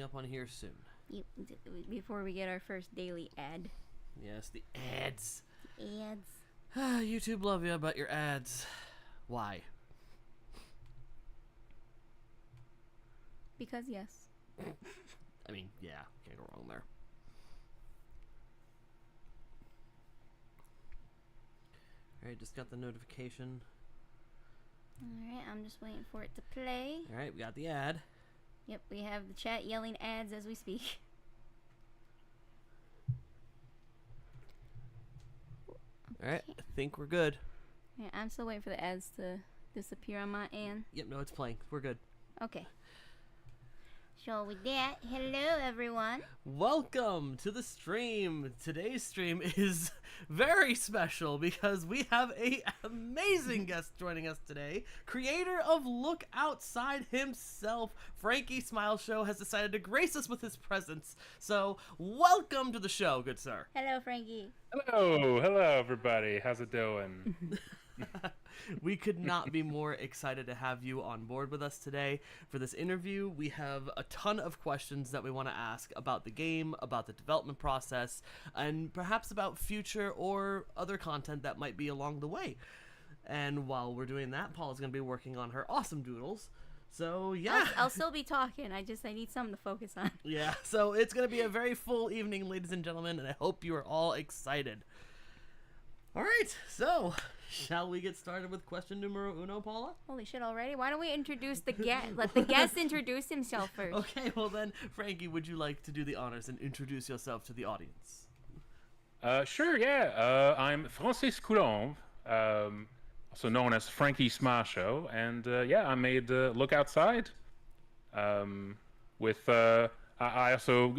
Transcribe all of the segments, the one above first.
up on here soon. Before we get our first daily ad. Yes, the ads. Ads. YouTube love you, but your ads. Why? Because yes. I mean, yeah, can't go wrong there. Alright, just got the notification. Alright, I'm just waiting for it to play. Alright, we got the ad. Yep, we have the chat yelling ads as we speak. Alright, I think we're good. Yeah, I'm still waiting for the ads to disappear on my end. Yep, no, it's playing. We're good. Okay. So with that, hello everyone. Welcome to the stream. Today's stream is very special because we have an amazing guest joining us today. Creator of Look Outside himself, Frankiesmileshow, has decided to grace us with his presence. So welcome to the show, good sir. Hello, Frankie. Hello everybody. How's it doing? We could not be more excited to have you on board with us today for this interview. We have a ton of questions that we want to ask about the game, about the development process, and perhaps about future or other content that might be along the way. And while we're doing that, Paula's going to be working on her awesome doodles. So, yeah. I'll still be talking. I need something to focus on. Yeah, so it's going to be a very full evening, ladies and gentlemen, and I hope you are all excited. All right, so shall we get started with question numero uno, Paula? Holy shit already? Why don't we introduce the guest? Let the guest introduce himself first. Okay, well then, Frankie, would you like to do the honors and introduce yourself to the audience? Sure, yeah. I'm Francis Coulomb, also known as Frankiesmileshow, and yeah, I made Look Outside. I also,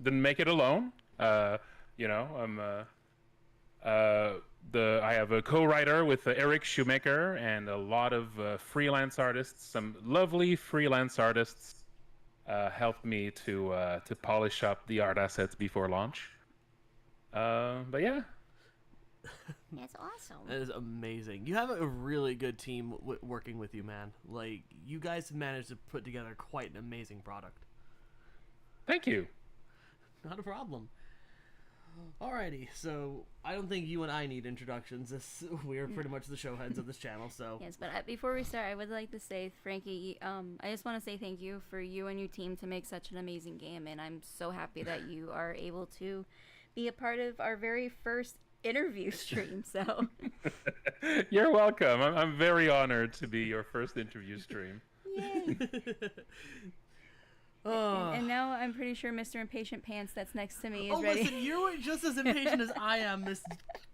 didn't make it alone. I have a co-writer with Eric Shoemaker and a lot of freelance artists. Some lovely freelance artists helped me to polish up the art assets before launch. But yeah. That's awesome. That is amazing. You have a really good team working with you, man. Like, you guys have managed to put together quite an amazing product. Thank you. Not a problem. Alrighty, so I don't think you and I need introductions. We're pretty much the showheads of this channel, so... Yes, but before we start, I would like to say, Frankie, I just want to say thank you for you and your team to make such an amazing game, and I'm so happy that you are able to be a part of our very first interview stream, so... You're welcome. I'm very honored to be your first interview stream. Yay! And now I'm pretty sure Mr. Impatient Pants that's next to me is ready. Listen, you're just as impatient as I am, Miss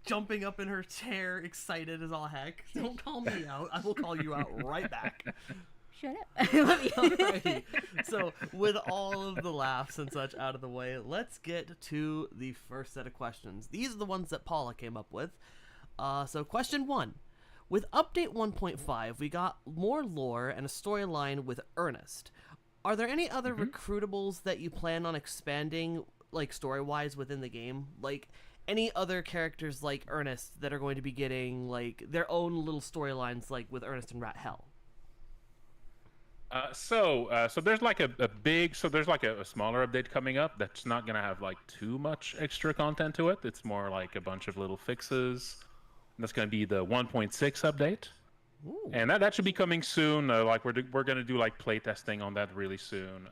jumping up in her chair, excited as all heck. Don't call me out. I will call you out right back. Shut up. I love you. Alrighty. So, with all of the laughs and such out of the way, let's get to the first set of questions. These are the ones that Paula came up with. So, question 1. With Update 1.5, we got more lore and a storyline with Ernest. Are there any other recruitables that you plan on expanding, like, story-wise within the game? Like, any other characters like Ernest that are going to be getting, like, their own little storylines, like with Ernest and Rat Hell? So there's like there's like a smaller update coming up that's not going to have, like, too much extra content to it. It's more like a bunch of little fixes. That's going to be the 1.6 update. Ooh. And that should be coming soon. Like we're gonna do like play testing on that really soon.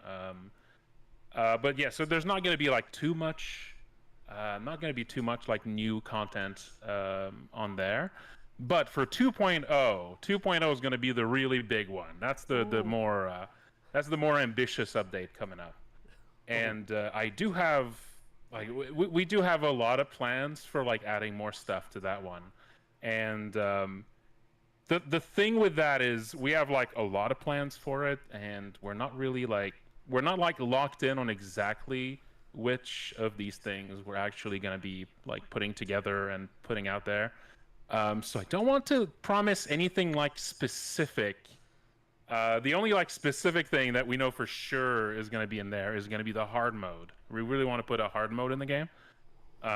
But yeah, so there's not gonna be like too much, like new content on there. But for 2.0, 2.0 is gonna be the really big one. That's the more ambitious update coming up. And I do have we do have a lot of plans for like adding more stuff to that one. And The thing with that is we have like a lot of plans for it, and we're not locked in on exactly which of these things we're actually going to be like putting together and putting out there. So I don't want to promise anything like specific. The only like specific thing that we know for sure is going to be in there is going to be the hard mode. We really want to put a hard mode in the game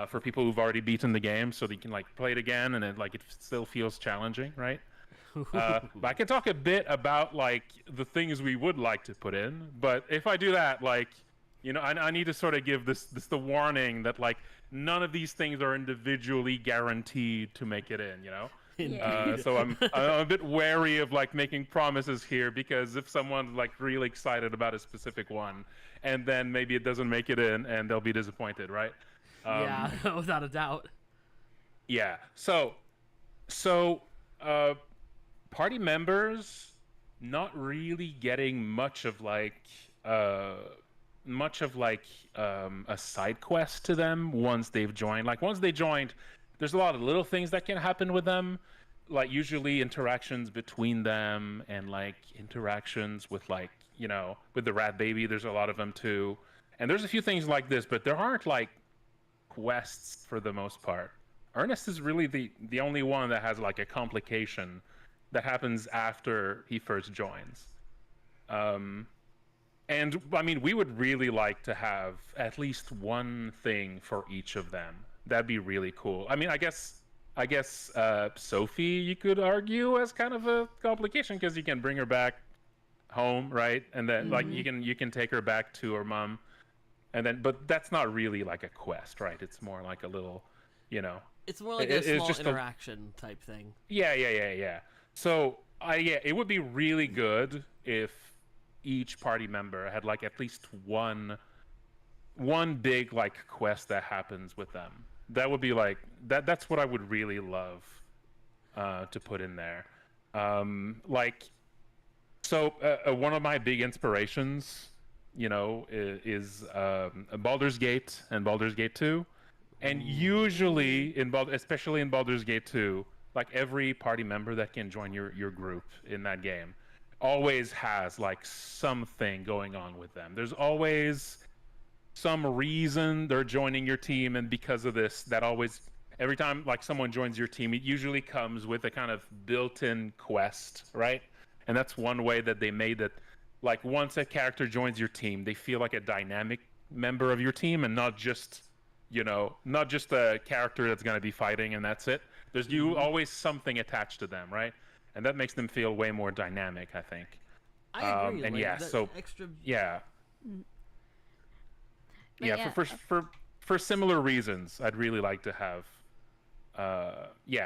for people who've already beaten the game, so they can like play it again and it still feels challenging, right? But I can talk a bit about like the things we would like to put in. But if I do that, like, I need to sort of give this the warning that like none of these things are individually guaranteed to make it in. So I'm a bit wary of like making promises here, because if someone's like really excited about a specific one and then maybe it doesn't make it in and they'll be disappointed, right? Yeah, without a doubt. Yeah. So party members not really getting much of a side quest to them once they've joined. Like once they joined, there's a lot of little things that can happen with them, like usually interactions between them and like interactions with like, with the rat baby. There's a lot of them too. And there's a few things like this, but there aren't like quests for the most part. Ernest is really the only one that has like a complication that happens after he first joins. And I mean, we would really like to have at least one thing for each of them. That'd be really cool. I mean, I guess Sophie, you could argue, as kind of a complication, because you can bring her back home, right? And then like you can take her back to her mom, and then but that's not really like a quest, right? It's more like a little, It's more like a small interaction type thing. Yeah. So it would be really good if each party member had like at least one big like quest that happens with them. That would be like that's what I would really love to put in there. One of my big inspirations, is Baldur's Gate and Baldur's Gate 2. And usually especially in Baldur's Gate 2, like every party member that can join your group in that game always has like something going on with them. There's always some reason they're joining your team, and because of this, that always, every time like someone joins your team, it usually comes with a kind of built-in quest, right? And that's one way that they made it. Like once a character joins your team, they feel like a dynamic member of your team, and not just a character that's going to be fighting and that's it. There's always something attached to them, right? And that makes them feel way more dynamic, I think. I agree. And like, yeah, so extra... yeah. But Yeah, for similar reasons, I'd really like to have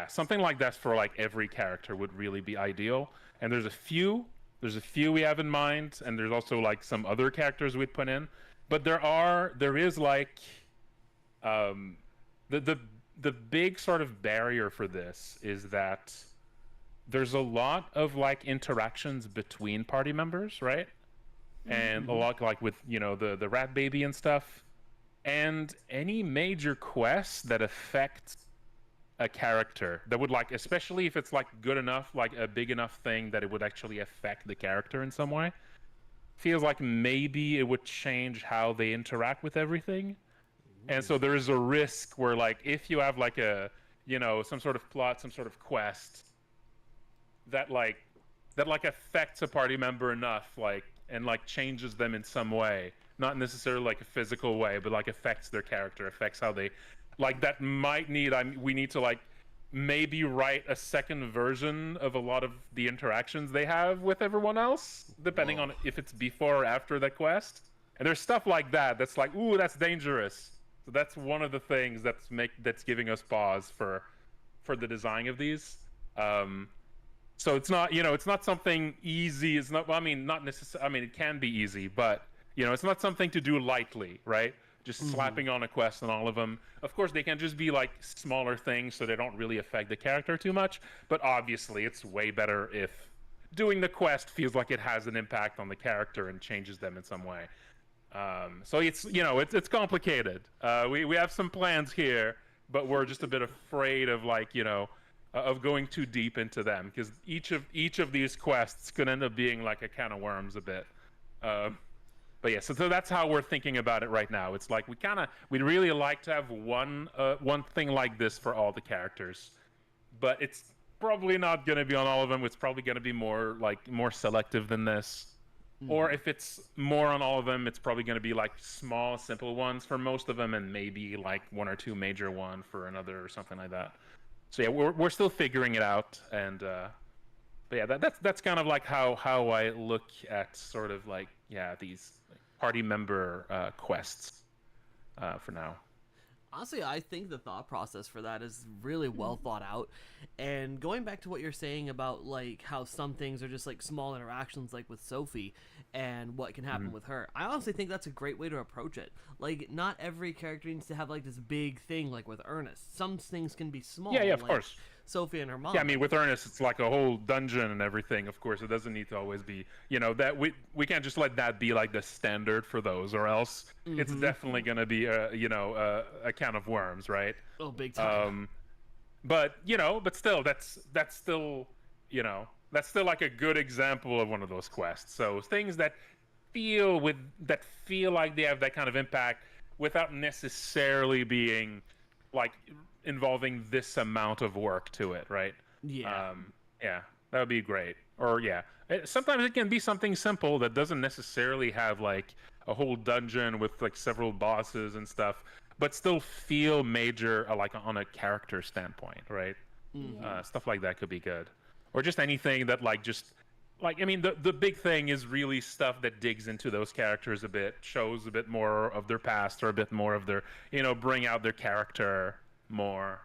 something like that for like every character would really be ideal. And there's a few we have in mind, and there's also like some other characters we'd put in. But there is like the big sort of barrier for this is that there's a lot of like interactions between party members, right? And a lot like with the rat baby and stuff, and any major quests that affect a character that would like, especially if it's like good enough, like a big enough thing that it would actually affect the character in some way, feels like maybe it would change how they interact with everything. And so there is a risk where like if you have like a some sort of plot, some sort of quest that affects a party member enough, like, and like changes them in some way, not necessarily like a physical way, but like affects their character, affects how they, like, that might need, we need to like maybe write a second version of a lot of the interactions they have with everyone else, depending on if it's before or after that quest. And there's stuff like that that's like, ooh, that's dangerous. So that's one of the things that's giving us pause for the design of these. So it's not, it's not something easy. It's not, well, I mean, not necessarily, I mean, it can be easy, but, it's not something to do lightly, right? Just slapping on a quest on all of them. Of course, they can just be like smaller things, so they don't really affect the character too much. But obviously, it's way better if doing the quest feels like it has an impact on the character and changes them in some way. So it's complicated. We have some plans here, but we're just a bit afraid of like, of going too deep into them, because each of these quests could end up being like a can of worms a bit. But yeah, so that's how we're thinking about it right now. It's like we'd really like to have one thing like this for all the characters, but it's probably not going to be on all of them. It's probably going to be more selective than this. Or if it's more on all of them, it's probably going to be like small, simple ones for most of them, and maybe like one or two major one for another or something like that. So yeah, we're still figuring it out, and but yeah, that's kind of like how I look at sort of like these party member quests for now. Honestly, I think the thought process for that is really well thought out. And going back to what you're saying about like how some things are just like small interactions, like with Sophie, and what can happen with her, I honestly think that's a great way to approach it. Like, not every character needs to have like this big thing like with Ernest. Some things can be small. Yeah, of like course. Sophie and her mom. Yeah, I mean, with Ernest, it's like a whole dungeon and everything. Of course, it doesn't need to always be, that we can't just let that be like the standard for those, or else it's definitely gonna be a can of worms, right? Oh, big time. But still, that's still like a good example of one of those quests. So things that feel like they have that kind of impact without necessarily being like involving this amount of work to it, right? Yeah. Yeah, that would be great. Or sometimes it can be something simple that doesn't necessarily have like a whole dungeon with like several bosses and stuff, but still feel major, like on a character standpoint, right? Stuff like that could be good. Or just anything that I mean, the big thing is really stuff that digs into those characters a bit, shows a bit more of their past or a bit more of their, bring out their character more.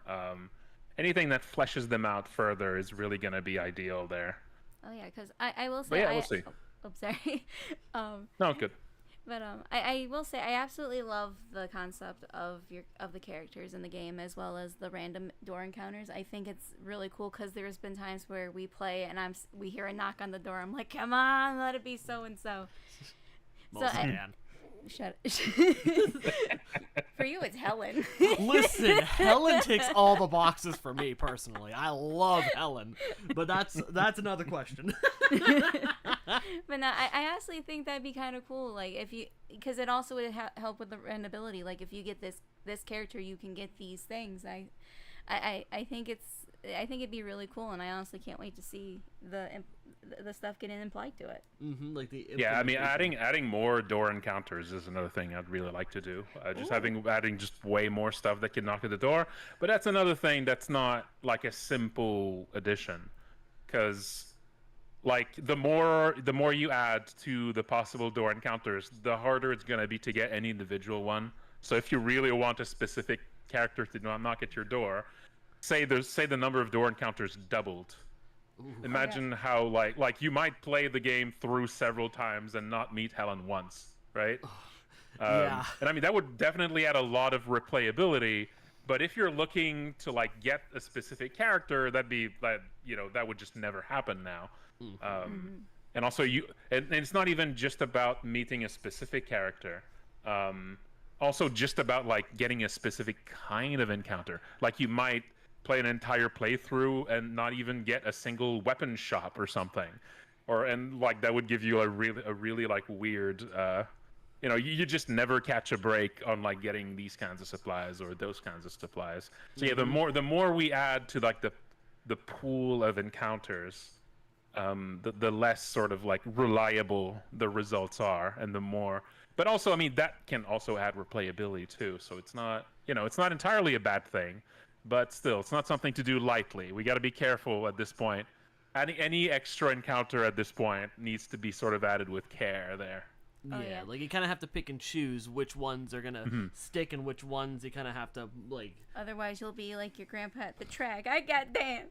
Anything that fleshes them out further is really going to be ideal there. Oh yeah, because I will say. But yeah, we'll see. Oh, sorry. No, good. But I will say I absolutely love the concept of the characters in the game, as well as the random door encounters. I think it's really cool because there's been times where we play and we hear a knock on the door. I'm like, come on, let it be so and so. Shut. For you, it's Helen. Listen, Helen ticks all the boxes for me personally. I love Helen, but that's another question. But no, I honestly think that'd be kind of cool. Like because it also would help with the randability. Like if you get this character, you can get these things. I think it'd be really cool, and I honestly can't wait to see the stuff getting implied to it. Like the I mean, adding more door encounters is another thing I'd really like to do. Just adding just way more stuff that can knock at the door. But that's another thing that's not like a simple addition, because like the more you add to the possible door encounters, the harder it's gonna be to get any individual one. So if you really want a specific character to knock at your door, say the number of door encounters doubled. Imagine how like you might play the game through several times and not meet Helen once, right? And I mean that would definitely add a lot of replayability. But if you're looking to like get a specific character, that would just never happen now. And also and it's not even just about meeting a specific character. Also just about like getting a specific kind of encounter. Like you might play an entire playthrough and not even get a single weapon shop or something, and like that would give you a really like weird you just never catch a break on like getting these kinds of supplies or those kinds of supplies. So the more we add to like the pool of encounters, the less sort of like reliable the results are, and the more. But also, I mean, that can also add replayability too. So it's not entirely a bad thing. But still, it's not something to do lightly. We got to be careful at this point. Any extra encounter at this point needs to be sort of added with care there. Yeah, like you kind of have to pick and choose which ones are gonna stick and which ones you kind of have to like. Otherwise, you'll be like your grandpa at the track. I got damn.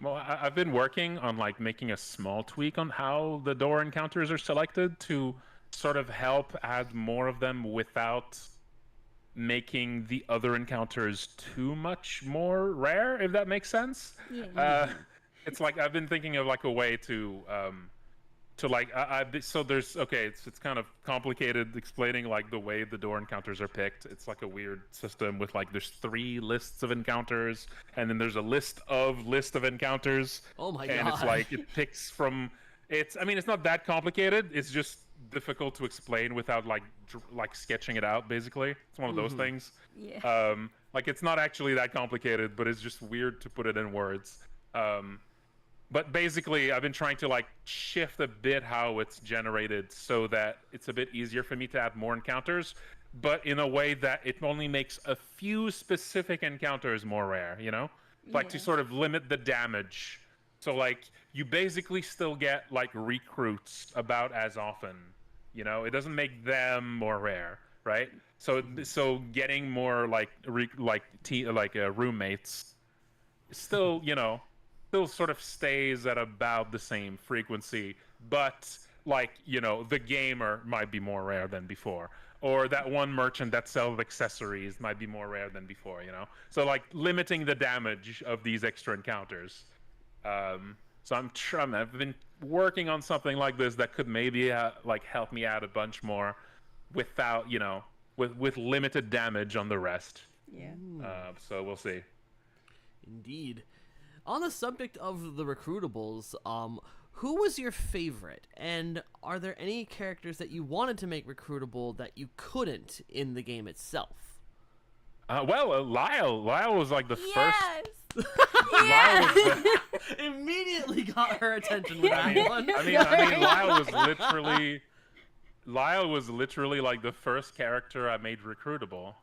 Well, I've been working on like making a small tweak on how the door encounters are selected to sort of help add more of them without making the other encounters too much more rare, if that makes sense. It's like I've been thinking of like a way to like so there's it's kind of complicated explaining like the way the door encounters are picked. It's like a weird system with like there's 3 lists of encounters, and then there's a list of encounters. Oh my god. And it's like it picks from I mean it's not that complicated. It's just difficult to explain without like sketching it out. Basically, it's one of those things. Like it's not actually that complicated, but it's just weird to put it in words. But basically, I've been trying to like shift a bit how it's generated so that it's a bit easier for me to add more encounters, but in a way that it only makes a few specific encounters more rare. like to sort of limit the damage. So like you basically still get like recruits about as often. You know, it doesn't make them more rare, right? So getting more like roommates still, you know, still sort of stays at about the same frequency, but like, you know, the gamer might be more rare than before, or that one merchant that sells accessories might be more rare than before, you know. So like limiting the damage of these extra encounters. So I've been working on something like this that could maybe like help me out a bunch more without, you know, with limited damage on the rest. Yeah. So we'll see. Indeed. On the subject of the recruitables, who was your favorite, and are there any characters that you wanted to make recruitable that you couldn't in the game itself? Lyall was like the first. Yes. Immediately got her attention with that one. I mean, Lyall was literally like the first character I made recruitable.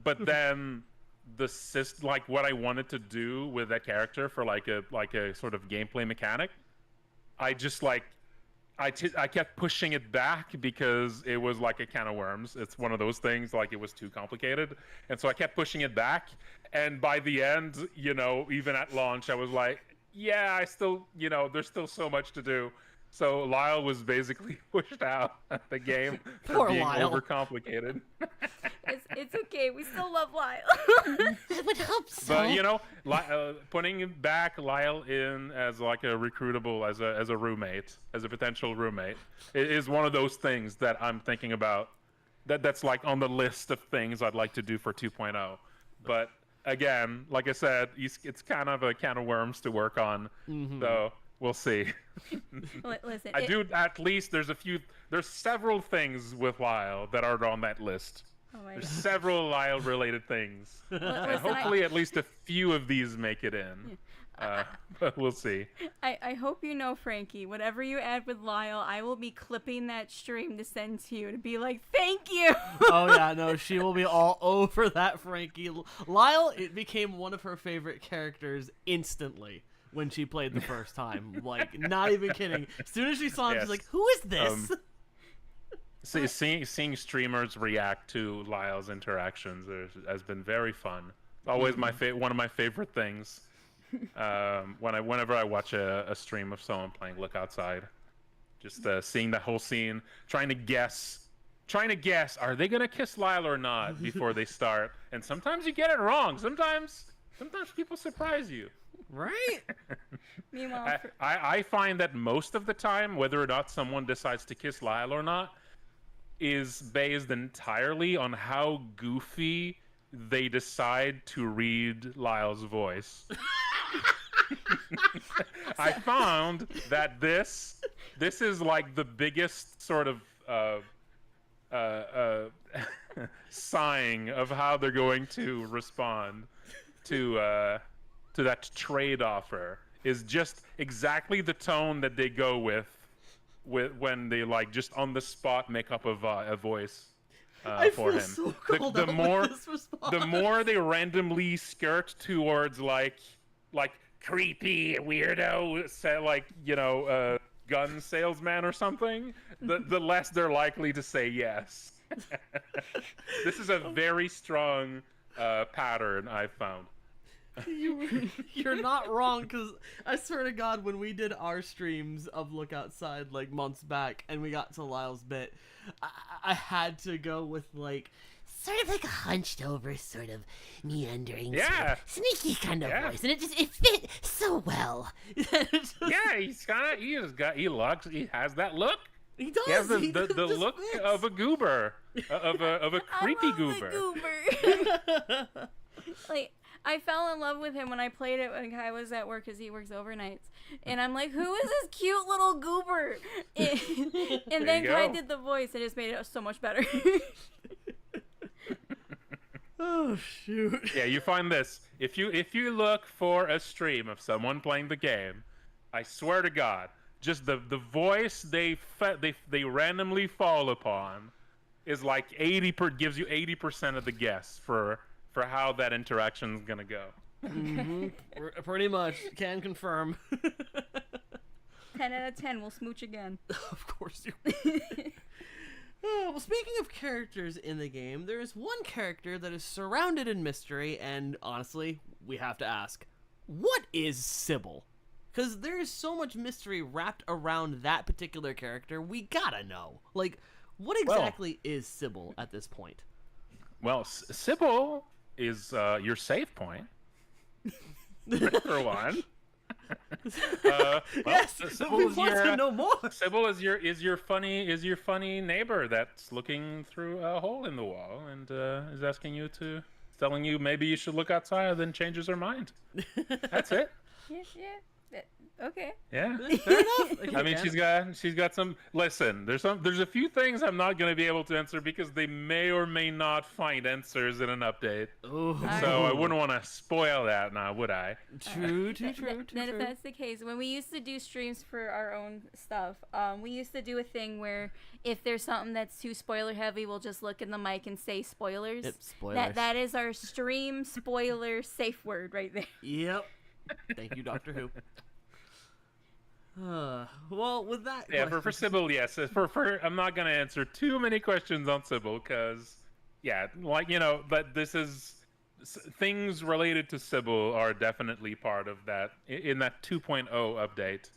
But then like what I wanted to do with that character for like a sort of gameplay mechanic, I just like I kept pushing it back because it was like a can of worms. It's one of those things, like it was too complicated. And so I kept pushing it back. And by the end, you know, even at launch, I was like, yeah, I still, you know, there's still so much to do. So Lyall was basically pushed out of the game for being overcomplicated. It's okay. We still love Lyall. I would hope so. But you know, putting back Lyall in as like a recruitable, as a roommate, as a potential roommate, is one of those things that I'm thinking about. That's like on the list of things I'd like to do for 2.0. But again, like I said, it's kind of a can of worms to work on. Mm-hmm. So we'll see. Listen, at least there's several things with Lyall that are on that list. Oh my There's God. several Lyall related things. And hopefully at least a few of these make it in. But we'll see. I hope you know, Frankie, whatever you add with Lyall, I will be clipping that stream to send to you to be like, thank you. Oh yeah, no, she will be all over that, Frankie. Lyall, it became one of her favorite characters instantly when she played the first time. Like, not even kidding. As soon as she saw him, she's like, who is this? Seeing streamers react to Lyall's interactions has been very fun. Always one of my favorite things. Whenever I watch a stream of someone playing Look Outside, just seeing that whole scene, trying to guess, are they gonna kiss Lyall or not before they start? And sometimes you get it wrong. Sometimes people surprise you. Right? Meanwhile, I find that most of the time, whether or not someone decides to kiss Lyall or not, is based entirely on how goofy they decide to read Lyall's voice. I found that this is like the biggest sort of sign of how they're going to respond to that trade offer, is just exactly the tone that they go with when they like just on the spot make up a voice for him. So the more they randomly skirt towards like creepy weirdo, like, you know, gun salesman or something, the less they're likely to say yes. This is a very strong pattern I've found. You're not wrong, because I swear to God, when we did our streams of Look Outside like months back and we got to Lyall's bit, I had to go with like sort of like a hunched over, sort of meandering, sort of sneaky kind of voice, and it fit so well. He has that look. He does. He has the look of a goober, of a creepy goober. Like, I fell in love with him when I played it when I was at work, because he works overnights. And I'm like, who is this cute little goober? And then Kai did the voice, and it just made it so much better. Oh, shoot. Yeah, you find this. If you look for a stream of someone playing the game, I swear to God, just the voice they randomly fall upon is like gives you 80% of the guess for how that interaction's gonna go. Pretty much. Can confirm. 10 out of 10. We'll smooch again. Of course you. Well, speaking of characters in the game, there is one character that is surrounded in mystery, and honestly, we have to ask, what is Cibil? Because there is so much mystery wrapped around that particular character, we gotta know. Like, what exactly is Cibil at this point? Well, Cibil is your save point. For one. Yes, we want to know more. Cibil is your funny neighbor that's looking through a hole in the wall and is asking you telling you maybe you should look outside, then changes her mind. That's it. Yeah. Okay. Yeah. Fair enough. I mean, she's got some. Listen, there's a few things I'm not going to be able to answer because they may or may not find answers in an update. Ooh. So I wouldn't want to spoil that now, would I? True. Then if that's the case, when we used to do streams for our own stuff, we used to do a thing where if there's something that's too spoiler heavy, we'll just look in the mic and say spoilers. Yep, spoilers. That is our stream spoiler safe word right there. Yep. Thank you, Doctor Who. Well, with that, Yeah, for Cibil, yes. For I'm not gonna answer too many questions on Cibil because, yeah, like but this is things related to Cibil are definitely part of that in that 2.0 update,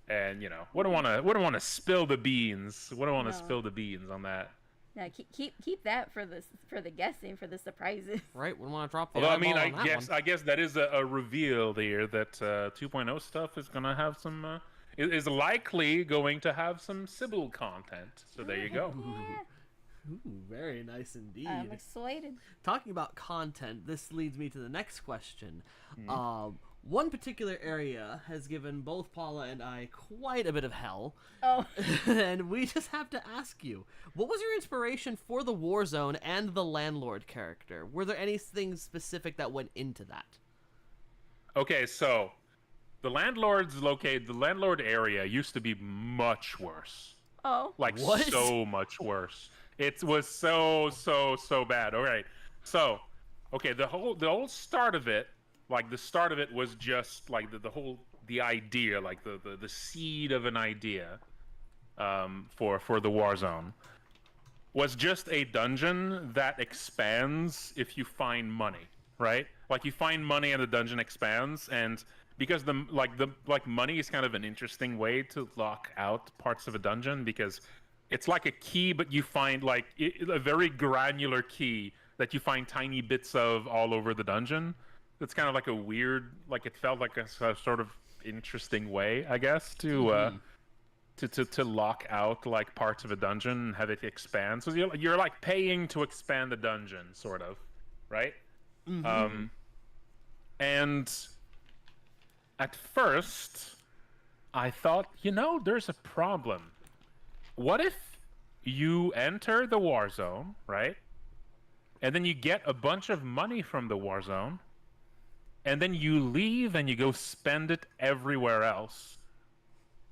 and wouldn't want to spill the beans. Wouldn't want to spill the beans on that. Now keep that for the guessing, for the surprises. Right, we want to drop the. Although eyeball I guess that is a reveal there that 2.0 stuff is gonna have some. Is likely going to have some Cibil content. So there you go. Ooh, very nice indeed. I'm excited. Talking about content, this leads me to the next question. One particular area has given both Paula and I quite a bit of hell. Oh. And we just have to ask you, what was your inspiration for the Warzone and the landlord character? Were there anything specific that went into that? Okay, so the landlord area used to be much worse. Oh. Like what? So much worse. It was so bad. All right. So, okay, the whole start of it, like the start of it was just like the idea, like the seed of an idea for the Warzone was just a dungeon that expands if you find money, right? Like you find money and the dungeon expands, and because the money is kind of an interesting way to lock out parts of a dungeon because it's like a key, but you find like a very granular key that you find tiny bits of all over the dungeon. It's kind of like a weird, like it felt like a sort of interesting way, I guess, to lock out like parts of a dungeon and have it expand. So you're like paying to expand the dungeon, sort of, right? Mm-hmm. And at first, I thought, there's a problem. What if you enter the Warzone, right? And then you get a bunch of money from the Warzone, and then you leave and you go spend it everywhere else.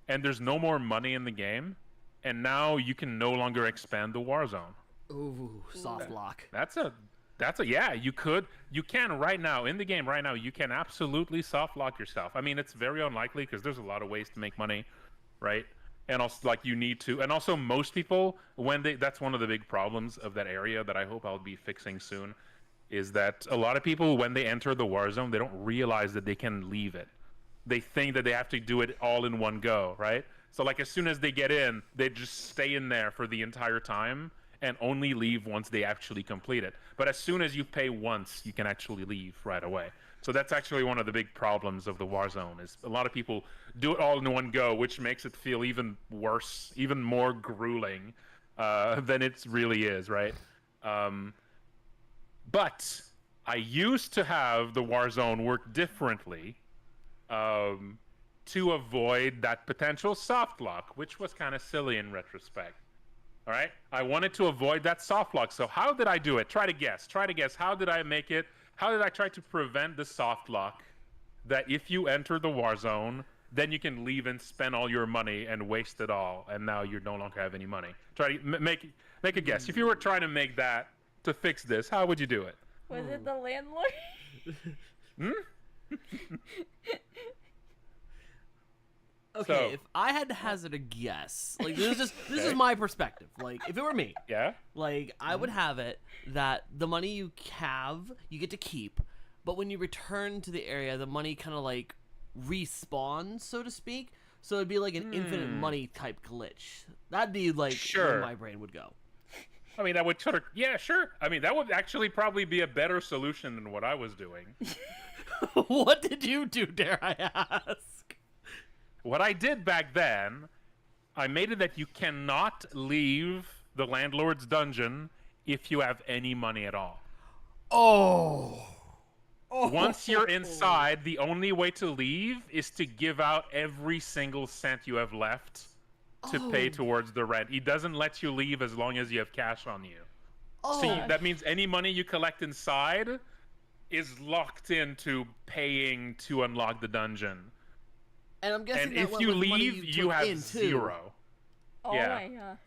And there's no more money in the game, and now you can no longer expand the Warzone. Ooh, soft lock. Yeah, you can right now, in the game right now, you can absolutely soft lock yourself. I mean, it's very unlikely because there's a lot of ways to make money, right? And also, like, you need to, and also most people, that's one of the big problems of that area that I hope I'll be fixing soon, is that a lot of people, when they enter the Warzone, they don't realize that they can leave it. They think that they have to do it all in one go, right? So, like, as soon as they get in, they just stay in there for the entire time, and only leave once they actually complete it. But as soon as you pay once, you can actually leave right away. So that's actually one of the big problems of the Warzone, is a lot of people do it all in one go, which makes it feel even worse, even more grueling than it really is, right? But I used to have the Warzone work differently to avoid that potential soft lock, which was kind of silly in retrospect. All right, I wanted to avoid that soft lock. So how did I do it? Try to guess. How did I make it? How did I try to prevent the soft lock that if you enter the Warzone, then you can leave and spend all your money and waste it all, and now you no longer have any money? Try to make a guess. If you were trying to make that to fix this, how would you do it? Was it the landlord? Okay, So- if I had to hazard a guess, like this is my perspective. Like if it were me, Yeah. like I would have it that the money you have, you get to keep, but when you return to the area, the money kind of like respawns, so to speak. So it'd be like an infinite money type glitch. That'd be like Sure. where my brain would go. I mean, that would sort of, yeah, sure. I mean, that would actually probably be a better solution than what I was doing. What did you do, dare I ask? What I did back then, I made it that you cannot leave the landlord's dungeon if you have any money at all. Oh. Once you're inside, the only way to leave is to give out every single cent you have left to pay towards the rent. He doesn't let you leave as long as you have cash on you. Oh. So that means any money you collect inside is locked into paying to unlock the dungeon. And I'm guessing And that if went you with money leave, you you took have in, too. 0. Oh Yeah. my god.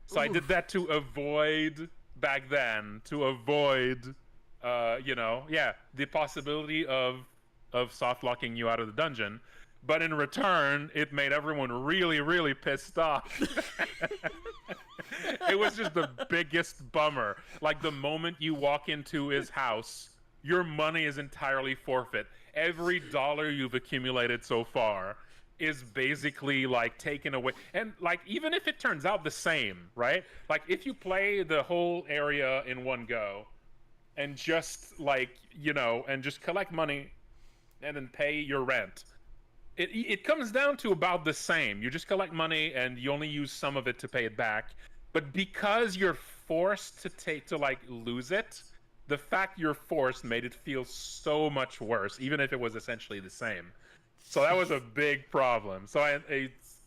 So I did that to avoid back then, to avoid, the possibility of soft locking you out of the dungeon. But in return, it made everyone really, really pissed off. It was just the biggest bummer. Like the moment you walk into his house, your money is entirely forfeit. Every dollar you've accumulated so far is basically like taken away. And like even if it turns out the same, right? Like if you play the whole area in one go and just like, and just collect money and then pay your rent, it comes down to about the same. You just collect money and you only use some of it to pay it back. But because you're forced to like lose it, the fact you're forced made it feel so much worse, even if it was essentially the same. So that was a big problem. So I had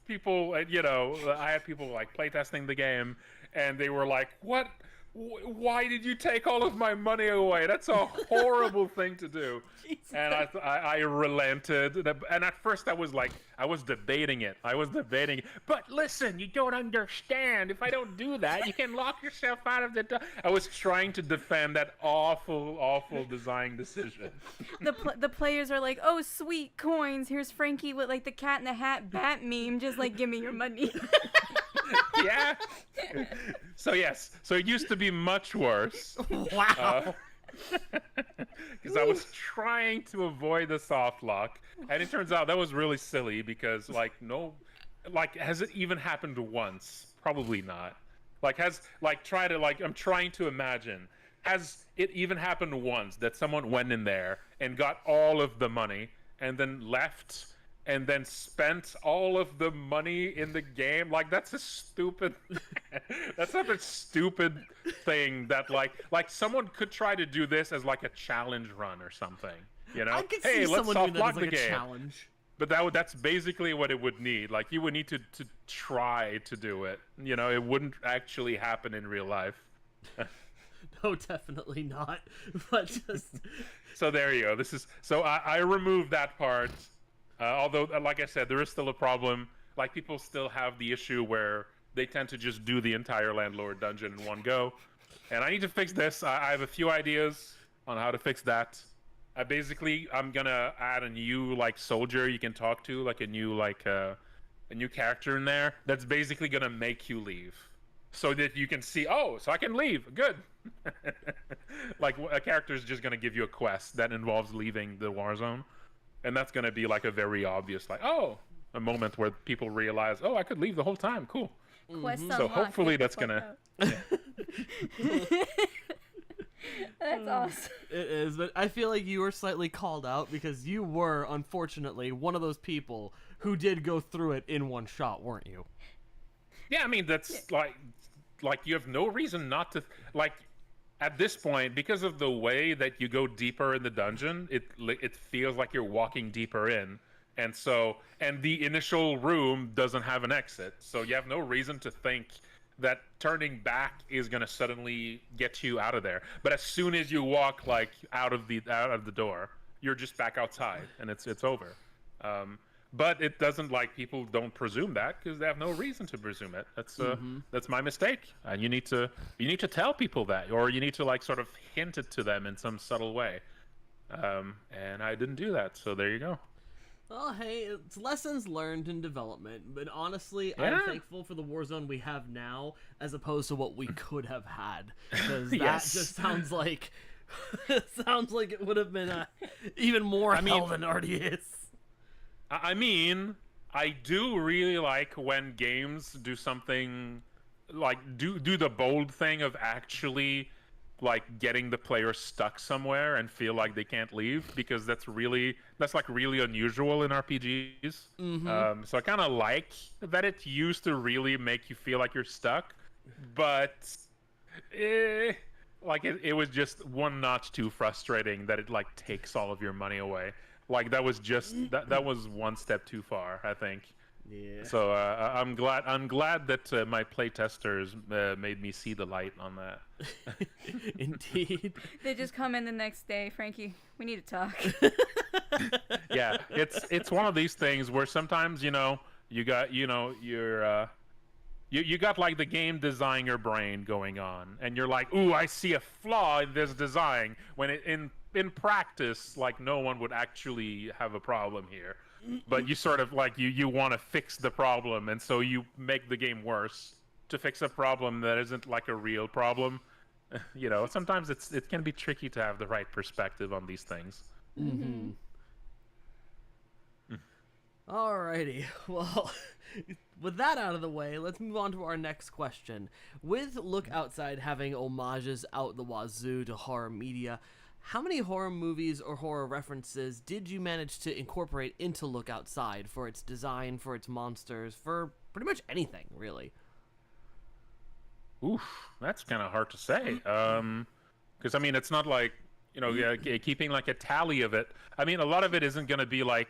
people like playtesting the game, and they were like, "What? Why did you take all of my money away? That's a horrible thing to do." And I relented. And at first I was debating it. But listen, you don't understand. If I don't do that, you can lock yourself out of the. I was trying to defend that awful, awful design decision. The players are like, "Oh, sweet coins. Here's Frankie with like the Cat in the Hat bat meme. Just like give me your money." Yeah. So yes. So it used to be much worse. Wow. Because I was trying to avoid the soft lock, and it turns out that was really silly because has it even happened once? Probably not. I'm trying to imagine, has it even happened once that someone went in there and got all of the money and then left and then spent all of the money in the game? Like that's a stupid that's such a stupid thing that like someone could try to do this as like a challenge run or something, I could hey, see let's someone soft doing that lock as like the a game. challenge. But that's basically what it would need. Like you would need to try to do it. It wouldn't actually happen in real life. No, definitely not. But just So there you go. So I removed that part. Although, like I said, there is still a problem. Like people still have the issue where they tend to just do the entire landlord dungeon in one go. And I need to fix this. I have a few ideas on how to fix that. I'm gonna add a new like soldier you can talk to, like a new character in there that's basically gonna make you leave, so that you can see, oh, so I can leave. Good. Like a character is just gonna give you a quest that involves leaving the Warzone, and that's gonna be like a very obvious a moment where people realize, oh, I could leave the whole time. Cool. Quest So unlocked, hopefully get the that's fuck gonna. out. That's awesome. it is, but I feel like you were slightly called out because you were, unfortunately, one of those people who did go through it in one shot, weren't you? Yeah, I mean that's like you have no reason not to like. At this point, because of the way that you go deeper in the dungeon, it feels like you're walking deeper in, and the initial room doesn't have an exit, so you have no reason to think that turning back is gonna suddenly get you out of there. But as soon as you walk like out of the door, you're just back outside, and it's over. But it doesn't, like, people don't presume that because they have no reason to presume it. That's my mistake. And you need to tell people that, or you need to like sort of hint it to them in some subtle way. and I didn't do that. So there you go. Well, hey, it's lessons learned in development, but honestly, Yeah. I'm thankful for the Warzone we have now, as opposed to what we could have had, because that Yes. just sounds like it would have been even more hell than it already is. I mean, I do really like when games do something like do the bold thing of actually like getting the player stuck somewhere and feel like they can't leave, because that's like really unusual in RPGs. So I kind of like that it used to really make you feel like you're stuck, but like it was just one notch too frustrating that it like takes all of your money away. Like that was just that was one step too far, I think. Yeah. So I'm glad that my playtesters made me see the light on that. Indeed. They just come in the next day. Frankie, we need to talk. Yeah, it's one of these things where sometimes you got you got like the game designer brain going on, and you're like, ooh, I see a flaw in this design, when in practice, like, no one would actually have a problem here. But you sort of like you want to fix the problem, and so you make the game worse to fix a problem that isn't like a real problem. Sometimes it can be tricky to have the right perspective on these things. Alrighty, well, with that out of the way, let's move on to our next question. With Look Outside having homages out the wazoo to horror media, how many horror movies or horror references did you manage to incorporate into Look Outside, for its design, for its monsters, for pretty much anything, really? Oof, that's kind of hard to say. Because I mean, it's not like keeping like a tally of it. I mean, a lot of it isn't going to be like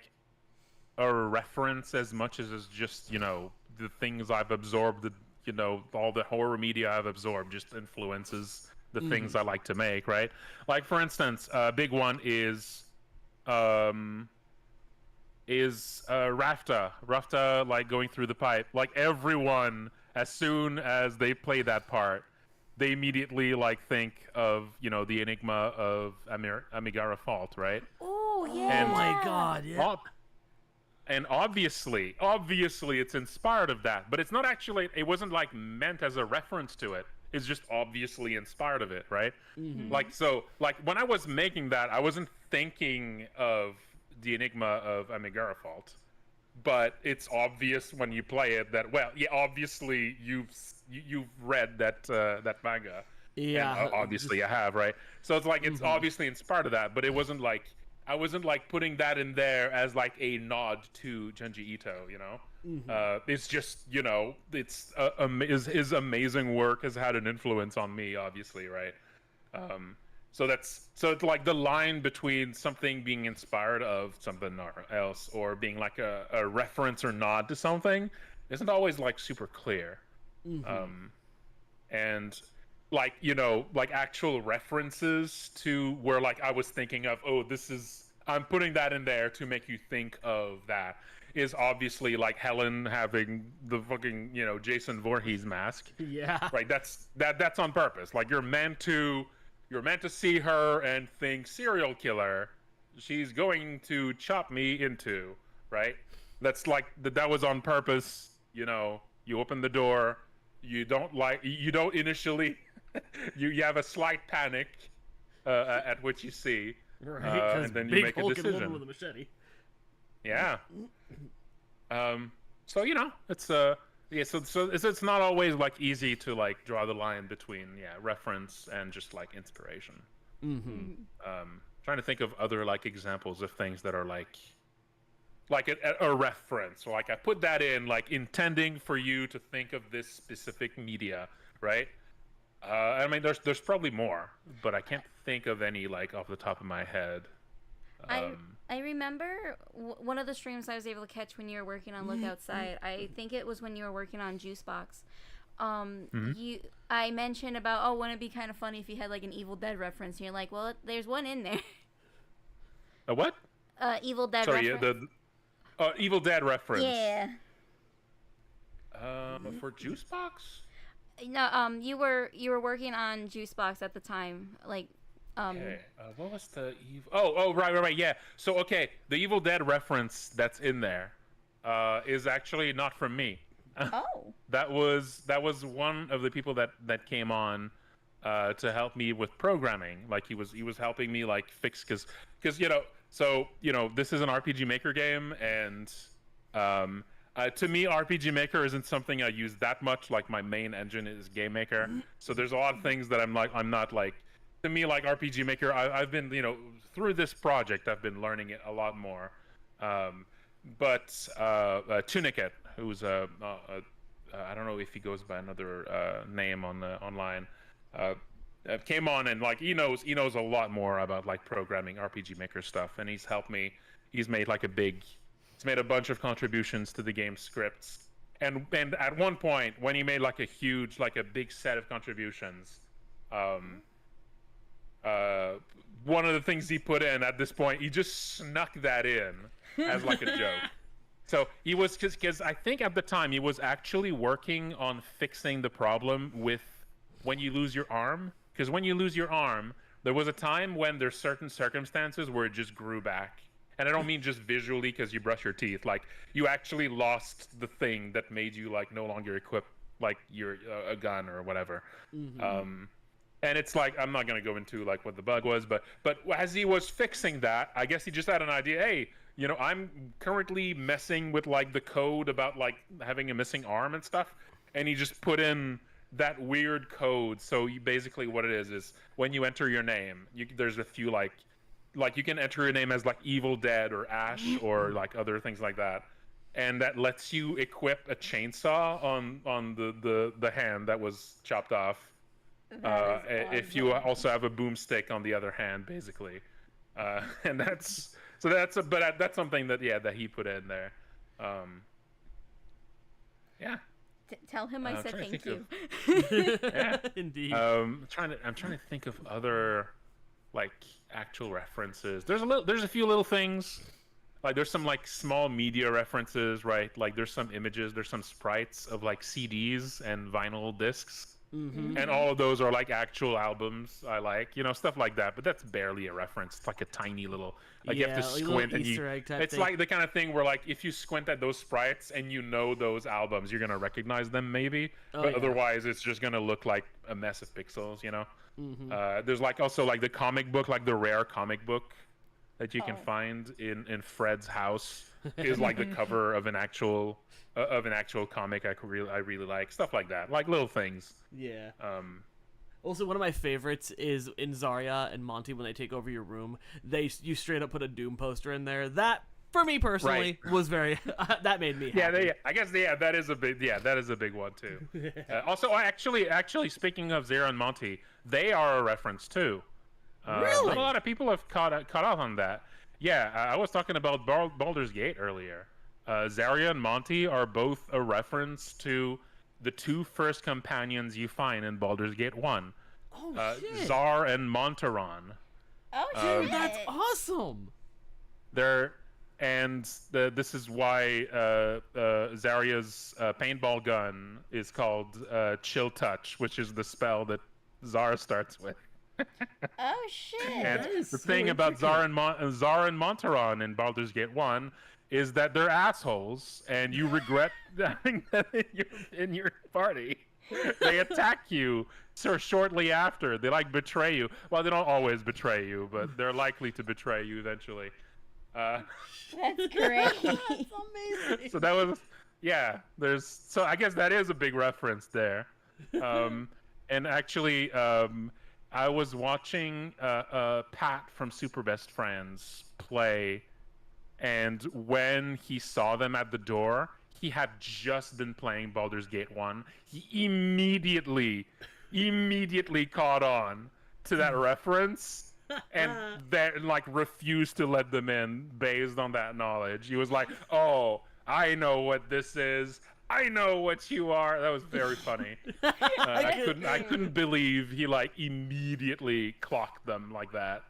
a reference as much as it's just the things I've absorbed. All the horror media I've absorbed just influences the things I like to make, right? Like, for instance, a big one is Rafta, like going through the pipe. Like, everyone, as soon as they play that part, they immediately like think of the enigma of Amigara Fault, right? Oh yeah. Oh my god, yeah. And obviously it's inspired of that, but it's not actually, it wasn't like meant as a reference to it. It's just obviously inspired of it, right? Like, so like when I was making that, I wasn't thinking of the enigma of Amigara Fault, but it's obvious when you play it that, well, yeah, obviously you've read that manga. Yeah. And obviously I have, right? So it's like it's obviously inspired of that, but it wasn't like I wasn't like putting that in there as like a nod to Junji Ito, It's just, it's his amazing work has had an influence on me, obviously, right? So it's like the line between something being inspired of something else, or being like a reference or nod to something, isn't always like super clear. And like, like actual references to where like I was thinking of, oh, I'm putting that in there to make you think of that, is obviously like Helen having the fucking, Jason Voorhees mask. Yeah. Right. That's on purpose. Like, you're meant to see her and think serial killer. She's going to chop me into, right? That's like, that was on purpose. You open the door, you don't initially, you have a slight panic at what you see. Right, and then you make a decision with a machete. Yeah. So it's it's not always like easy to like draw the line between reference and just like inspiration. Trying to think of other like examples of things that are like a reference. So like I put that in like intending for you to think of this specific media, right? I mean, there's probably more, but I can't think of any like off the top of my head. I remember one of the streams I was able to catch when you were working on Look Outside. I think it was when you were working on Juicebox. I mentioned about, wouldn't it be kind of funny if you had like an Evil Dead reference? And you're like, well, there's one in there. A what? Evil Dead Sorry, reference. the Evil Dead reference. Yeah. For Juicebox? No, you were working on Juicebox at the time, like Okay. What was the evil? Oh, right. Yeah. So, okay, the Evil Dead reference that's in there is actually not from me. Oh. That was one of the people that came on to help me with programming. Like he was helping me like fix because this is an RPG Maker game, and to me RPG Maker isn't something I use that much. Like my main engine is Game Maker, so there's a lot of things that I'm not like. To me, like RPG Maker, I've been through this project I've been learning it a lot more. But Tuniket, who's I don't know if he goes by another name on the online, came on, and like he knows a lot more about like programming RPG Maker stuff, and he's helped me. He's made a bunch of contributions to the game scripts, and at one point when he made like a big set of contributions, one of the things he put in at this point, he just snuck that in as like a joke. So he was, because I think at the time he was actually working on fixing the problem with when you lose your arm. Because when you lose your arm, there was a time when there's certain circumstances where it just grew back. And I don't mean just visually because you brush your teeth. Like you actually lost the thing that made you like no longer equip like a gun or whatever. Mm-hmm. And it's like, I'm not going to go into like what the bug was, but as he was fixing that, I guess he just had an idea. Hey, I'm currently messing with like the code about like having a missing arm and stuff. And he just put in that weird code. So basically what it is when you enter your name, there's a few like you can enter your name as like Evil Dead or Ash or like other things like that. And that lets you equip a chainsaw on the hand that was chopped off. If you also have a boomstick on the other hand, basically, and that's something that he put in there. Yeah. Tell him I said thank you. Yeah, indeed. I'm trying to think of other like actual references. There's a few little things. Like there's some like small media references, right? Like there's some images, there's some sprites of like CDs and vinyl discs. Mm-hmm. And all of those are like actual albums I like, stuff like that. But that's barely a reference. It's like a tiny little, like you have to squint, and it's like the kind of thing where like if you squint at those sprites and those albums, you're gonna recognize them maybe. But otherwise, it's just gonna look like a mess of pixels, Mm-hmm. There's like also like the comic book, like the rare comic book that you can find in Fred's house is like the cover of an actual comic I really like, stuff like that, like little things. Yeah. Also, one of my favorites is in Zarya and Monty when they take over your room. You straight up put a Doom poster in there. That, for me personally, was very that made me happy. I guess that is a big one too. Also, actually, speaking of Zarya and Monty, they are a reference too. Really? Not a lot of people have caught off on that. Yeah, I was talking about Baldur's Gate earlier. Zarya and Monty are both a reference to the two first companions you find in Baldur's Gate 1. Oh, shit. Zar and Montaron. Oh, shit. That's awesome. This is why Zarya's paintball gun is called Chill Touch, which is the spell that Zara starts with. Oh, shit. And the thing about Zar and Montaron in Baldur's Gate 1 is that they're assholes, and you regret having them in your party. They attack you shortly after. They like betray you. Well, they don't always betray you, but they're likely to betray you eventually. That's great. That's amazing. So that was, so I guess that is a big reference there. And actually, I was watching Pat from Super Best Friends play. And when he saw them at the door, he had just been playing Baldur's Gate 1. He immediately caught on to that reference and then like refused to let them in based on that knowledge. He was like, "Oh, I know what this is. I know what you are." That was very funny. I couldn't believe he like immediately clocked them like that.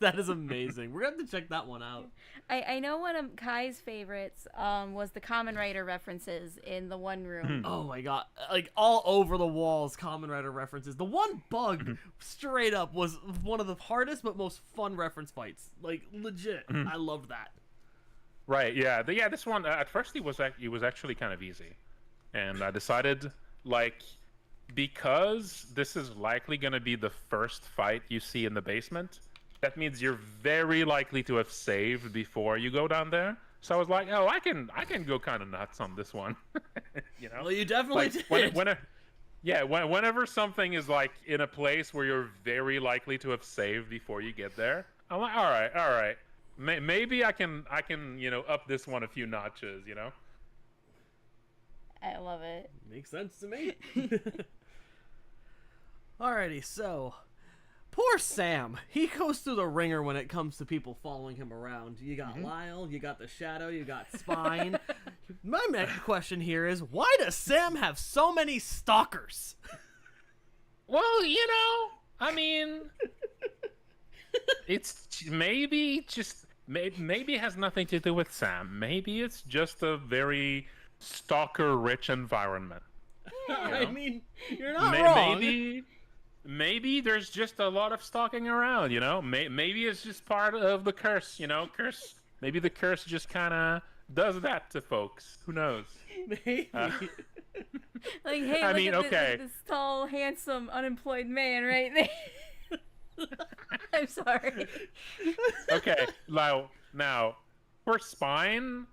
That is amazing. We're gonna have to check that one out. I know one of Kai's favorites was the Common Writer references in the one room. Oh my god, like all over the walls, Kamen Rider references. The one bug, straight up, was one of the hardest but most fun reference fights. Like legit, I loved that. Right. Yeah. This one at first it was actually kind of easy, and I decided like because this is likely going to be the first fight you see in the basement. That means you're very likely to have saved before you go down there. So I was like, oh, I can go kind of nuts on this one. You know? Well, you definitely did. Whenever something is like in a place where you're very likely to have saved before you get there, I'm like, all right. Maybe I can up this one a few notches. I love it. Makes sense to me. Alrighty, so poor Sam. He goes through the ringer when it comes to people following him around. You got Lyall, you got the Shadow, you got Spine. My next question here is, why does Sam have so many stalkers? Well, I mean, it's maybe it has nothing to do with Sam. Maybe it's just a very stalker-rich environment. Yeah, I mean, you're not wrong. Maybe there's just a lot of stalking around, Maybe it's just part of the curse, curse. Maybe the curse just kind of does that to folks. Who knows? Maybe. Like, hey, look at this tall, handsome, unemployed man right there. I'm sorry. Okay, now, for Spine,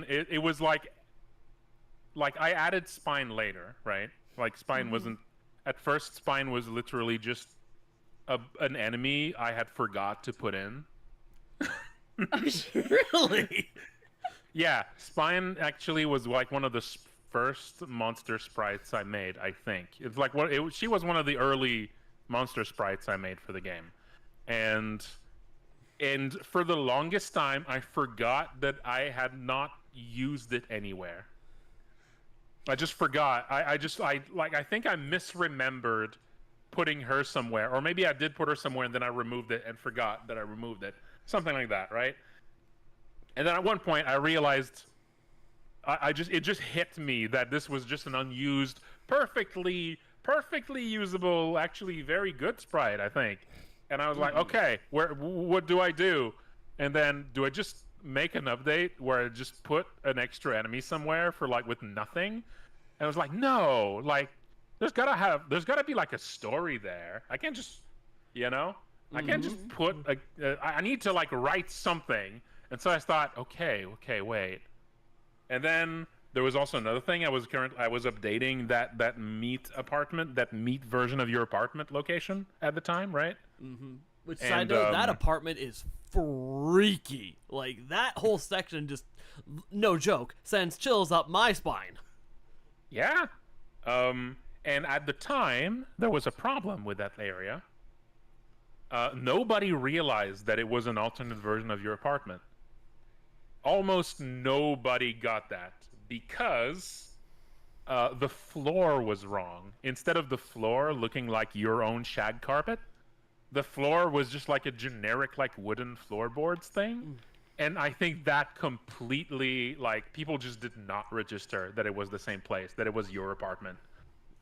it was like I added Spine later, right? Like Spine wasn't. At first, Spine was literally just an enemy I had forgot to put in. Really? Yeah, Spine actually was like one of the first monster sprites I made, I think. It's like she was one of the early monster sprites I made for the game. And for the longest time, I forgot that I had not used it anywhere. I just forgot. I think I misremembered putting her somewhere, or maybe I did put her somewhere and then I removed it and forgot that I removed it. Something like that, right? And then at one point I realized it just hit me that this was just an unused, perfectly usable, actually very good sprite, I think. And I was like, okay, what do I do? And then do I just make an update where I just put an extra enemy somewhere for with nothing? And I was like, no, there's gotta be like a story there. I can't just, I can't just put I need to write something. And so I thought, okay, wait. And then there was also another thing. I was updating that meat version of your apartment location at the time, right? Mm-hmm. Which, side note, that apartment is freaky. Like, that whole section just, no joke, sends chills up my spine. Yeah. And at the time, there was a problem with that area. Nobody realized that it was an alternate version of your apartment. Almost nobody got that because the floor was wrong. Instead of the floor looking like your own shag carpet, the floor was just like a generic wooden floorboards thing. And I think that completely people just did not register that it was the same place, that it was your apartment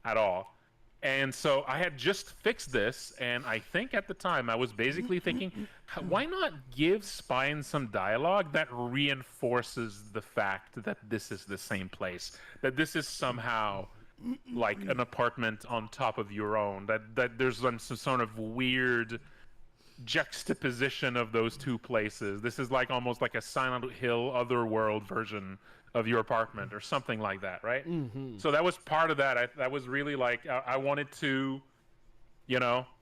at all. And so I had just fixed this, and I think at the time I was basically thinking, why not give Spine some dialogue that reinforces the fact that this is the same place, that this is somehow an apartment on top of your own, that there's some sort of weird juxtaposition of those two places. This is almost like a Silent Hill Otherworld version of your apartment or something like that, right? Mm-hmm. So that was part of that. That was really I wanted to,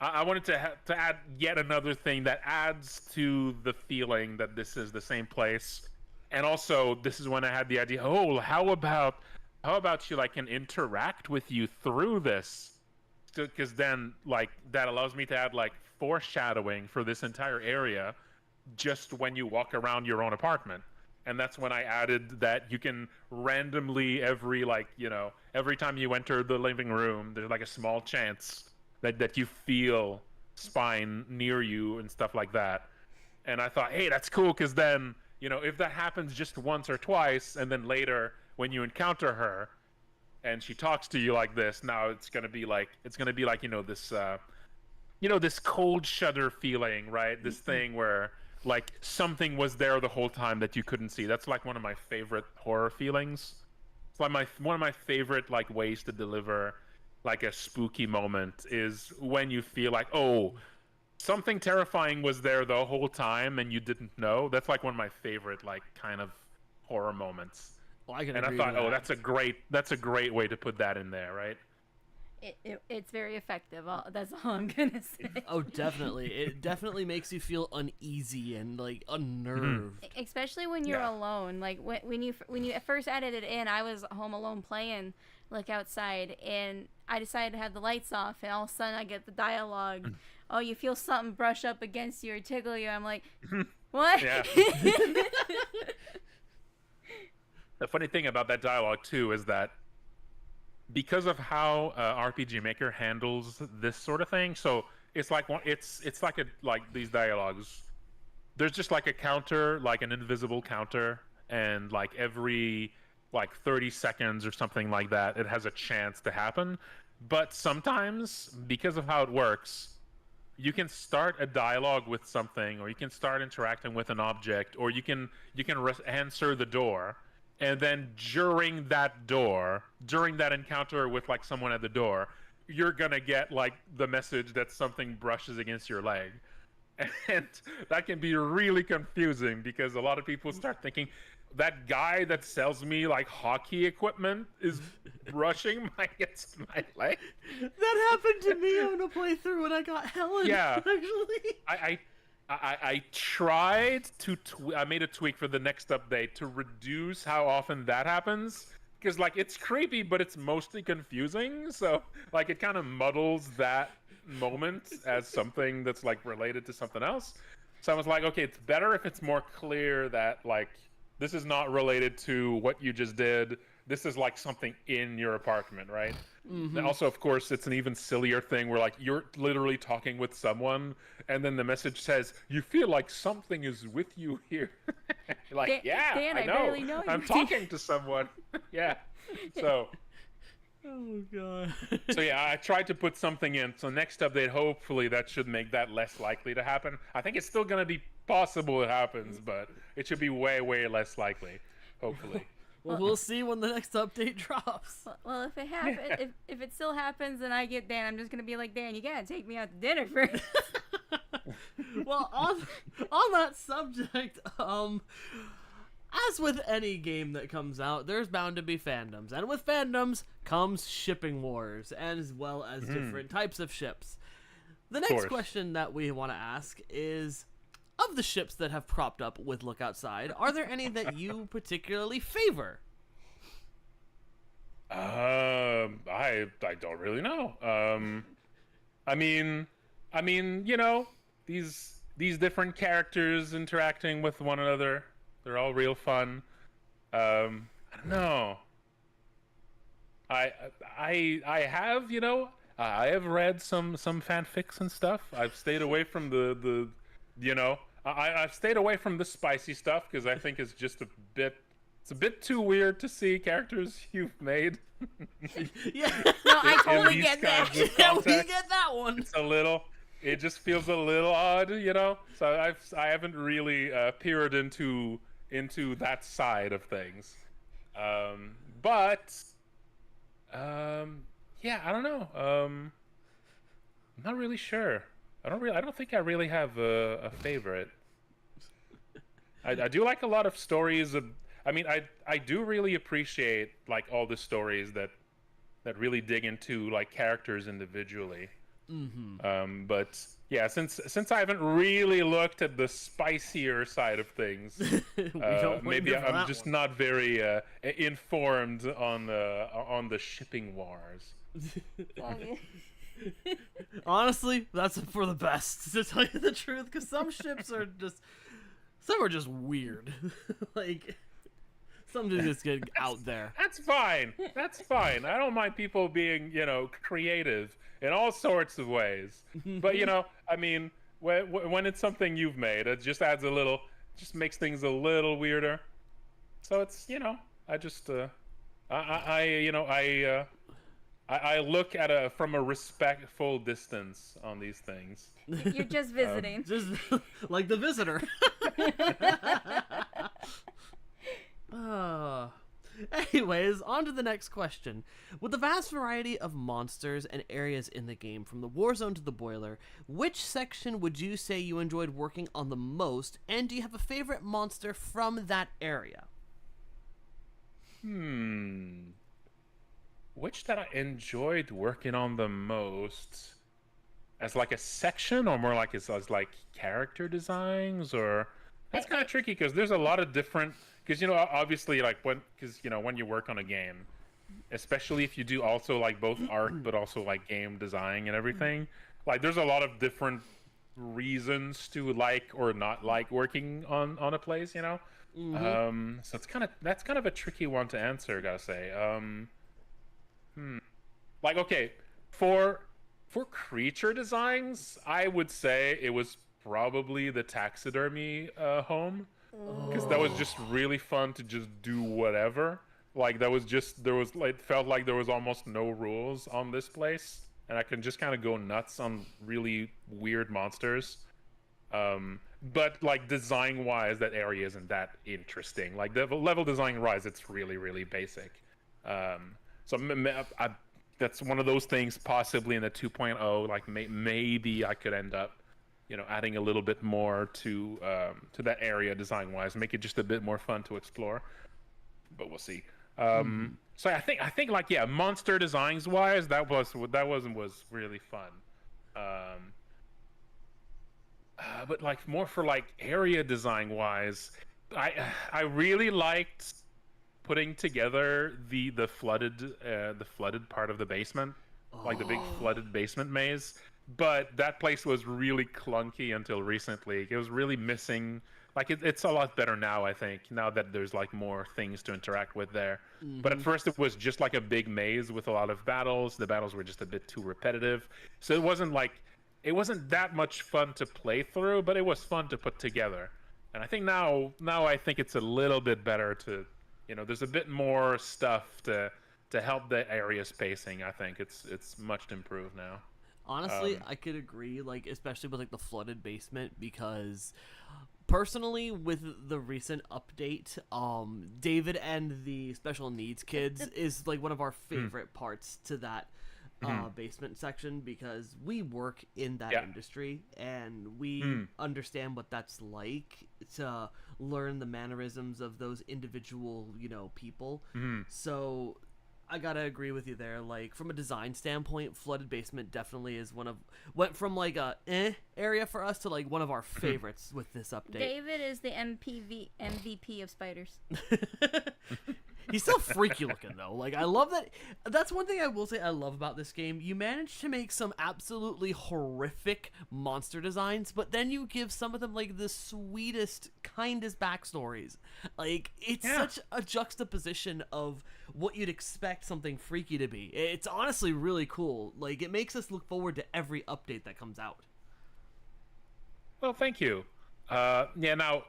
I wanted to add yet another thing that adds to the feeling that this is the same place. And also, this is when I had the idea, how about she can interact with you through this? Because then that allows me to add foreshadowing for this entire area just when you walk around your own apartment. And that's when I added that you can randomly every time you enter the living room, there's a small chance that you feel spine near you and stuff like that. And I thought, hey, that's cool, because then, if that happens just once or twice, and then later when you encounter her and she talks to you like this, now it's gonna be like this this cold shudder feeling, right? This thing where like something was there the whole time that you couldn't see. That's like one of my favorite horror feelings. It's like one of my favorite like ways to deliver like a spooky moment is when you feel like, oh, something terrifying was there the whole time and you didn't know. That's like one of my favorite like kind of horror moments. Well, I can and I agree thought, with oh, that. that's a great way to put that in there, right? It's very effective. That's all I'm gonna say. Oh, definitely. It definitely makes you feel uneasy and like unnerved. Especially when you're alone. Like when you first added it in, I was home alone playing like outside, and I decided to have the lights off, and all of a sudden I get the dialogue. Oh, you feel something brush up against you or tickle you. I'm like, what? Yeah. The funny thing about that dialogue too is that because of how RPG Maker handles this sort of thing, so it's like these dialogues. There's just like a counter, like an invisible counter, and like every like 30 seconds or something like that, it has a chance to happen. But sometimes, because of how it works, you can start a dialogue with something, or you can start interacting with an object, or you can answer the door. And then during that encounter with like someone at the door, you're gonna get like the message that something brushes against your leg. And that can be really confusing because a lot of people start thinking that guy that sells me like hockey equipment is brushing against my leg. That happened to me on a playthrough when I got Helen. Yeah. Actually. I tried to I made a tweak for the next update to reduce how often that happens, because like it's creepy but it's mostly confusing, so like it kind of muddles that moment as something that's like related to something else. So I was like, okay, it's better if it's more clear that like this is not related to what you just did. This is like something in your apartment, right? Mm-hmm. And also, of course, it's an even sillier thing where like you're literally talking with someone, and then the message says, "You feel like something is with you here." You're like, Dan, I know. Barely know you. I'm talking to someone. Yeah. So. Oh god. So yeah, I tried to put something in. So next update, hopefully that should make that less likely to happen. I think it's still gonna be possible it happens, but it should be way, way less likely. Hopefully. Well, we'll see when the next update drops. Well, if it happens, if it still happens, and I get Dan, I'm just gonna be like, Dan, you gotta take me out to dinner first. Well, on that subject, as with any game that comes out, there's bound to be fandoms, and with fandoms comes shipping wars, as well as different types of ships. The next question that we want to ask is, of the ships that have propped up with Look Outside, are there any that you particularly favor? I don't really know. I mean, these different characters interacting with one another, they're all real fun. I don't know. I have, I have read some fanfics and stuff. I've stayed away from the I've stayed away from the spicy stuff because I think it's just it's a bit too weird to see characters you've made. Yeah. No, I totally get that. Yeah, we get that one. It just feels a little odd, So I haven't really peered into that side of things. Yeah, I don't know. I'm not really sure. I don't think I really have a favorite. I do like a lot of stories of. I mean, I do really appreciate like all the stories that really dig into like characters individually. Mm-hmm. But yeah, since I haven't really looked at the spicier side of things, maybe I'm just not very informed on the shipping wars. Honestly, that's for the best, to tell you the truth, because some ships are just weird. Like Something just get out there. That's fine. That's fine. I don't mind people being, creative in all sorts of ways. But I mean, when it's something you've made, it just adds just makes things a little weirder. So it's, I just, I look at from a respectful distance on these things. You're just visiting. Just like the visitor. Anyways, on to the next question. With the vast variety of monsters and areas in the game, from the Warzone to the boiler, which section would you say you enjoyed working on the most, and do you have a favorite monster from that area? Which that I enjoyed working on the most? As like a section, or more like as like character designs, or that's kind of tricky because there's a lot of different. Because obviously, like when you work on a game, especially if you do also like both art but also like game design and everything, like there's a lot of different reasons to like or not like working on a place, So it's that's kind of a tricky one to answer, I gotta say. Like, okay, for creature designs, I would say it was probably the taxidermy home, because that was just really fun to just do whatever. Like it felt like there was almost no rules on this place, and I can just kind of go nuts on really weird monsters. But like design wise, that area isn't that interesting. Like the level design wise, it's really, really basic. So that's one of those things possibly in the 2.0, like maybe I could end up, adding a little bit more to that area design wise, make it just a bit more fun to explore. But we'll see. So I think like, yeah, monster designs wise, that was really fun. But like more for like area design wise, I really liked putting together the flooded part of the basement, like the big flooded basement maze. But that place was really clunky until recently. It was really missing. Like it's a lot better now, I think, now that there's like more things to interact with there. But at first it was just like a big maze with a lot of battles. The battles were just a bit too repetitive. So it wasn't that much fun to play through, but it was fun to put together. And I think now I think it's a little bit better to, there's a bit more stuff to help the area spacing. I think it's much improved now. Honestly, I could agree, like, especially with, like, the flooded basement, because personally, with the recent update, David and the special needs kids is, like, one of our favorite parts to that basement section, because we work in that industry, and we understand what that's like to learn the mannerisms of those individual, people. So I gotta agree with you there. Like, from a design standpoint, flooded basement definitely is went from like a area for us to like one of our favorites with this update. David is the MVP of spiders. He's still freaky looking though. Like, I love that. That's one thing I will say I love about this game. You managed to make some absolutely horrific monster designs, but then you give some of them like the sweetest, kindest backstories. Like, it's such a juxtaposition of what you'd expect something freaky to be. It's honestly really cool. Like, it makes us look forward to every update that comes out. Well, thank you. Now,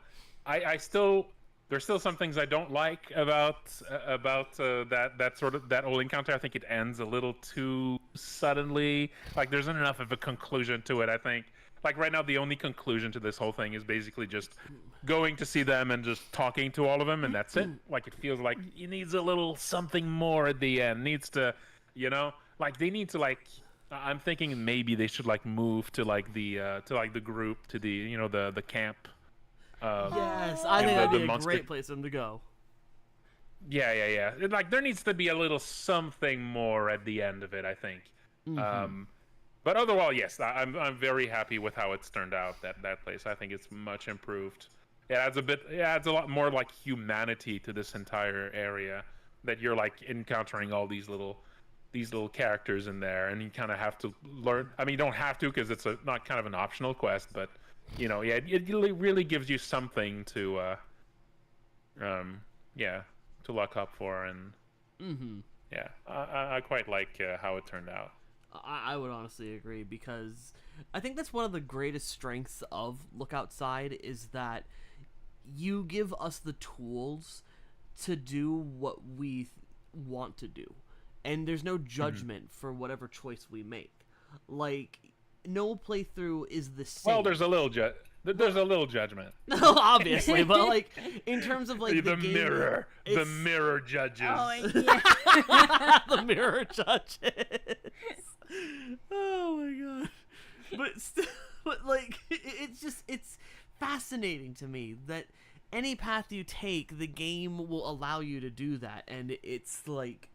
I still... There's still some things I don't like about that whole encounter. I think it ends a little too suddenly. Like, there's not enough of a conclusion to it, I think. Like, right now, the only conclusion to this whole thing is basically just going to see them and just talking to all of them, and that's it. Like, it feels like it needs a little something more at the end. Needs to, like, they need to, like... I'm thinking maybe they should, like, move to, like, the group, to the, the camp. Yes, I think that'd be a great place for them to go. Yeah. Like, there needs to be a little something more at the end of it, I think. But overall, yes, I'm very happy with how it's turned out. That place, I think it's much improved. It adds a lot more like humanity to this entire area. That you're like encountering all these little characters in there, and you kind of have to learn. I mean, you don't have to because it's not kind of an optional quest, but. It really gives you something to, look up for, and yeah, I quite like how it turned out. I would honestly agree, because I think that's one of the greatest strengths of Look Outside, is that you give us the tools to do what we want to do, and there's no judgment for whatever choice we make. Like, no playthrough is the same. Well, there's a little judgment. Obviously, but like in terms of like the game, mirror judges. Oh, yeah. the mirror judges. Oh my god! But like it's fascinating to me that any path you take, the game will allow you to do that, and it's like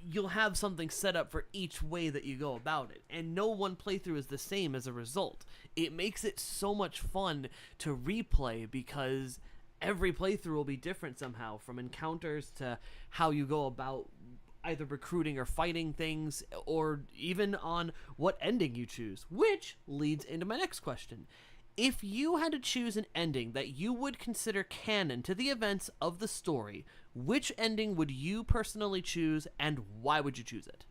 you'll have something set up for each way that you go about it, and no one playthrough is the same as a result. It makes it so much fun to replay, because every playthrough will be different somehow, from encounters to how you go about either recruiting or fighting things, or even on what ending you choose, which leads into my next question. If you had to choose an ending that you would consider canon to the events of the story, which ending would you personally choose, and why would you choose it?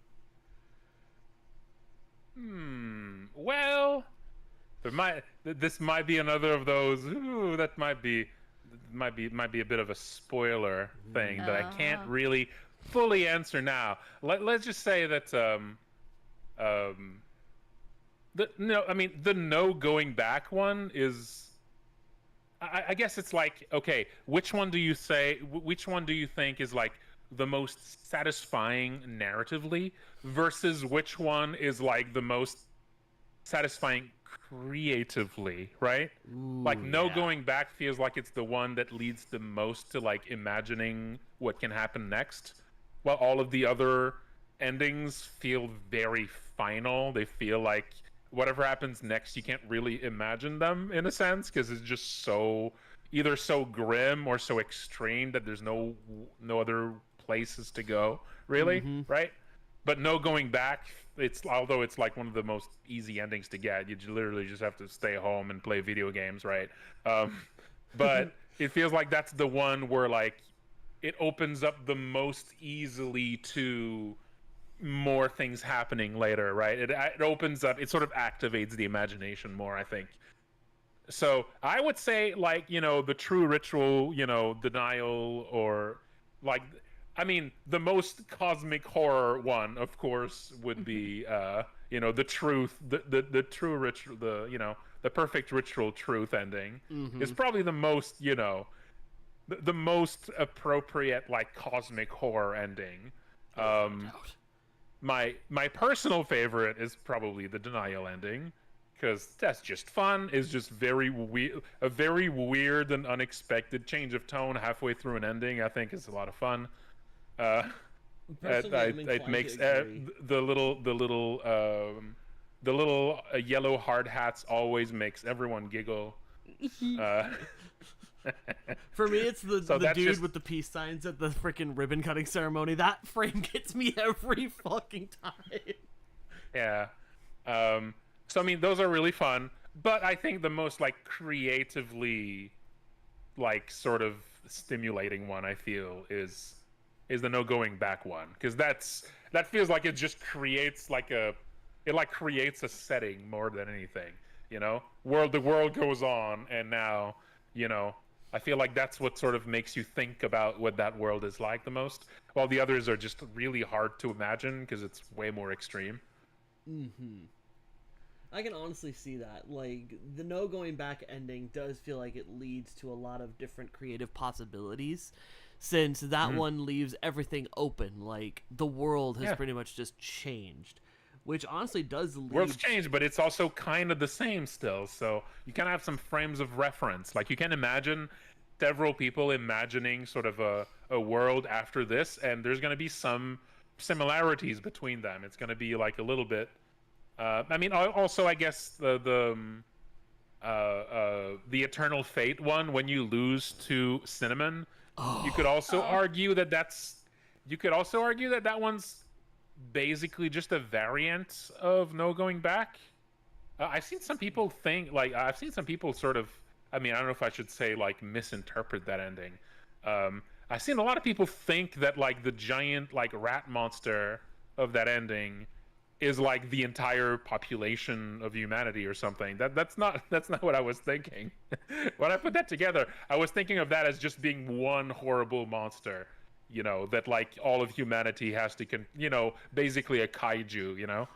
Well, this might be another of those. Ooh, that might be a bit of a spoiler thing that I can't really fully answer now. Let's just say that the no going back one is. I guess it's like, okay, which one do you think is like the most satisfying narratively, versus which one is like the most satisfying creatively, right? Ooh, like no going back feels like it's the one that leads the most to like imagining what can happen next, while all of the other endings feel very final. They feel like whatever happens next, you can't really imagine them, in a sense, because it's just either so grim or so extreme that there's no other places to go, really, right? But no going back, although it's like one of the most easy endings to get, you literally just have to stay home and play video games, right? But it feels like that's the one where like it opens up the most easily to more things happening later, right? It opens up, it sort of activates the imagination more, I think. So I would say, like, the true ritual, denial, or like, I mean, the most cosmic horror one, of course, would be the truth, the true ritual, the perfect ritual truth ending is probably the most, the most appropriate, like, cosmic horror ending. My personal favorite is probably the denial ending, because that's just fun. It's just a very weird and unexpected change of tone halfway through an ending. I think is a lot of fun. It makes the little yellow hard hats always makes everyone giggle. For me, it's the dude with the peace signs at the freaking ribbon cutting ceremony. That frame gets me every fucking time. Yeah. So I mean, those are really fun, but I think the most like creatively, like, sort of stimulating one, I feel, is the no going back one, because that feels like it just creates creates a setting more than anything. The world goes on, and now I feel like that's what sort of makes you think about what that world is like the most, while the others are just really hard to imagine because it's way more extreme. I can honestly see that. Like, the no going back ending does feel like it leads to a lot of different creative possibilities, since that one leaves everything open. Like, the world has pretty much just changed, which honestly does lead... World's changed, but it's also kind of the same still, so you kind of have some frames of reference. Like, you can imagine several people imagining sort of a world after this, and there's going to be some similarities between them. It's going to be like a little bit... I mean, also, I guess the Eternal Fate one, when you lose to Cinnamon, you could also argue that that one's basically just a variant of no going back. I've seen some people sort of, I mean, I don't know if I should say like misinterpret that ending. I've seen a lot of people think that like the giant like rat monster of that ending is like the entire population of humanity or something. That's not what I was thinking. When I put that together, I was thinking of that as just being one horrible monster, that like all of humanity has to basically a kaiju,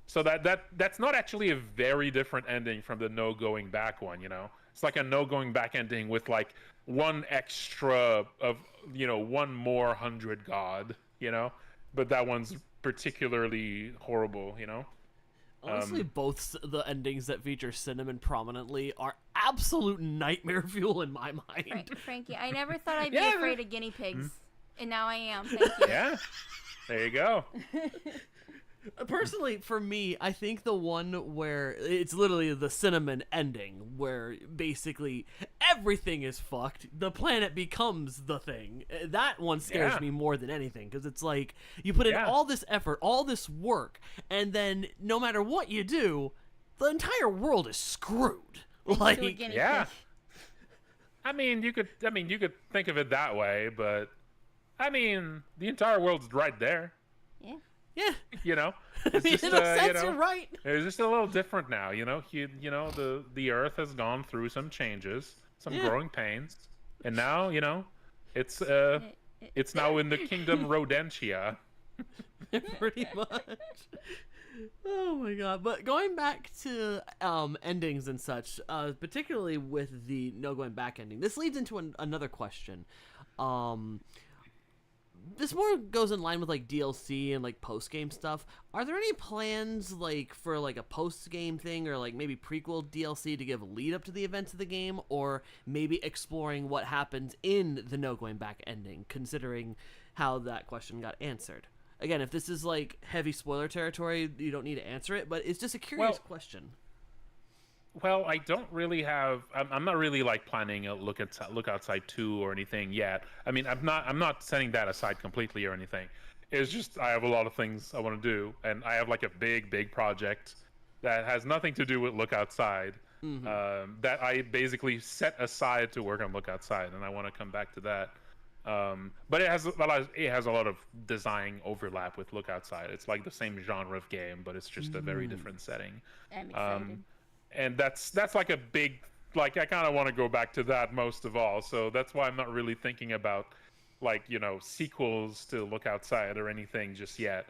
so that's not actually a very different ending from the no going back one. It's like a no going back ending with like one extra of one more 100 god, but that one's particularly horrible. Honestly, both the endings that feature cinnamon prominently are absolute nightmare fuel in my mind. Frankie, I never thought I'd be afraid of guinea pigs, and now I am. Thank you. Yeah, there you go. Personally, for me, I think the one where it's literally the cinnamon ending, where basically everything is fucked, the planet becomes the thing. That one scares me more than anything, because it's like, you put in all this effort, all this work, and then no matter what you do, the entire world is screwed. Like, yeah. I mean, you could think of it that way, but I mean, the entire world's right there. Yeah. It's just, in a sense, you're right. It's just a little different now. The Earth has gone through some changes, some growing pains, and now it's now in the kingdom Rodentia. Pretty much. Oh my god! But going back to endings and such, particularly with the no going back ending, this leads into another question. This more goes in line with like DLC and like post game stuff. Are there any plans like for like a post game thing, or like maybe prequel DLC to give lead up to the events of the game, or maybe exploring what happens in the no going back ending, considering how that question got answered? Again, if this is like heavy spoiler territory, you don't need to answer it, but it's just a curious question. Well, I don't really have. I'm not really like planning a look outside 2 or anything yet. I mean, I'm not setting that aside completely or anything. It's just I have a lot of things I want to do, and I have like a big project that has nothing to do with look outside. That I basically set aside to work on look outside, and I want to come back to that. But it has a lot of design overlap with look outside. It's like the same genre of game, but it's just a very different setting. I'm excited. And that's like a big, like, I kind of want to go back to that most of all. So that's why I'm not really thinking about like, sequels to Look Outside or anything just yet.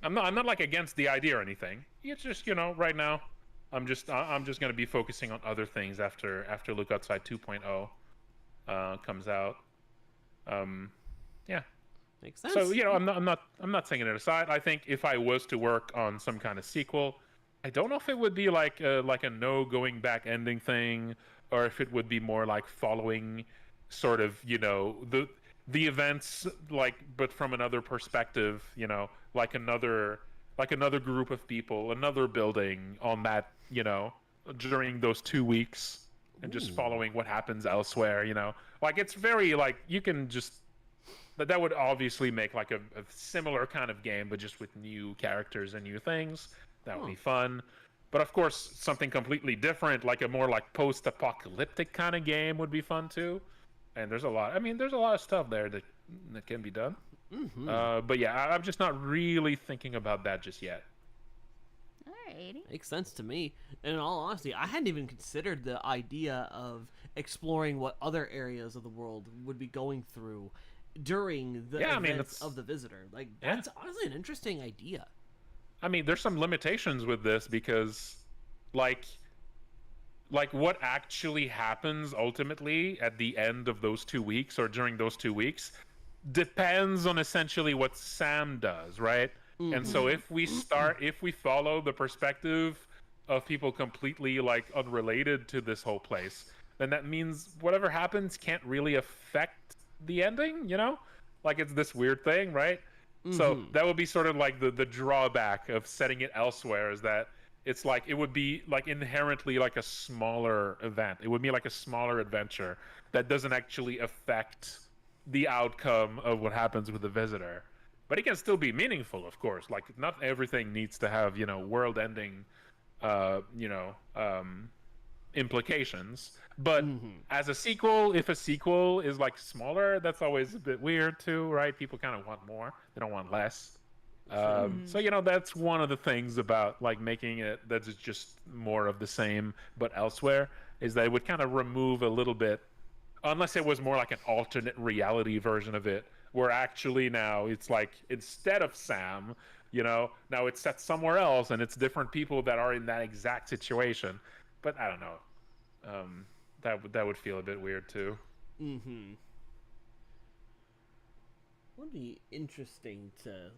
I'm not like against the idea or anything. It's just, right now I'm just going to be focusing on other things after Look Outside 2.0 comes out. Yeah. Makes sense. So, I'm not taking it aside. I think if I was to work on some kind of sequel, I don't know if it would be like a no going back ending thing, or if it would be more like following sort of, the events, like, but from another perspective, like another group of people, another building on that, during those 2 weeks, and just following what happens elsewhere, like, it's very like, you can just, that would obviously make like a similar kind of game, but just with new characters and new things. That would be fun. But of course, something completely different, like a more like post-apocalyptic kind of game would be fun too. And there's a lot of stuff there that can be done. But yeah, I'm just not really thinking about that just yet. Alrighty. Makes sense to me. And in all honesty, I hadn't even considered the idea of exploring what other areas of the world would be going through during the events of the visitor. Like, that's honestly an interesting idea. I mean, there's some limitations with this because, like what actually happens ultimately at the end of those 2 weeks or during those 2 weeks depends on essentially what Sam does, right? And so if we follow the perspective of people completely like unrelated to this whole place, then that means whatever happens can't really affect the ending, Like, it's this weird thing, right? So that would be sort of like the drawback of setting it elsewhere, is that it's like it would be like inherently like a smaller event. It would be like a smaller adventure that doesn't actually affect the outcome of what happens with the visitor. But it can still be meaningful, of course. Like, not everything needs to have, world-ending, implications. But Mm-hmm. as a sequel, if a sequel is like smaller, that's always a bit weird too, right? People kind of want more; they don't want less. So that's one of the things about like making it that's just more of the same but elsewhere, is that it would kind of remove a little bit, unless it was more like an alternate reality version of it, where actually now it's like instead of Sam, now it's set somewhere else and it's different people that are in that exact situation. But I don't know. That would feel a bit weird too. Mm-hmm. Would be interesting to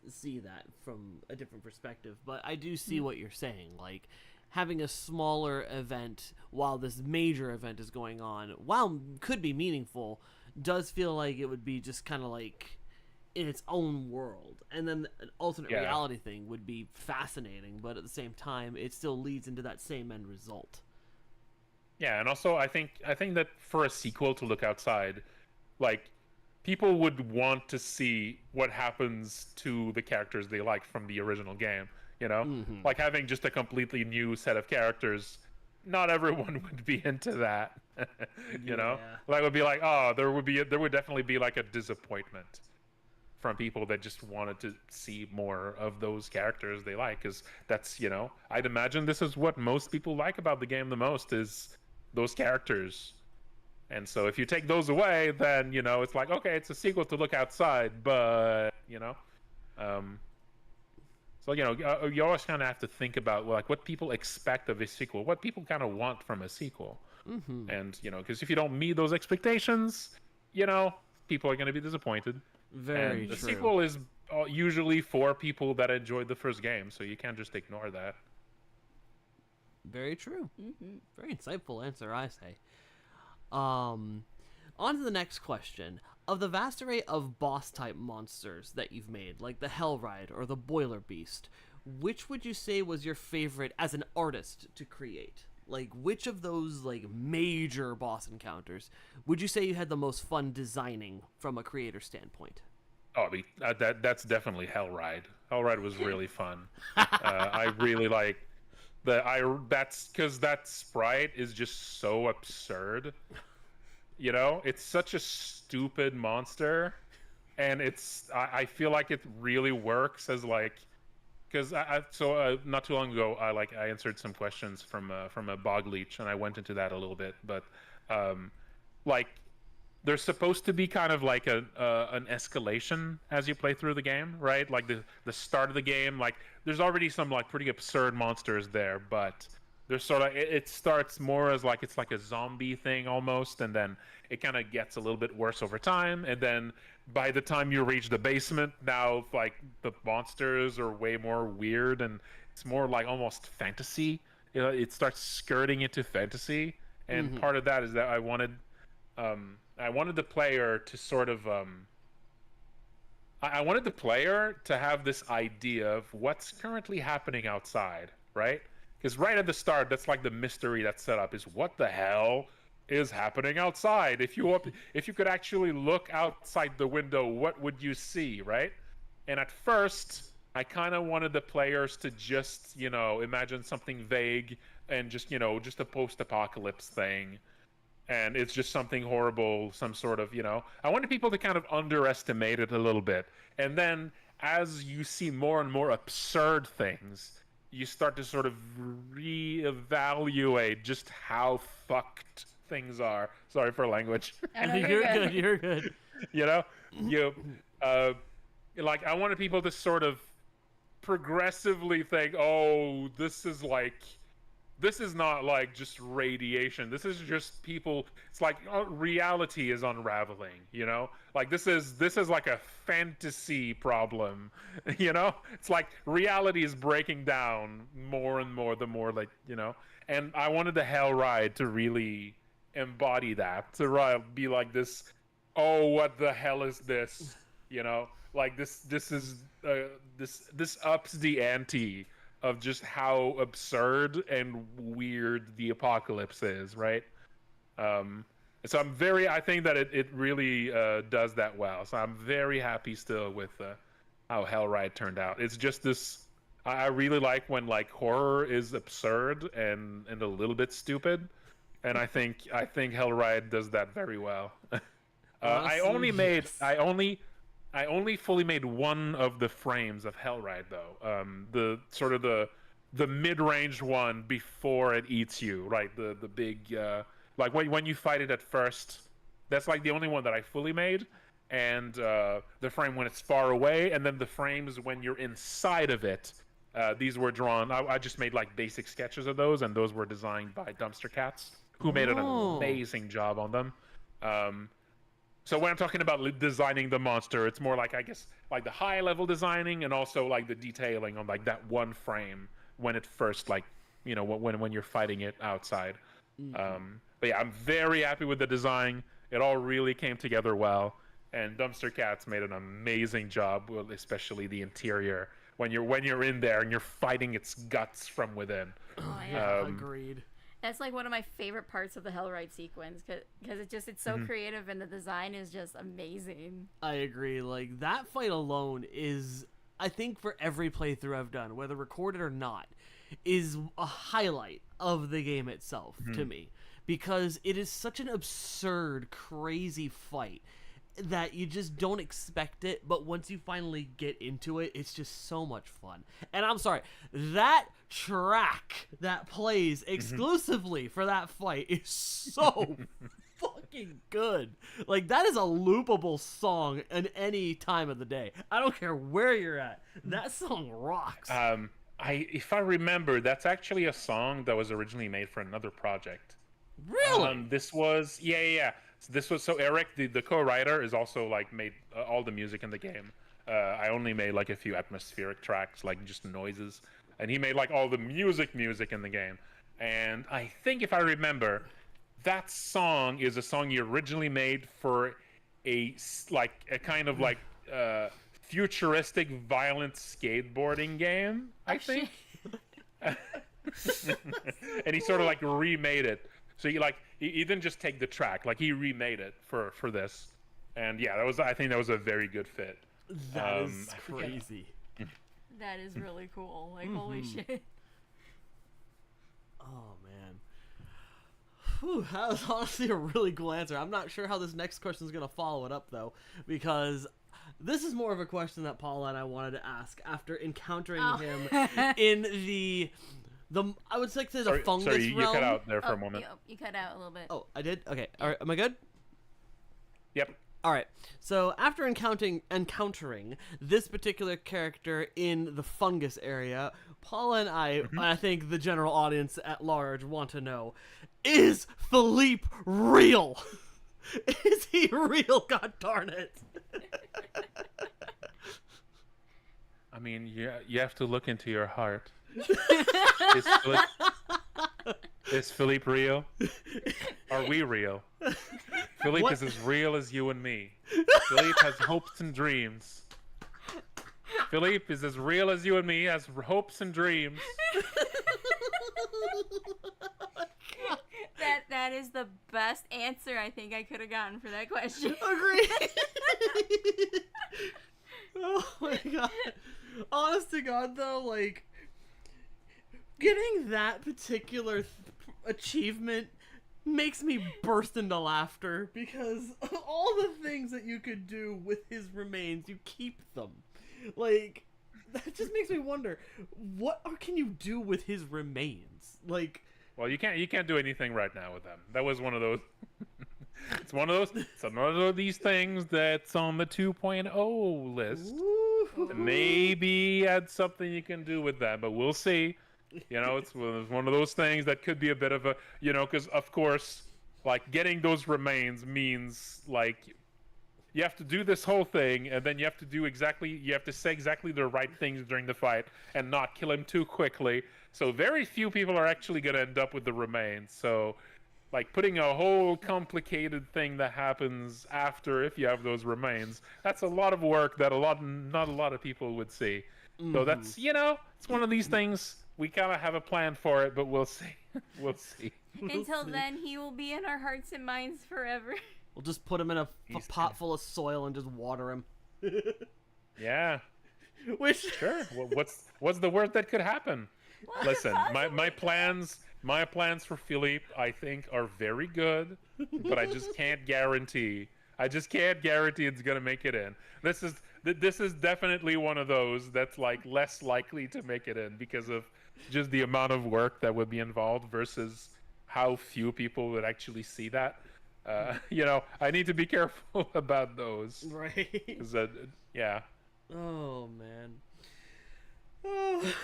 see that from a different perspective, but I do see what you're saying. Like having a smaller event while this major event is going on, while could be meaningful, does feel like it would be just kind of like in its own world, and then an alternate reality thing would be fascinating, but at the same time it still leads into that same end result. Yeah, and also I think that for a sequel to look outside, like people would want to see what happens to the characters they liked from the original game. Mm-hmm. Like having just a completely new set of characters. Not everyone would be into that. That would be like, oh, there would definitely be like a disappointment from people that just wanted to see more of those characters they like, because that's I'd imagine this is what most people like about the game the most, is those characters. And so if you take those away, then it's like, okay, it's a sequel to look outside, but so you always kind of have to think about like what people expect of a sequel, what people kind of want from a sequel. Mm-hmm. And because if you don't meet those expectations, people are going to be disappointed. Very and the true. sequel is usually for people that enjoyed the first game, so you can't just ignore that. Very true. Mm-hmm. Very insightful answer, I say. On to the next question. Of the vast array of boss-type monsters that you've made, like the Hellride or the Boiler Beast, which would you say was your favorite as an artist to create? Like, which of those, like, major boss encounters would you say you had the most fun designing from a creator standpoint? Oh, that's definitely Hellride. Hellride was really fun. I really like that's because that sprite is just so absurd. It's such a stupid monster, and I feel like it really works as like, because not too long ago I answered some questions from a bog leech, and I went into that a little bit, but like there's supposed to be kind of like an escalation as you play through the game, right? Like the start of the game, like there's already some like pretty absurd monsters there, but there's sort of it starts more as like it's like a zombie thing almost, and then it kind of gets a little bit worse over time, and then by the time you reach the basement, now like the monsters are way more weird, and it's more like almost fantasy. It starts skirting into fantasy, and part of that is that I wanted the player to sort of I wanted the player to have this idea of what's currently happening outside, right? Because right at the start, that's like the mystery that's set up, is what the hell is happening outside? If you could actually look outside the window, what would you see, right? And at first, I kind of wanted the players to just, imagine something vague and just a post-apocalypse thing. And it's just something horrible, some sort of, I wanted people to kind of underestimate it a little bit. And then as you see more and more absurd things, you start to sort of reevaluate just how fucked things are. Sorry for language. You're good. You're good. Like I wanted people to sort of progressively think, oh, this is not like just radiation. This is just people. It's like reality is unraveling. Like this is like a fantasy problem. It's like reality is breaking down more and more the more like And I wanted the Hellride to really embody that, to be like this. Oh, what the hell is this? Like this is this ups the ante of just how absurd and weird the apocalypse is, right? So I think that it really does that well. So I'm very happy still with how Hellride turned out. It's just this, I really like when like horror is absurd and a little bit stupid, and I think Hellride does that very well. I Honestly, only made yes. I only fully made one of the frames of Hellride though. The sort of the mid-range one before it eats you, right? The big like when you fight it at first. That's like the only one that I fully made, and the frame when it's far away, and then the frames when you're inside of it. These were drawn. I just made like basic sketches of those, and those were designed by Dumpster Cats, who made an amazing job on them. So when I'm talking about designing the monster, it's more like, I guess, like the high level designing and also like the detailing on like that one frame when it first, like, you know, when you're fighting it outside. But yeah, I'm very happy with the design. It all really came together well, and Dumpster Cats made an amazing job, especially the interior when you're in there and you're fighting its guts from within. Oh, yeah. Agreed. That's like one of my favorite parts of the Hellride sequence because it's so creative and the design is just amazing. I agree. Like, that fight alone is, I think, for every playthrough I've done, whether recorded or not, is a highlight of the game itself to me, because it is such an absurd, crazy fight that you just don't expect it, but once you finally get into it, it's just so much fun. And I'm sorry, that track that plays exclusively for that fight is so fucking good. Like, that is a loopable song in any time of the day. I don't care where you're at. That song rocks. If I remember, that's actually a song that was originally made for another project. Really? This was so Eric, the co-writer, is also like made all the music in the game. I only made like a few atmospheric tracks, like just noises, and he made like all the music in the game. And I think if I remember, that song is a song he originally made for a kind of like futuristic violent skateboarding game, I think. And he sort of like remade it. So he didn't just take the track, like he remade it for this. And yeah, I think that was a very good fit. That is crazy. That is really cool. Like, holy shit. Oh, man. Whew, that was honestly a really cool answer. I'm not sure how this next question is going to follow it up, though, because this is more of a question that Paula and I wanted to ask after encountering him in the I would say the fungus sorry, you realm. cut out there for a moment. You cut out a little bit. Oh, I did? Okay. All right. Am I good? Yep. All right. So after encountering this particular character in the fungus area, Paula and I think the general audience at large want to know, is Phipe real? Is he real? God darn it. I mean, you have to look into your heart. Is Phipe real? Are we real? Phipe is as real as you and me. Phipe has hopes and dreams. Phipe is as real as you and me, has hopes and dreams. That is the best answer I think I could have gotten for that question. Agree. Oh my god. Honest to God, though, like, getting that particular achievement makes me burst into laughter, because of all the things that you could do with his remains, you keep them. Like, that just makes me wonder, what can you do with his remains? Like, well, you can't do anything right now with them. That was one of those. It's one of these things that's on the 2.0 list. Maybe add something you can do with that, but we'll see. You know, it's one of those things that could be a bit of a, you know, because of course, like, getting those remains means, like, you have to do this whole thing, and then you have to say exactly the right things during the fight and not kill him too quickly. So very few people are actually going to end up with the remains. So, like, putting a whole complicated thing that happens after, if you have those remains, that's a lot of work that not a lot of people would see. So that's, you know, it's one of these things. We kind of have a plan for it, but we'll see. We'll see. Until then, he will be in our hearts and minds forever. We'll just put him in a pot full of soil and just water him. Yeah. Which Sure. What's the worst that could happen? Listen, my plans for Philippe, I think, are very good, but I just can't guarantee. It's gonna make it in. This is definitely one of those that's like less likely to make it in because of just the amount of work that would be involved versus how few people would actually see that. I need to be careful about those. right. 'Cause, yeah. Oh man. Oh,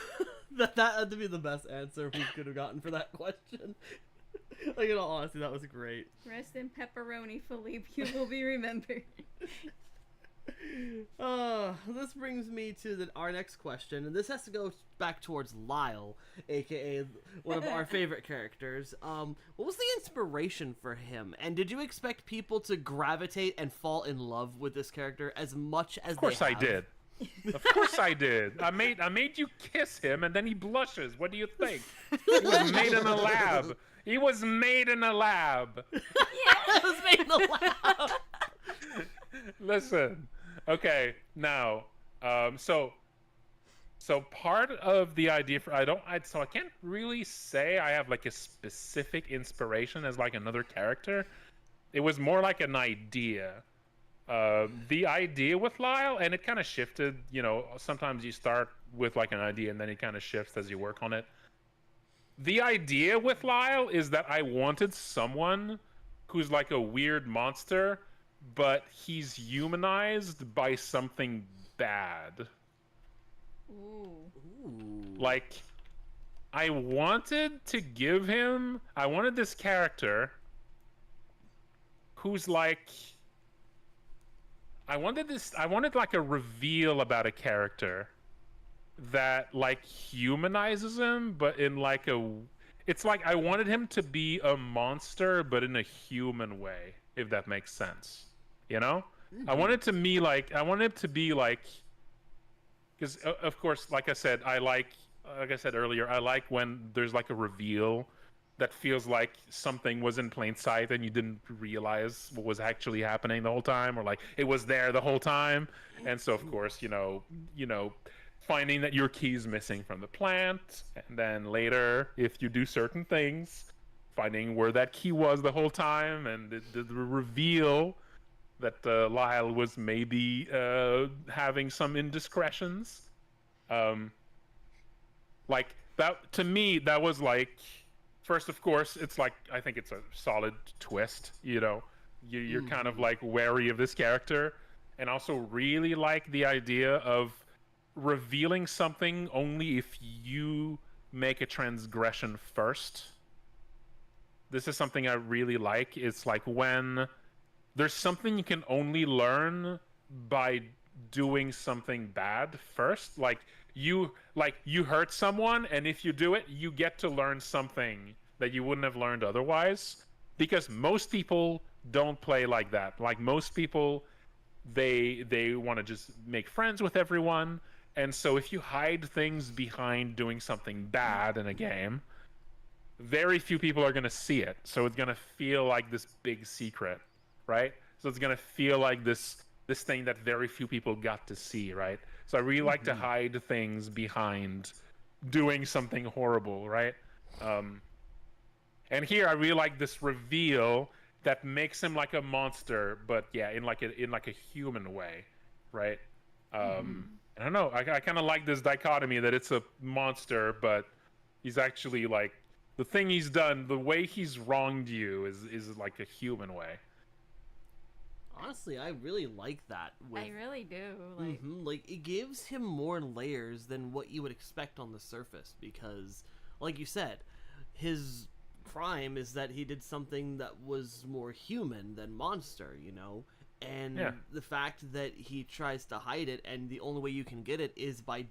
that had to be the best answer we could have gotten for that question. Like, in all honesty, that was great. Rest in pepperoni, Philippe. You will be remembered. This brings me to our next question, and this has to go back towards Lyall, aka one of our favorite characters. What was the inspiration for him, and did you expect people to gravitate and fall in love with this character as much as they have? Of course I did. Of course I did. I made you kiss him, and then he blushes. What do you think? He was made in a lab. He was made in a lab. Yeah, it was made in the lab. Listen. Okay, now, so part of the idea for I can't really say I have like a specific inspiration as like another character. It was more like an idea. The idea with Lyall, and it kind of shifted. Sometimes you start with like an idea and then it kind of shifts as you work on it. The idea with Lyall is that I wanted someone who's like a weird monster, but he's humanized by something bad. Ooh. Like, I wanted this character who's like, I wanted like a reveal about a character that like humanizes him, but in like it's like I wanted him to be a monster, but in a human way, if that makes sense. Mm-hmm. I wanted it to be like, because of course, like I said earlier, I like when there's like a reveal that feels like something was in plain sight and you didn't realize what was actually happening the whole time, or like it was there the whole time. And so of course, finding that your key's missing from the plant, and then later, if you do certain things, finding where that key was the whole time, and the reveal that Lyall was maybe having some indiscretions. Like that to me, that was like, first, of course, it's like, I think it's a solid twist. You're kind of like wary of this character, and also really like the idea of revealing something only if you make a transgression first. This is something I really like. It's like when there's something you can only learn by doing something bad first. Like you hurt someone, and if you do it, you get to learn something that you wouldn't have learned otherwise. Because most people don't play like that. Like most people, they want to just make friends with everyone. And so if you hide things behind doing something bad in a game, very few people are going to see it. So it's going to feel like this big secret, right? So it's going to feel like this thing that very few people got to see, right? So I really like to hide things behind doing something horrible, right? And here I really like this reveal that makes him like a monster, but yeah, in like a human way, right? I don't know. I kind of like this dichotomy that it's a monster, but he's actually like, the thing he's done, the way he's wronged you is like a human way. Honestly, I really like that. I really do. Like, it gives him more layers than what you would expect on the surface, because, like you said, his crime is that he did something that was more human than monster, And the fact that he tries to hide it, and the only way you can get it is by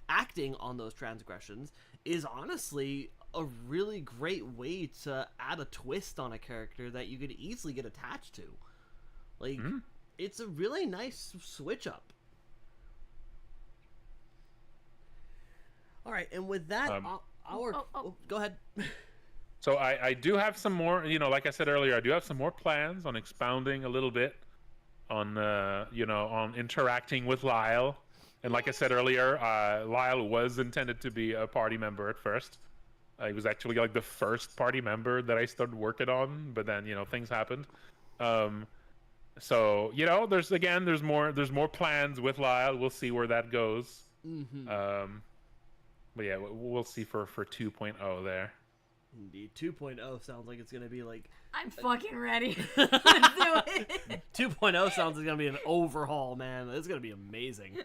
acting on those transgressions, is honestly a really great way to add a twist on a character that you could easily get attached to. Like, it's a really nice switch up. All right, and with that, go ahead. So I do have some more, like I said earlier, I do have some more plans on expounding a little bit on, on interacting with Lyall And like I said earlier, Lyall was intended to be a party member at first. He was actually like the first party member that I started working on, but then things happened. So there's more plans with Lyall. We'll see where that goes. But yeah, we'll see for 2.0 there. Indeed, 2.0 sounds like it's gonna be like. I'm fucking ready. Let's do it. 2.0 sounds like it's gonna be an overhaul, man. It's gonna be amazing.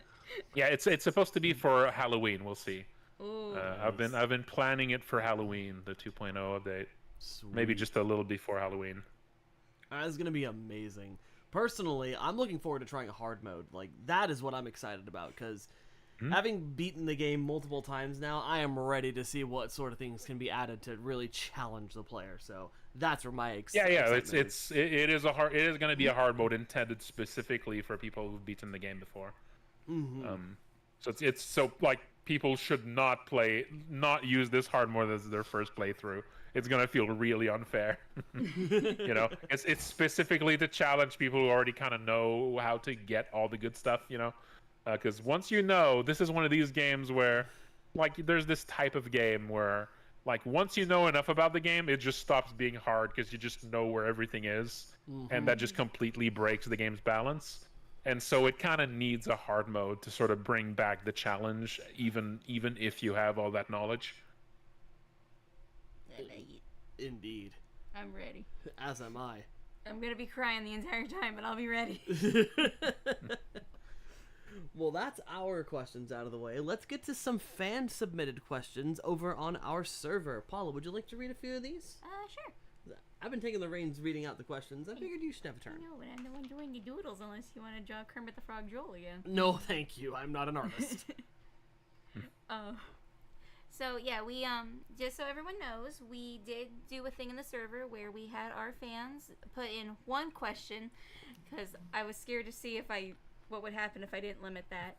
Yeah, it's supposed to be for Halloween. We'll see. Ooh. I've been planning it for Halloween, the 2.0 update. Sweet. Maybe just a little before Halloween. That's gonna be amazing. Personally, I'm looking forward to trying a hard mode. Like, that is what I'm excited about, because having beaten the game multiple times now, I am ready to see what sort of things can be added to really challenge the player. So that's where my excitement is. It is going to be a hard mode intended specifically for people who've beaten the game before. So people should not use this hard mode as their first playthrough. It's gonna feel really unfair. It's specifically to challenge people who already kind of know how to get all the good stuff. Because once this is one of these games where, there's this type of game where, once you know enough about the game, it just stops being hard because you just know where everything is, and that just completely breaks the game's balance. And so it kind of needs a hard mode to sort of bring back the challenge, even if you have all that knowledge. Indeed. I'm ready. As am I. I'm gonna be crying the entire time, but I'll be ready. Well, that's our questions out of the way. Let's get to some fan-submitted questions over on our server. Paula, would you like to read a few of these? Sure. I've been taking the reins reading out the questions. I figured you should have a turn. No, but I'm the one doing the doodles unless you want to draw Kermit the Frog Joel again. No, thank you. I'm not an artist. So yeah, we just so everyone knows, we did do a thing in the server where we had our fans put in one question, because I was scared to see what would happen if I didn't limit that.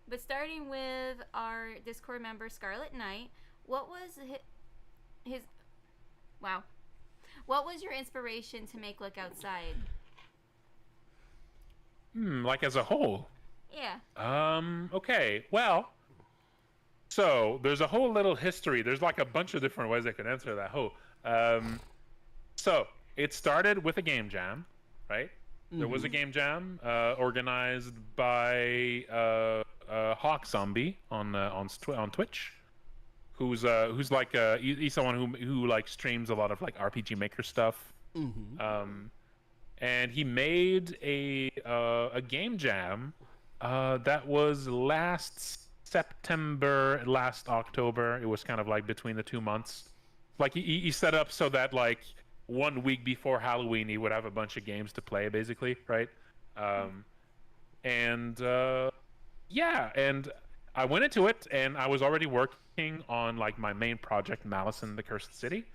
But starting with our Discord member Scarlet Knight, what was what was your inspiration to make Look Outside? Like as a whole? Yeah. Okay. Well, so there's a whole little history. There's like a bunch of different ways I could answer that. So it started with a game jam, right? There was a game jam organized by Hawk Zombie on Twitch, who's like he's someone who like streams a lot of like RPG Maker stuff. And he made a game jam that was last September, last October. It was kind of like between the 2 months. Like he set up so that like 1 week before Halloween he would have a bunch of games to play, basically, right? And I went into it, and I was already working on like my main project, Malice in the Cursed City.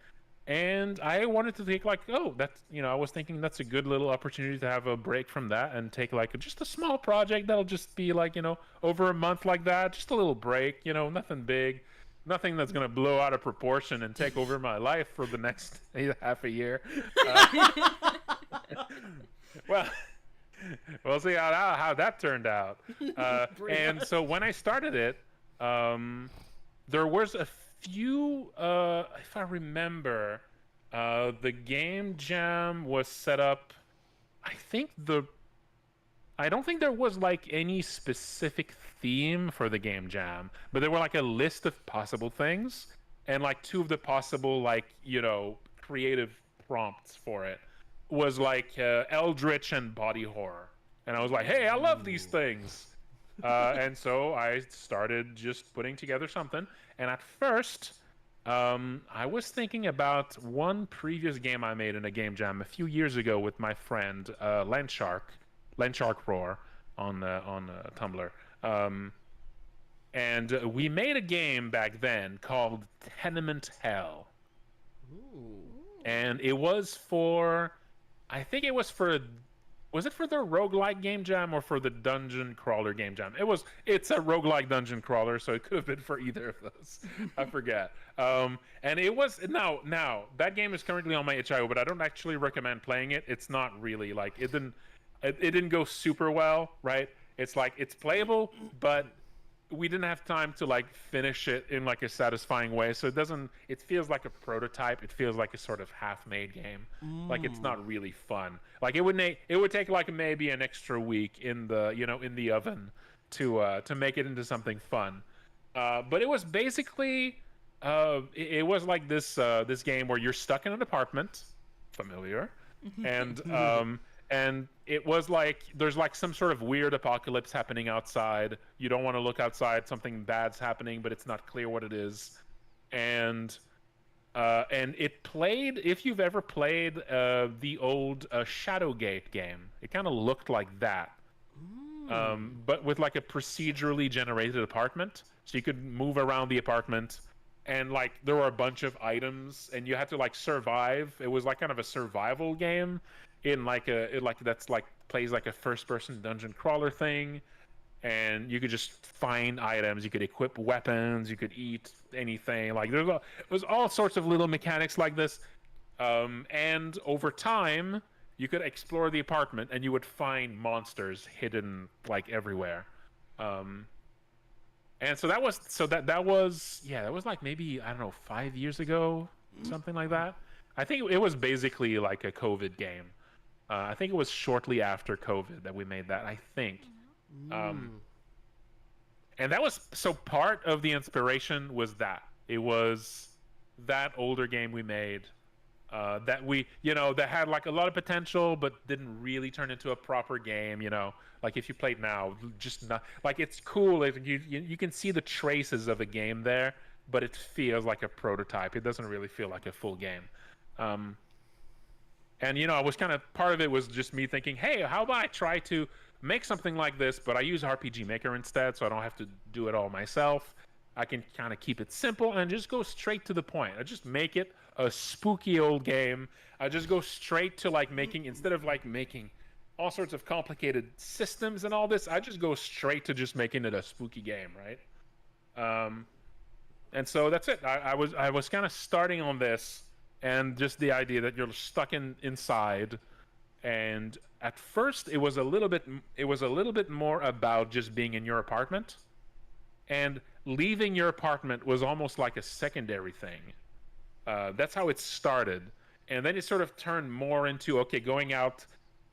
And I wanted to take like, I was thinking that's a good little opportunity to have a break from that and take like just a small project that'll just be like, over a month like that, just a little break, nothing big, nothing that's going to blow out of proportion and take over my life for the next half a year. Well, we'll see how that turned out. And so when I started it, there was a few, if I remember, the game jam was set up. I don't think there was like any specific theme for the game jam, but there were like a list of possible things, and like two of the possible creative prompts for it was like eldritch and body horror, and I was like, hey, I love these things. And so I started just putting together something. And at first, I was thinking about one previous game I made in a game jam a few years ago with my friend Landshark Roar on Tumblr. And we made a game back then called Tenement Hell. Ooh. And it was for, was it for the roguelike game jam or for the dungeon crawler game jam? It's a roguelike dungeon crawler, so it could have been for either of those. I forget. And it was now that game is currently on my itch.io, but I don't actually recommend playing it. It's not really like it didn't go super well, right? It's like it's playable, but we didn't have time to like finish it in like a satisfying way. So it feels like a prototype. It feels like a sort of half-made game. Like it's not really fun. Like it would take like maybe an extra week in the, in the oven to make it into something fun. But it was basically it was like this game where you're stuck in an apartment, familiar, and it was like there's like some sort of weird apocalypse happening outside. You don't want to look outside. Something bad's happening, but it's not clear what it is. And it played. If you've ever played the old Shadowgate game, it kind of looked like that, but with like a procedurally generated apartment. So you could move around the apartment, and like there were a bunch of items, and you had to like survive. It was like kind of a survival game in like that's like plays like a first-person dungeon crawler thing, and you could just find items. You could equip weapons. You could eat anything. Like there was all sorts of little mechanics like this, and over time you could explore the apartment, and you would find monsters hidden like everywhere. And so that was like maybe, I don't know, 5 years ago, something like that. I think it was basically like a COVID game. I think it was shortly after COVID that we made that, I think. And that was, so part of the inspiration was that. It was that older game we made that we, that had like a lot of potential, but didn't really turn into a proper game, Like if you play it now, just not, like it's cool. You can see the traces of a game there, but it feels like a prototype. It doesn't really feel like a full game. And I was kind of, part of it was just me thinking, hey, how about I try to make something like this, but I use RPG Maker instead, so I don't have to do it all myself. I can kind of keep it simple and just go straight to the point. I just make it a spooky old game. I just go straight to like making, instead of like making all sorts of complicated systems and all this, I just go straight to just making it a spooky game, right? And so that's it. I was kind of starting on this, and just the idea that you're stuck inside. And at first, it was a little bit more about just being in your apartment, and leaving your apartment was almost like a secondary thing. That's how it started, and then it sort of turned more into, okay, going out.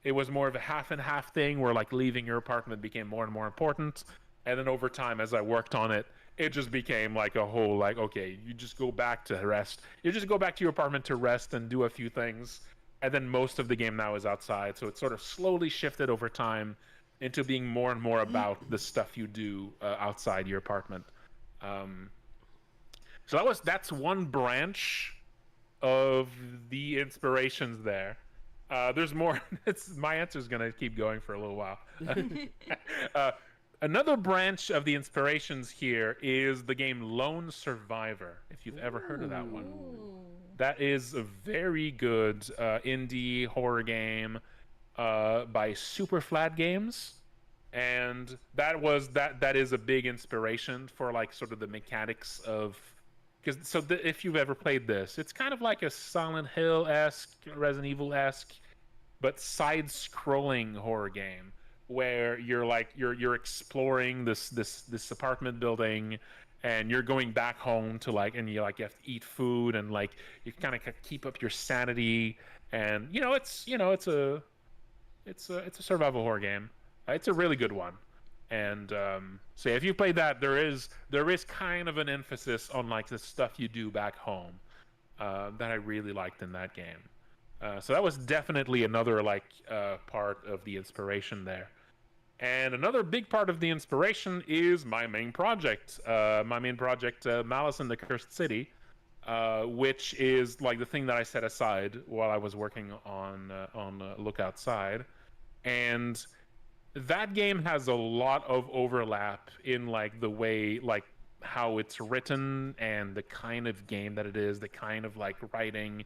It was more of a half and half thing, where like leaving your apartment became more and more important. And then over time, as I worked on it, it just became like a whole, like, okay, you just go back to rest. You just go back to your apartment to rest and do a few things. And then most of the game now is outside. So it sort of slowly shifted over time into being more and more about the stuff you do outside your apartment. So that's one branch of the inspirations there. There's more. My answer is going to keep going for a little while. Another branch of the inspirations here is the game Lone Survivor, if you've ever heard of that one. That is a very good indie horror game by Superflat Games. And that is a big inspiration for like sort of the mechanics of, if you've ever played this, it's kind of like a Silent Hill-esque, Resident Evil-esque, but side-scrolling horror game where you're exploring this apartment building, and you're going back home to and you have to eat food, and you kind of keep up your sanity, and it's a survival horror game. It's a really good one. And so if you played that, there is kind of an emphasis on the stuff you do back home that I really liked in that game. So that was definitely another part of the inspiration there. And another big part of the inspiration is my main project. Malice in the Cursed City, which is the thing that I set aside while I was working on Look Outside. And that game has a lot of overlap in the way how it's written, and the kind of game that it is, the kind of writing,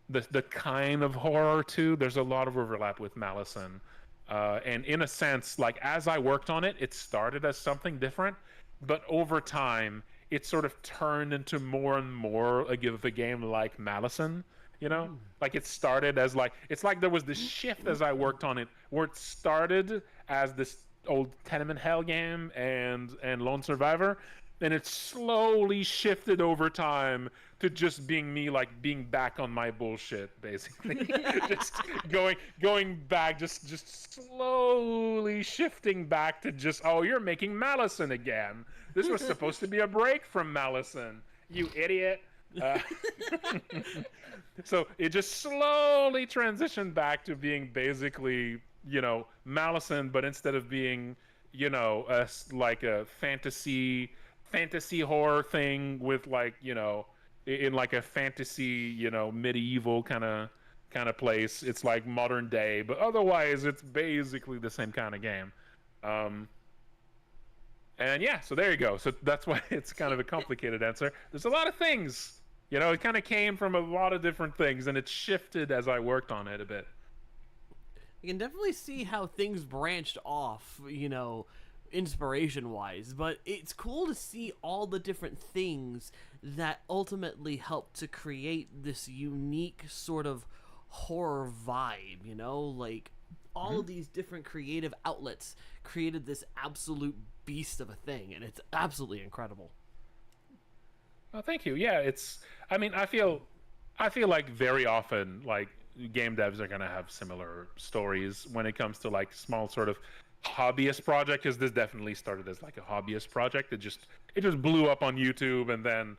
the kind of horror too. There's a lot of overlap with Malison. And in a sense, as I worked on it, it started as something different, but over time it sort of turned into more and more of a game like Malison. It started as it's there was this shift as I worked on it, where it started as this old Tenement Hell game and Lone Survivor, and it slowly shifted over time to just being me, like being back on my bullshit, basically. Just going back, just slowly shifting back to just, oh, you're making Malison again. This was supposed to be a break from Malison, you idiot. So it just slowly transitioned back to being basically, Malison, but instead of being, like a fantasy horror thing with like, in like a fantasy, medieval kind of place. It's like modern day, but otherwise it's basically the same kind of game. And yeah, so there you go. So that's why it's kind of a complicated answer. There's a lot of things. It kind of came from a lot of different things, and it shifted as I worked on it a bit. You can definitely see how things branched off, inspiration-wise, but it's cool to see all the different things that ultimately helped to create this unique sort of horror vibe, like all of these different creative outlets created this absolute beast of a thing, and it's absolutely incredible. Oh, thank you. Yeah, I feel like very often, like, game devs are gonna have similar stories when it comes to like small sort of hobbyist project, because this definitely started as like a hobbyist project. It just blew up on YouTube, and then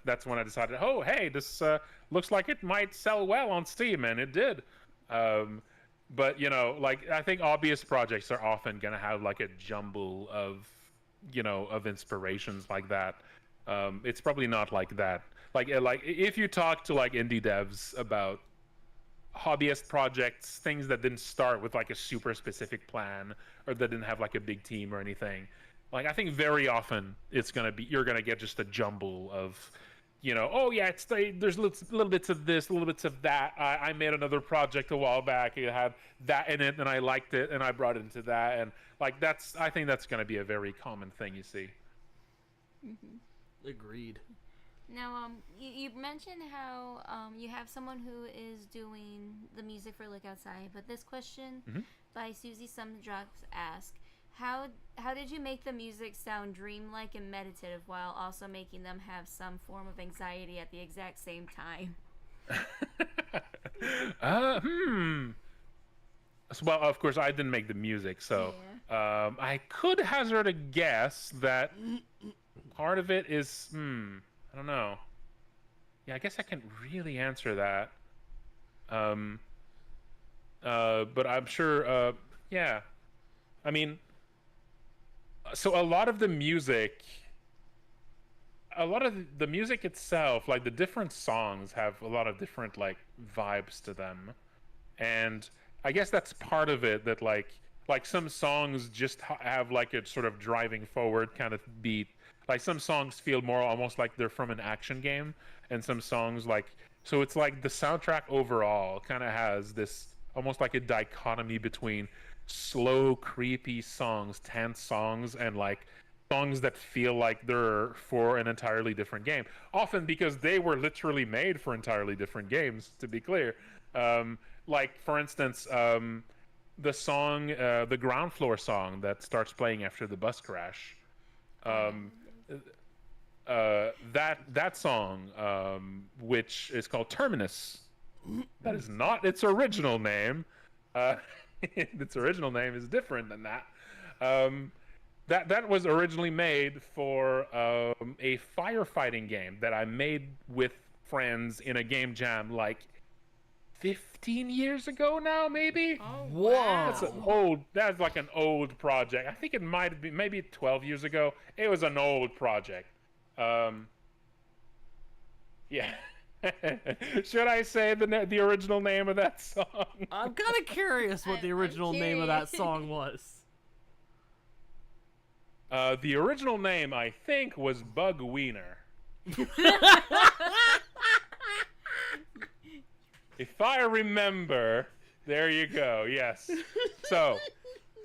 that's when I decided, oh hey, this looks like it might sell well on Steam, and it did. But like, I think hobbyist projects are often gonna have like a jumble of inspirations like that. It's probably not like that. Like if you talk to like indie devs about hobbyist projects, things that didn't start with like a super specific plan or that didn't have like a big team or anything, like I think very often you're gonna get just a jumble of, oh yeah, there's little bits of this, little bits of that. I made another project a while back. It had that in it, and I liked it, and I brought it into that, and like I think that's gonna be a very common thing you see. Mm-hmm. Agreed. Now, you mentioned how you have someone who is doing the music for Look Outside, but this question by Susie Sumdrops asks, how did you make the music sound dreamlike and meditative while also making them have some form of anxiety at the exact same time? Well, of course, I didn't make the music, so yeah. I could hazard a guess that part of it is, I don't know. Yeah, I guess I can't really answer that. But I'm sure, yeah. I mean, so a lot of the music itself, like the different songs have a lot of different like vibes to them. And I guess that's part of it, that like some songs just have like a sort of driving forward kind of beat. Like some songs feel more almost like they're from an action game, and some songs so it's like the soundtrack overall kind of has this almost like a dichotomy between slow, creepy songs, tense songs, and like songs that feel like they're for an entirely different game. Often because they were literally made for entirely different games, to be clear. Like for instance, the song, the ground floor song that starts playing after the bus crash. That song, which is called Terminus, that is not its original name. Its original name is different than that. That was originally made for a firefighting game that I made with friends in a game jam like 15 years ago now, maybe. Oh, wow. That's like an old project. I think it might have been maybe 12 years ago. It was an old project. Yeah. Should I say the original name of that song? I'm kind of curious what the original name of that song was. The original name, I think, was Bug Wiener. If I remember, there you go. Yes. So,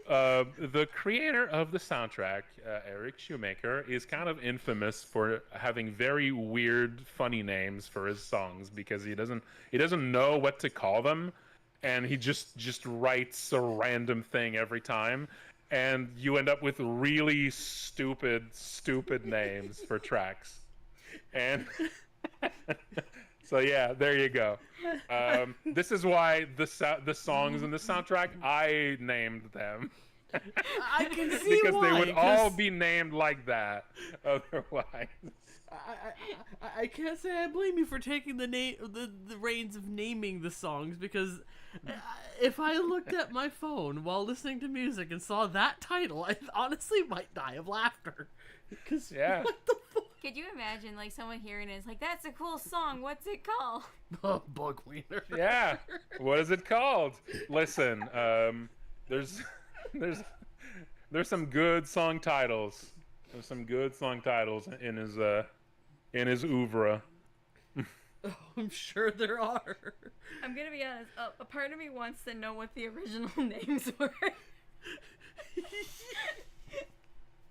the creator of the soundtrack, Eric Shoemaker, is kind of infamous for having very weird, funny names for his songs because he doesn't know what to call them, and he just writes a random thing every time. and you end up with really stupid names for tracks. And so yeah, there you go. This is why the songs in the soundtrack, I named them. I can see because why, they would all be named like that otherwise. I can't say I blame you for taking the reins of naming the songs, because if I looked at my phone while listening to music and saw that title, I honestly might die of laughter. Because yeah. What the fuck? Could you imagine like someone hearing it is like, that's a cool song, what's it called? Oh, Bug Wiener. Yeah. What is it called? Listen, there's some good song titles. There's some good song titles in his oeuvre. Oh, I'm sure there are. I'm gonna be honest, a part of me wants to know what the original names were.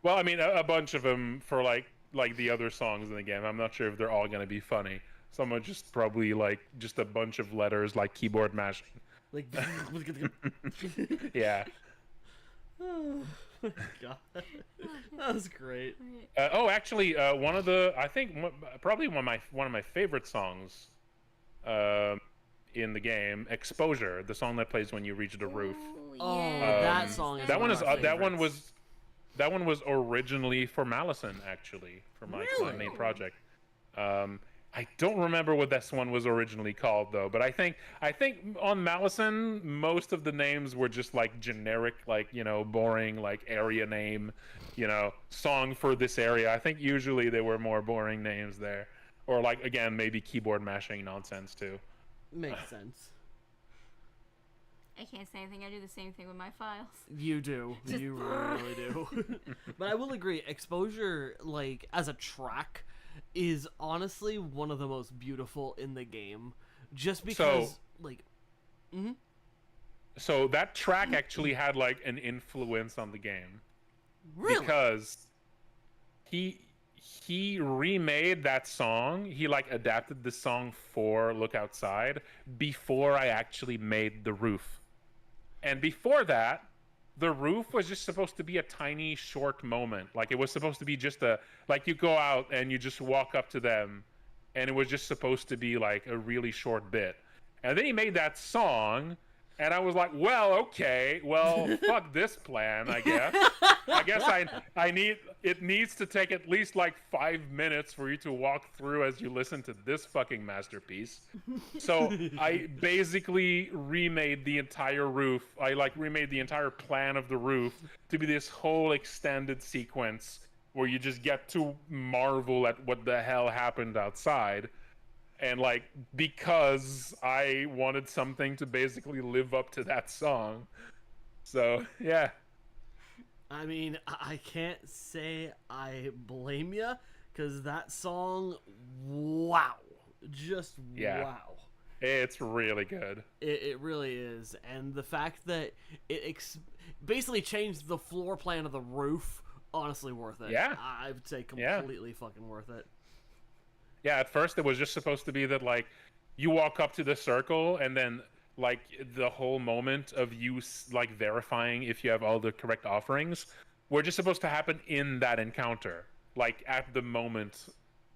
Well, I mean, a bunch of them for like the other songs in the game. I'm not sure if they're all gonna be funny. Some are just probably like just a bunch of letters, like keyboard mashing. Like, yeah. oh my god, that was great. Actually, probably one of my favorite songs, in the game, "Exposure," the song that plays when you reach the roof. Oh, yes. that song is That one one is of my that one was originally for Malison, actually, for my main project. I don't remember what this one was originally called though, but I think on Malison most of the names were just like generic, like, you know, boring, like area name, you know, song for this area. I think usually they were more boring names there, or like, again, maybe keyboard mashing nonsense too. Makes sense. I can't say anything. I do the same thing with my files. You do. You really do. But I will agree, Exposure, like, as a track, is honestly one of the most beautiful in the game. Just because, So that track actually had, like, an influence on the game. Really? Because he remade that song. He, like, adapted the song for Look Outside before I actually made the roof. And before that, the roof was just supposed to be a tiny, short moment. Like, it was supposed to be just like, you go out and you just walk up to them, and it was just supposed to be, like, a really short bit. And then he made that song, and I was like, well, okay, well, fuck this plan, I guess. I guess it needs to take at least, like, 5 minutes for you to walk through as you listen to this fucking masterpiece. So I basically remade the entire roof. I, like, remade the entire plan of the roof to be this whole extended sequence where you just get to marvel at what the hell happened outside. And, like, because I wanted something to basically live up to that song. So, yeah. I mean, I can't say I blame you, because that song, wow. Just wow. It's really good. It really is. And the fact that it basically changed the floor plan of the roof, honestly worth it. Yeah. I would say completely fucking worth it. Yeah, at first it was just supposed to be that, like, you walk up to the circle and then, like, the whole moment of you, like, verifying if you have all the correct offerings were just supposed to happen in that encounter. Like, at the moment,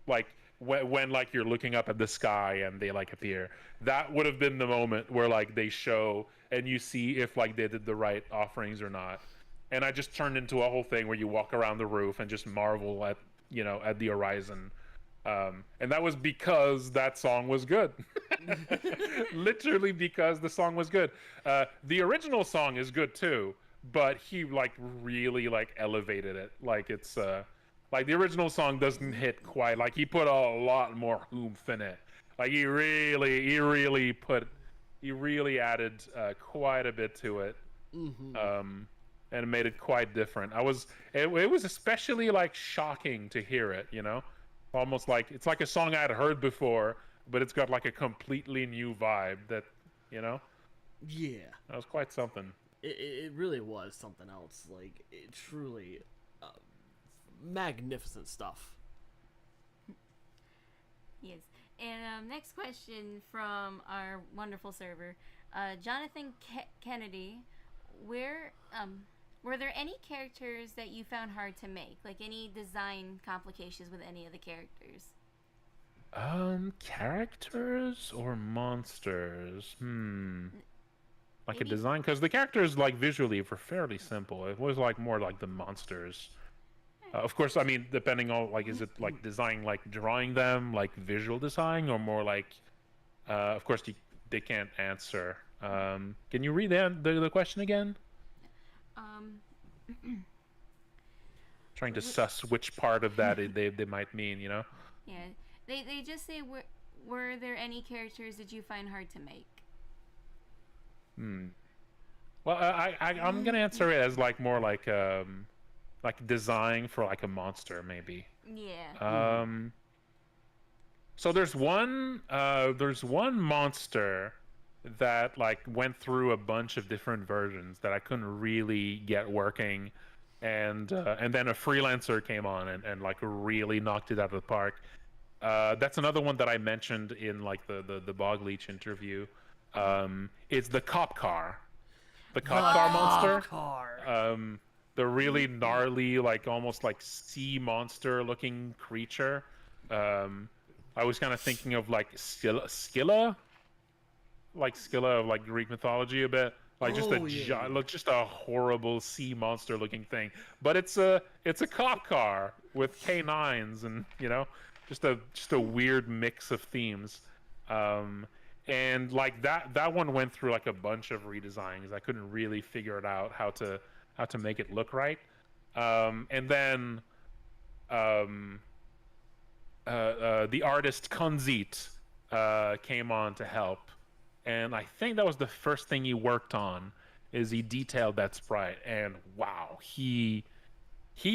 like, when like, you're looking up at the sky and they, like, appear. That would have been the moment where, like, they show and you see if, like, they did the right offerings or not. And I just turned into a whole thing where you walk around the roof and just marvel at, you know, at the horizon. And that was because that song was good. Literally because the song was good. The original song is good too, but he, like, really, like, elevated it. Like, it's like, the original song doesn't hit quite. Like, he put a lot more oomph in it. Like, he really added quite a bit to it. And it made it quite different. It was especially, like, shocking to hear it, you know? Almost like it's like a song I had heard before, but it's got, like, a completely new vibe that, you know? Yeah. That was quite something. It really was something else. Like, it truly magnificent stuff. Yes. And next question from our wonderful server, Jonathan Kennedy. Where Were there any characters that you found hard to make? Like any design complications with any of the characters? Characters or monsters? Like a Maybe. design, because the characters like visually were fairly simple. It was like more like the monsters. Of course, I mean, depending on like, is it like design, like drawing them, like visual design, or more like, of course, they can't answer. Can you read the question again? Um, Trying to suss which part of that they might mean, you know? yeah. They just say, were there any characters that you find hard to make? Well, I'm gonna answer it as like more like design for like a monster maybe. Yeah. So there's one monster that like went through a bunch of different versions that I couldn't really get working, and then a freelancer came on and like really knocked it out of the park. That's another one that I mentioned in like the Bog Leech interview. It's the cop car. The cop car monster. Car. The really gnarly, like almost like sea monster looking creature. I was kind of thinking of like Scylla, like Scylla of like Greek mythology a bit. Like just just a horrible sea monster looking thing. But it's a cop car with canines and, you know, just a weird mix of themes. And like that one went through like a bunch of redesigns. I couldn't really figure it out how to make it look right. And then the artist Konzit came on to help, and I think that was the first thing he worked on. Is he detailed that sprite, and wow, he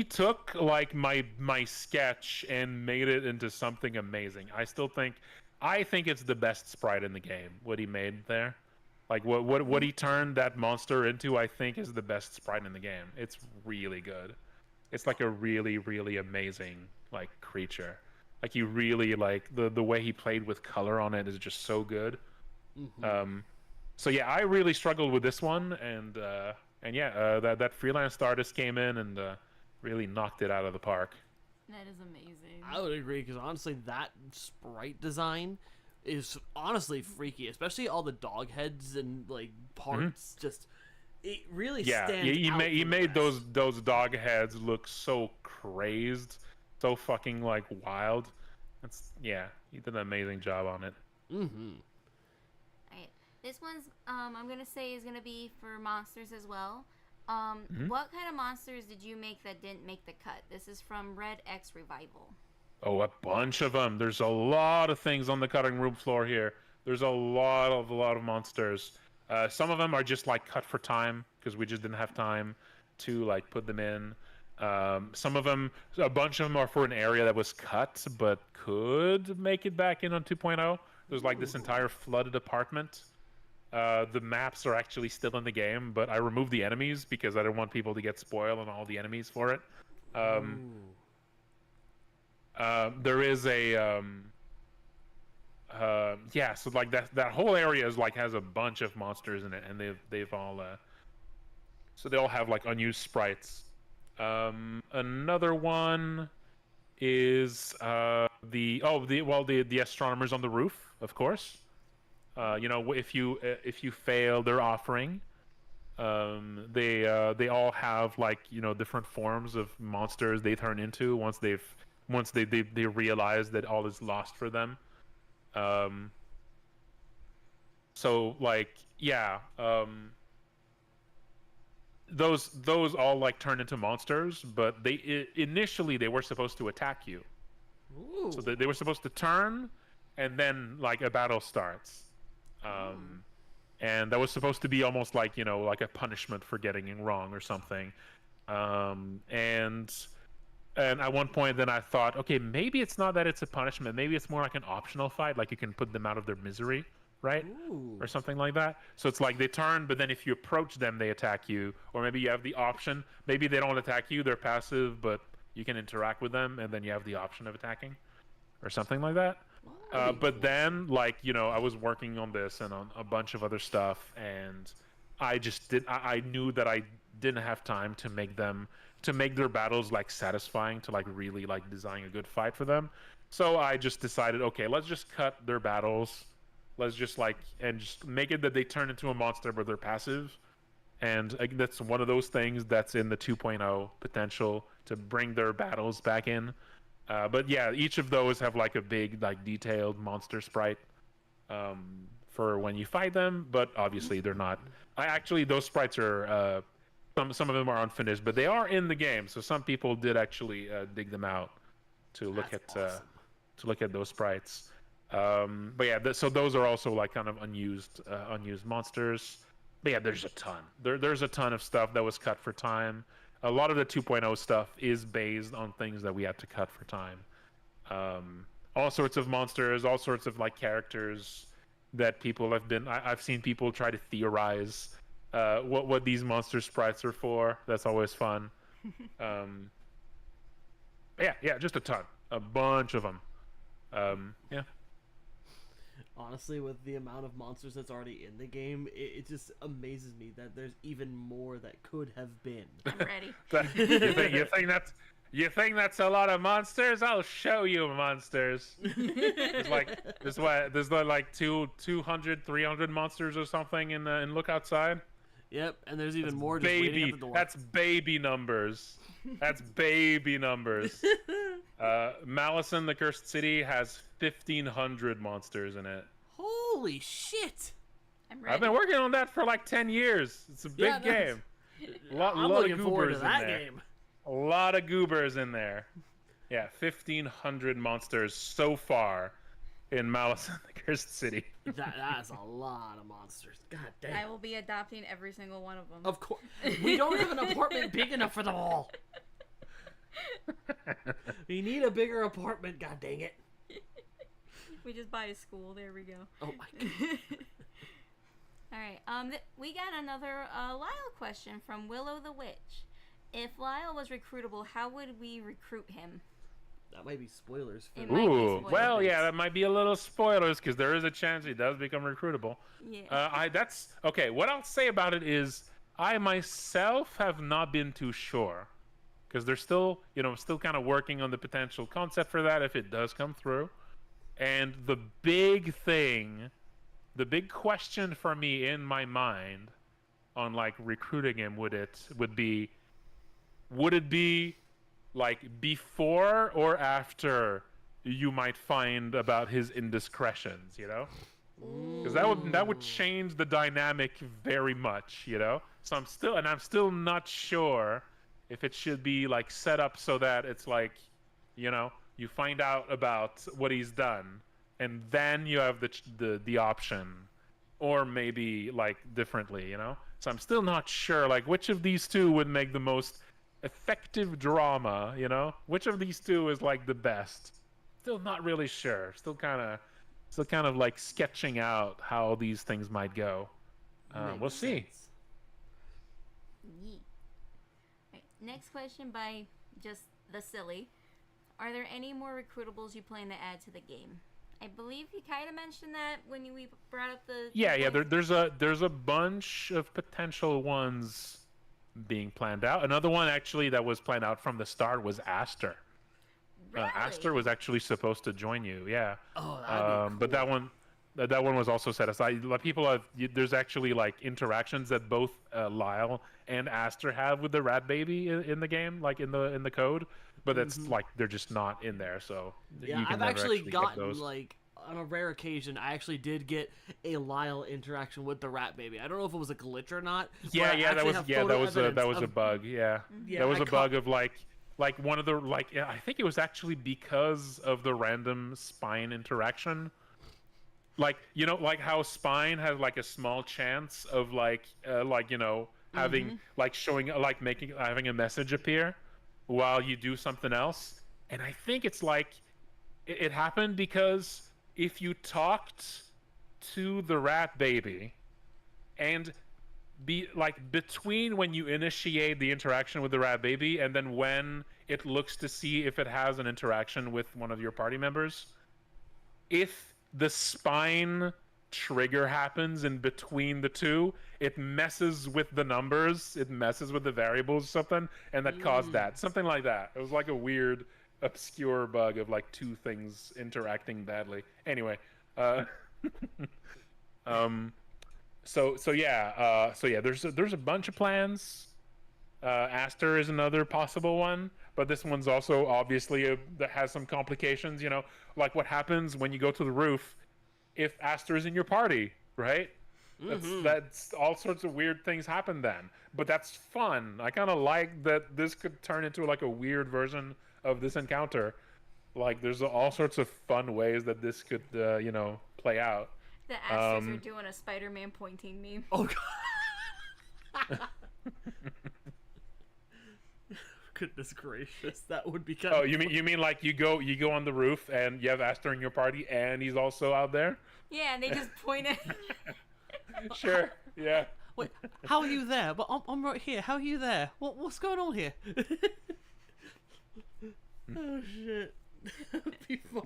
took like my sketch and made it into something amazing. I think it's the best sprite in the game. What he made there, like what he turned that monster into, I think is the best sprite in the game. It's really good. It's like a really, really amazing like creature. Like you really like the way he played with color on it is just so good. So yeah, I really struggled with this one, and yeah, that freelance artist came in and really knocked it out of the park. That is amazing. I would agree, because honestly, that sprite design is honestly freaky, especially all the dog heads and like parts. Just it really stands out. He made those dog heads look so crazed, so fucking like wild. He did an amazing job on it. Alright, this one's I'm gonna say is gonna be for monsters as well. What kind of monsters did you make that didn't make the cut? This is from Red X Revival. Oh, a bunch of them. There's a lot of things on the cutting room floor here. There's a lot of monsters. Some of them are just like cut for time because we just didn't have time to like put them in. Some of them, a bunch of them are for an area that was cut but could make it back in on 2.0. There's like this entire flooded apartment. The maps are actually still in the game, but I removed the enemies because I didn't want people to get spoiled on all the enemies for it. There is a so like that whole area is like has a bunch of monsters in it, and they've all so they all have like unused sprites. Another one is the astronomers on the roof, of course. You know, if you fail their offering, they all have like, you know, different forms of monsters they turn into once they realize that all is lost for them. So like those all like turn into monsters, but initially they were supposed to attack you. Ooh. So they were supposed to turn, and then like a battle starts. And that was supposed to be almost like, you know, like a punishment for getting it wrong or something. And at one point then I thought, okay, maybe it's not that it's a punishment. Maybe it's more like an optional fight, like you can put them out of their misery, right? Ooh. Or something like that. So it's like they turn, but then if you approach them, they attack you. Or maybe you have the option. Maybe they don't attack you, they're passive, but you can interact with them, and then you have the option of attacking. Or something like that. But then, like, you know, I was working on this and on a bunch of other stuff, and I just I knew that I didn't have time to make their battles like satisfying, to like really like design a good fight for them. So I just decided, okay, let's just cut their battles. Let's just just make it that they turn into a monster, but they're passive. And that's one of those things that's in the 2.0 potential to bring their battles back in. But yeah, each of those have like a big, like detailed monster sprite for when you fight them. But obviously they're not. Those sprites are some of them are unfinished, but they are in the game. So some people did actually dig them out to look at those sprites. But yeah, so those are also like kind of unused monsters. But yeah, there's a ton. There's a ton of stuff that was cut for time. A lot of the 2.0 stuff is based on things that we had to cut for time. All sorts of monsters, all sorts of like characters that people have been. I've seen people try to theorize what these monster sprites are for. That's always fun. Yeah, just a ton, a bunch of them. Yeah. Honestly, with the amount of monsters that's already in the game, it just amazes me that there's even more that could have been. I'm ready. You think that's a lot of monsters? I'll show you monsters. There's like 200, 300 monsters or something in Look Outside. Yep, and there's even more just waiting at the door. That's baby numbers. That's baby numbers. Malice in the Cursed City has 1,500 monsters in it. Holy shit! I'm ready. I've been working on that for like 10 years. It's a big game. I'm looking forward to that game. A lot of goobers in there. Yeah, 1,500 monsters so far in Malice in the Cursed City. That's a lot of monsters. God damn. I will be adopting every single one of them. Of course. We don't have an apartment big enough for them all. We need a bigger apartment, god dang it. We just buy a school. There we go. Oh my god. Alright, we got another Lyall question from Willow the Witch. If Lyall was recruitable, how would we recruit him? That might be spoilers. Ooh, well, yeah, that might be a little spoilers because there is a chance he does become recruitable. Yeah. That's okay. What I'll say about it is, I myself have not been too sure because they're still kind of working on the potential concept for that if it does come through. And the big question for me in my mind on like recruiting him would it be like before or after you might find about his indiscretions, because that would change the dynamic very much, so I'm still not sure if it should be like set up so that it's like, you find out about what he's done and then you have the option, or maybe like differently, so I'm still not sure like which of these two would make the most effective drama, which of these two is like the best. Still not really sure. Still kind of like sketching out how these things might go. We'll see. Yeet. Right, next question by just the silly. Are there any more recruitables you plan to add to the game? I believe you kind of mentioned that when we brought up the. Yeah. There's a bunch of potential ones being planned out. Another one actually that was planned out from the start was Aster. Really? Aster was actually supposed to join you. Yeah. Oh, that'd be cool. But that one was also set aside. There's actually like interactions that both Lyall and Aster have with the rat baby in the game, like in the code. But it's like they're just not in there. So yeah, you can I've never actually get gotten those. like on a rare occasion, I actually did get a Lyall interaction with the rat baby. I don't know if it was a glitch or not. That was a bug. Yeah, that was a bug of like one of the I think it was actually because of the random spine interaction. Like how spine has like a small chance of having having a message appear while you do something else, and I think it's like it happened because if you talked to the rat baby and be like between when you initiate the interaction with the rat baby and then when it looks to see if it has an interaction with one of your party members, if the spine trigger happens in between the two, it messes with the numbers, it messes with the variables or something, and that caused that. Something like that. It was like a weird, obscure bug of like two things interacting badly. Anyway, so yeah, there's a bunch of plans. Aster is another possible one, but this one's also obviously that has some complications. You know, like what happens when you go to the roof if Aster is in your party, right? That's all sorts of weird things happen then. But that's fun. I kind of like that this could turn into like a weird version of this encounter. Like there's all sorts of fun ways that this could, play out. The Asters are doing a Spider-Man pointing meme. Oh god. Goodness gracious, that would be kind of. Oh, you mean like you go on the roof and you have Aster in your party and he's also out there? Yeah, and they just point at. Sure. Yeah. Wait, how are you there? But I'm right here. How are you there? What's going on here? Oh shit.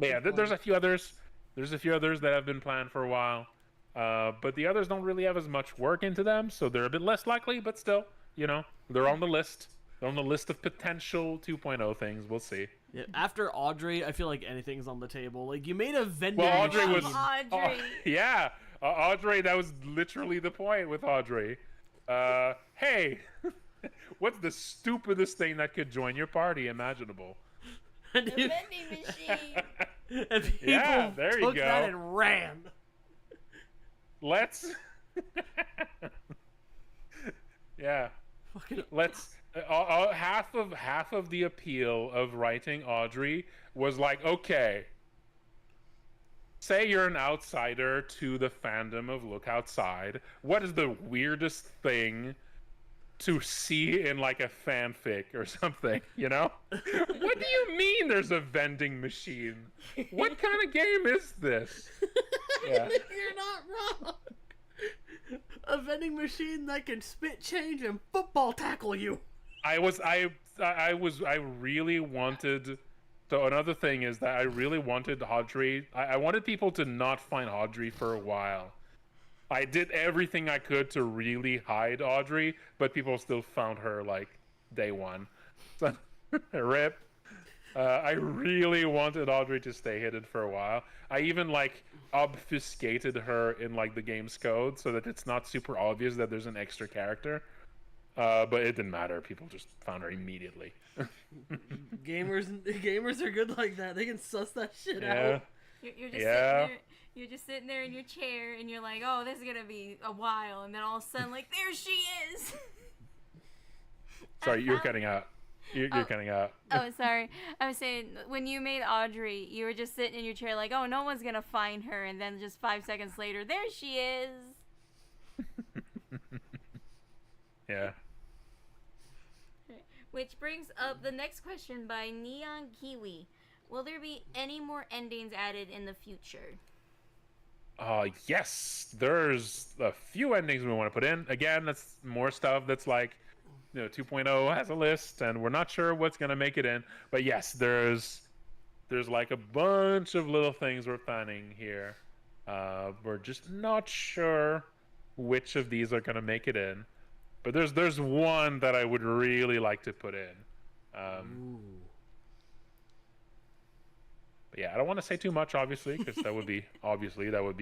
Yeah, there's a few others. There's a few others that have been planned for a while, but the others don't really have as much work into them, so they're a bit less likely. But still, they're on the list. They're on the list of potential 2.0 things. We'll see. Yeah, after Audrey, I feel like anything's on the table. Like you made a vending Well, Audrey machine. was. Audrey. Yeah, Audrey. That was literally the point with Audrey. Hey, what's the stupidest thing that could join your party imaginable? The vending machine. And people Yeah, there you took go. that and ran. Let's. Yeah. Fucking. Let's. Half of the appeal of writing Audrey was like, okay, say you're an outsider to the fandom of Look Outside. What is the weirdest thing to see in like a fanfic or something? What do you mean there's a vending machine? What kind of game is this? Yeah. You're not wrong. A vending machine that can spit change and football tackle you. I really wanted. So another thing is that I really wanted Audrey. I wanted people to not find Audrey for a while. I did everything I could to really hide Audrey, but people still found her like day one. So, rip. I really wanted Audrey to stay hidden for a while. I even like obfuscated her in like the game's code so that it's not super obvious that there's an extra character. But it didn't matter. People just found her immediately. Gamers are good like that. They can suss that shit Yeah. out. You're just sitting there in your chair, and you're like, "Oh, this is gonna be a while," and then all of a sudden, like, there she is. Sorry, you're cutting out. You're cutting out. Oh, sorry. I was saying, when you made Audrey, you were just sitting in your chair like, "Oh, no one's gonna find her," and then just 5 seconds later, there she is. Yeah. Which brings up the next question by Neon Kiwi. Will there be any more endings added in the future? Yes. There's a few endings we want to put in. Again, that's more stuff that's like, 2.0 has a list, and we're not sure what's going to make it in. But yes, there's like a bunch of little things we're planning here. We're just not sure which of these are going to make it in. But there's one that I would really like to put in. But yeah, I don't want to say too much, obviously, because that would be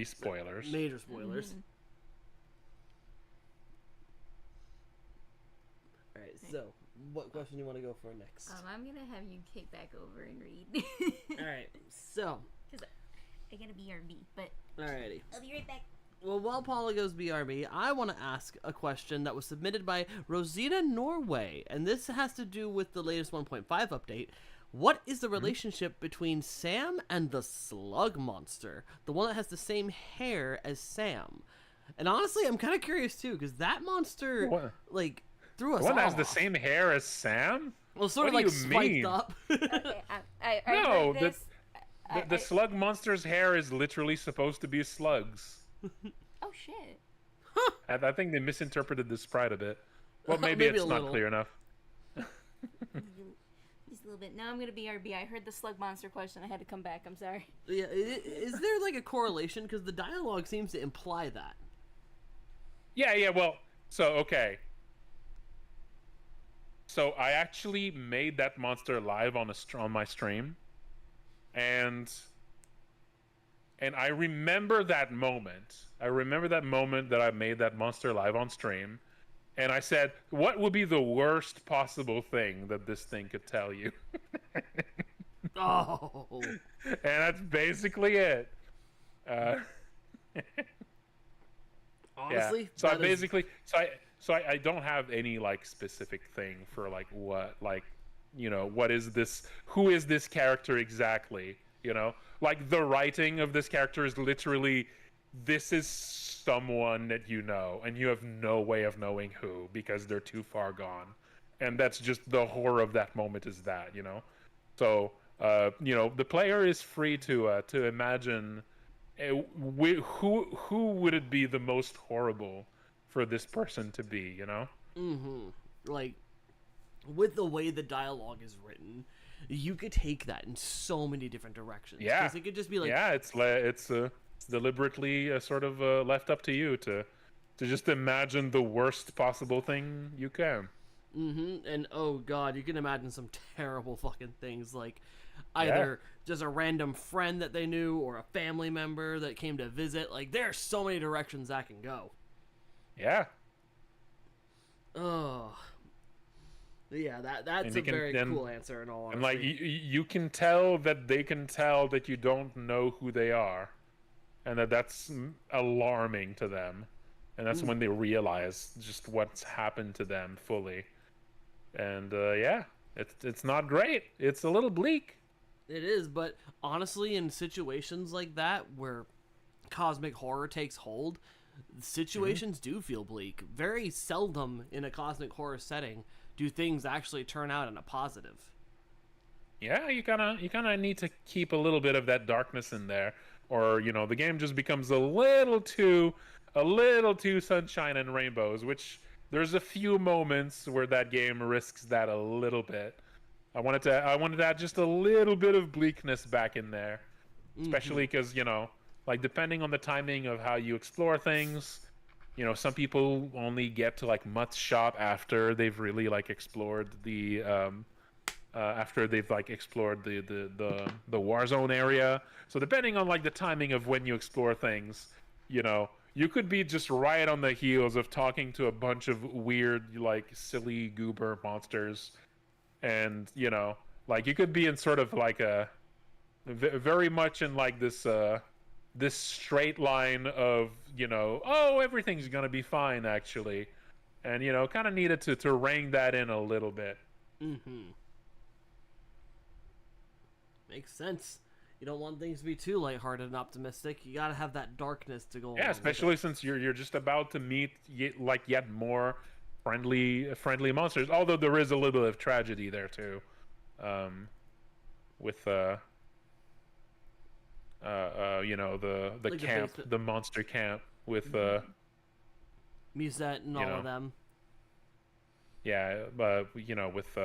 spoilers. Major spoilers. All right, so what question do you want to go for next? I'm gonna have you kick back over and read. All right, so Because I gotta BRB, but alrighty. I'll be right back. Well, while Paula goes BRB, I want to ask a question that was submitted by Rosita Norway, and this has to do with the latest 1.5 update. What is the relationship between Sam and the slug monster, the one that has the same hair as Sam? And honestly, I'm kind of curious too, because that monster like threw us The one that has off. the same hair as Sam? Well, sort What of do like you spiked mean? up. Okay, I No, heard this. The slug monster's hair is literally supposed to be slugs. Oh shit. I think they misinterpreted the sprite a bit. Well, maybe Maybe it's a not little. clear enough. These little bit. Now I'm gonna BRB. I heard the slug monster question. I had to come back. I'm sorry. Yeah, is there like a correlation? Because the dialogue seems to imply that. Yeah. Well, so okay. So I actually made that monster live on my stream, and I remember that moment. I remember that moment that I made that monster live on stream, and I said, "What would be the worst possible thing that this thing could tell you?" Oh. And that's basically it. Honestly, yeah. So I don't have any like specific thing for like what, like, you know, what is this? Who is this character exactly? You know, like the writing of this character is literally, this is someone that you know, and you have no way of knowing who because they're too far gone, and that's just the horror of that moment. Is that, you know? So you know, the player is free to imagine. Who would it be the most horrible for this person to be, you know? Like, with the way the dialogue is written, you could take that in so many different directions. Yeah. 'Cause it could just be like... Yeah, it's deliberately sort of left up to you to just imagine the worst possible thing you can. And oh god, you can imagine some terrible fucking things, like either just a random friend that they knew or a family member that came to visit. Like, there are so many directions that can go. Yeah. Oh. Yeah, that's a very cool answer in all honesty. And like you can tell that they can tell that you don't know who they are, and that's alarming to them, and that's when they realize just what's happened to them fully. And yeah, it's not great. It's a little bleak. It is, but honestly, in situations like that where cosmic horror takes hold, situations do feel bleak. Very seldom in a cosmic horror setting do things actually turn out in a positive. Yeah, you kind of need to keep a little bit of that darkness in there, or you know, the game just becomes a little too sunshine and rainbows, which there's a few moments where that game risks that a little bit. I wanted to add just a little bit of bleakness back in there, especially because, you know, like, depending on the timing of how you explore things, you know, some people only get to like Mutt's shop after they've really like explored the the Warzone area. So depending on like the timing of when you explore things, you know, you could be just right on the heels of talking to a bunch of weird, like, silly goober monsters, and you know, like, you could be in sort of like a very much in like this this straight line of, you know, oh, everything's gonna be fine actually, and you know, kind of needed to rein that in a little bit. Makes sense. You don't want things to be too lighthearted and optimistic. You gotta have that darkness to go along. Yeah, especially since you're just about to meet yet more friendly monsters. Although there is a little bit of tragedy there too, with you know, the like camp, the monster camp with Musette and all of them. Yeah, you know, with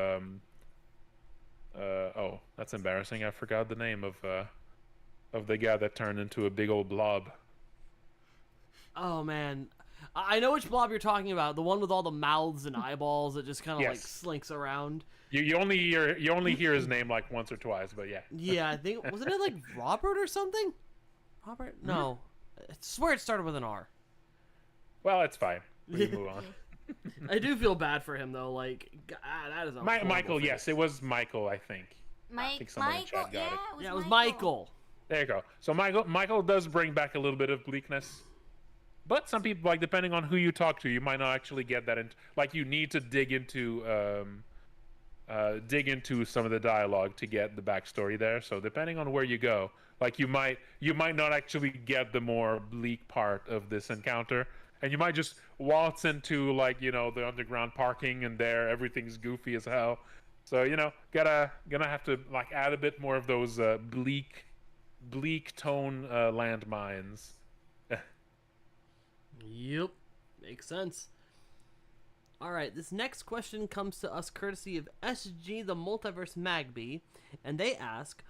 oh, that's embarrassing. I forgot the name of the guy that turned into a big old blob. Oh man, I know which blob you're talking about. The one with all the mouths and eyeballs that just kind of like slinks around. You only hear his name like once or twice, but yeah. Yeah, I think, wasn't it like Robert or something? Robert? No, I swear it started with an R. Well, it's fine. We can move on. I do feel bad for him though. Like, God, that is a Michael. thing. Yes, it was Michael. I think. Michael. Yeah, it was Michael. There you go. So Michael does bring back a little bit of bleakness, but some people, like, depending on who you talk to, you might not actually get that. Like, you need to dig into some of the dialogue to get the backstory there. So depending on where you go, like, you might not actually get the more bleak part of this encounter, and you might just waltz into, like, you know, the underground parking, and there everything's goofy as hell. So, you know, gonna have to like add a bit more of those bleak tone landmines. Yep, makes sense. All right, this next question comes to us courtesy of SG the Multiverse Magby, and they ask,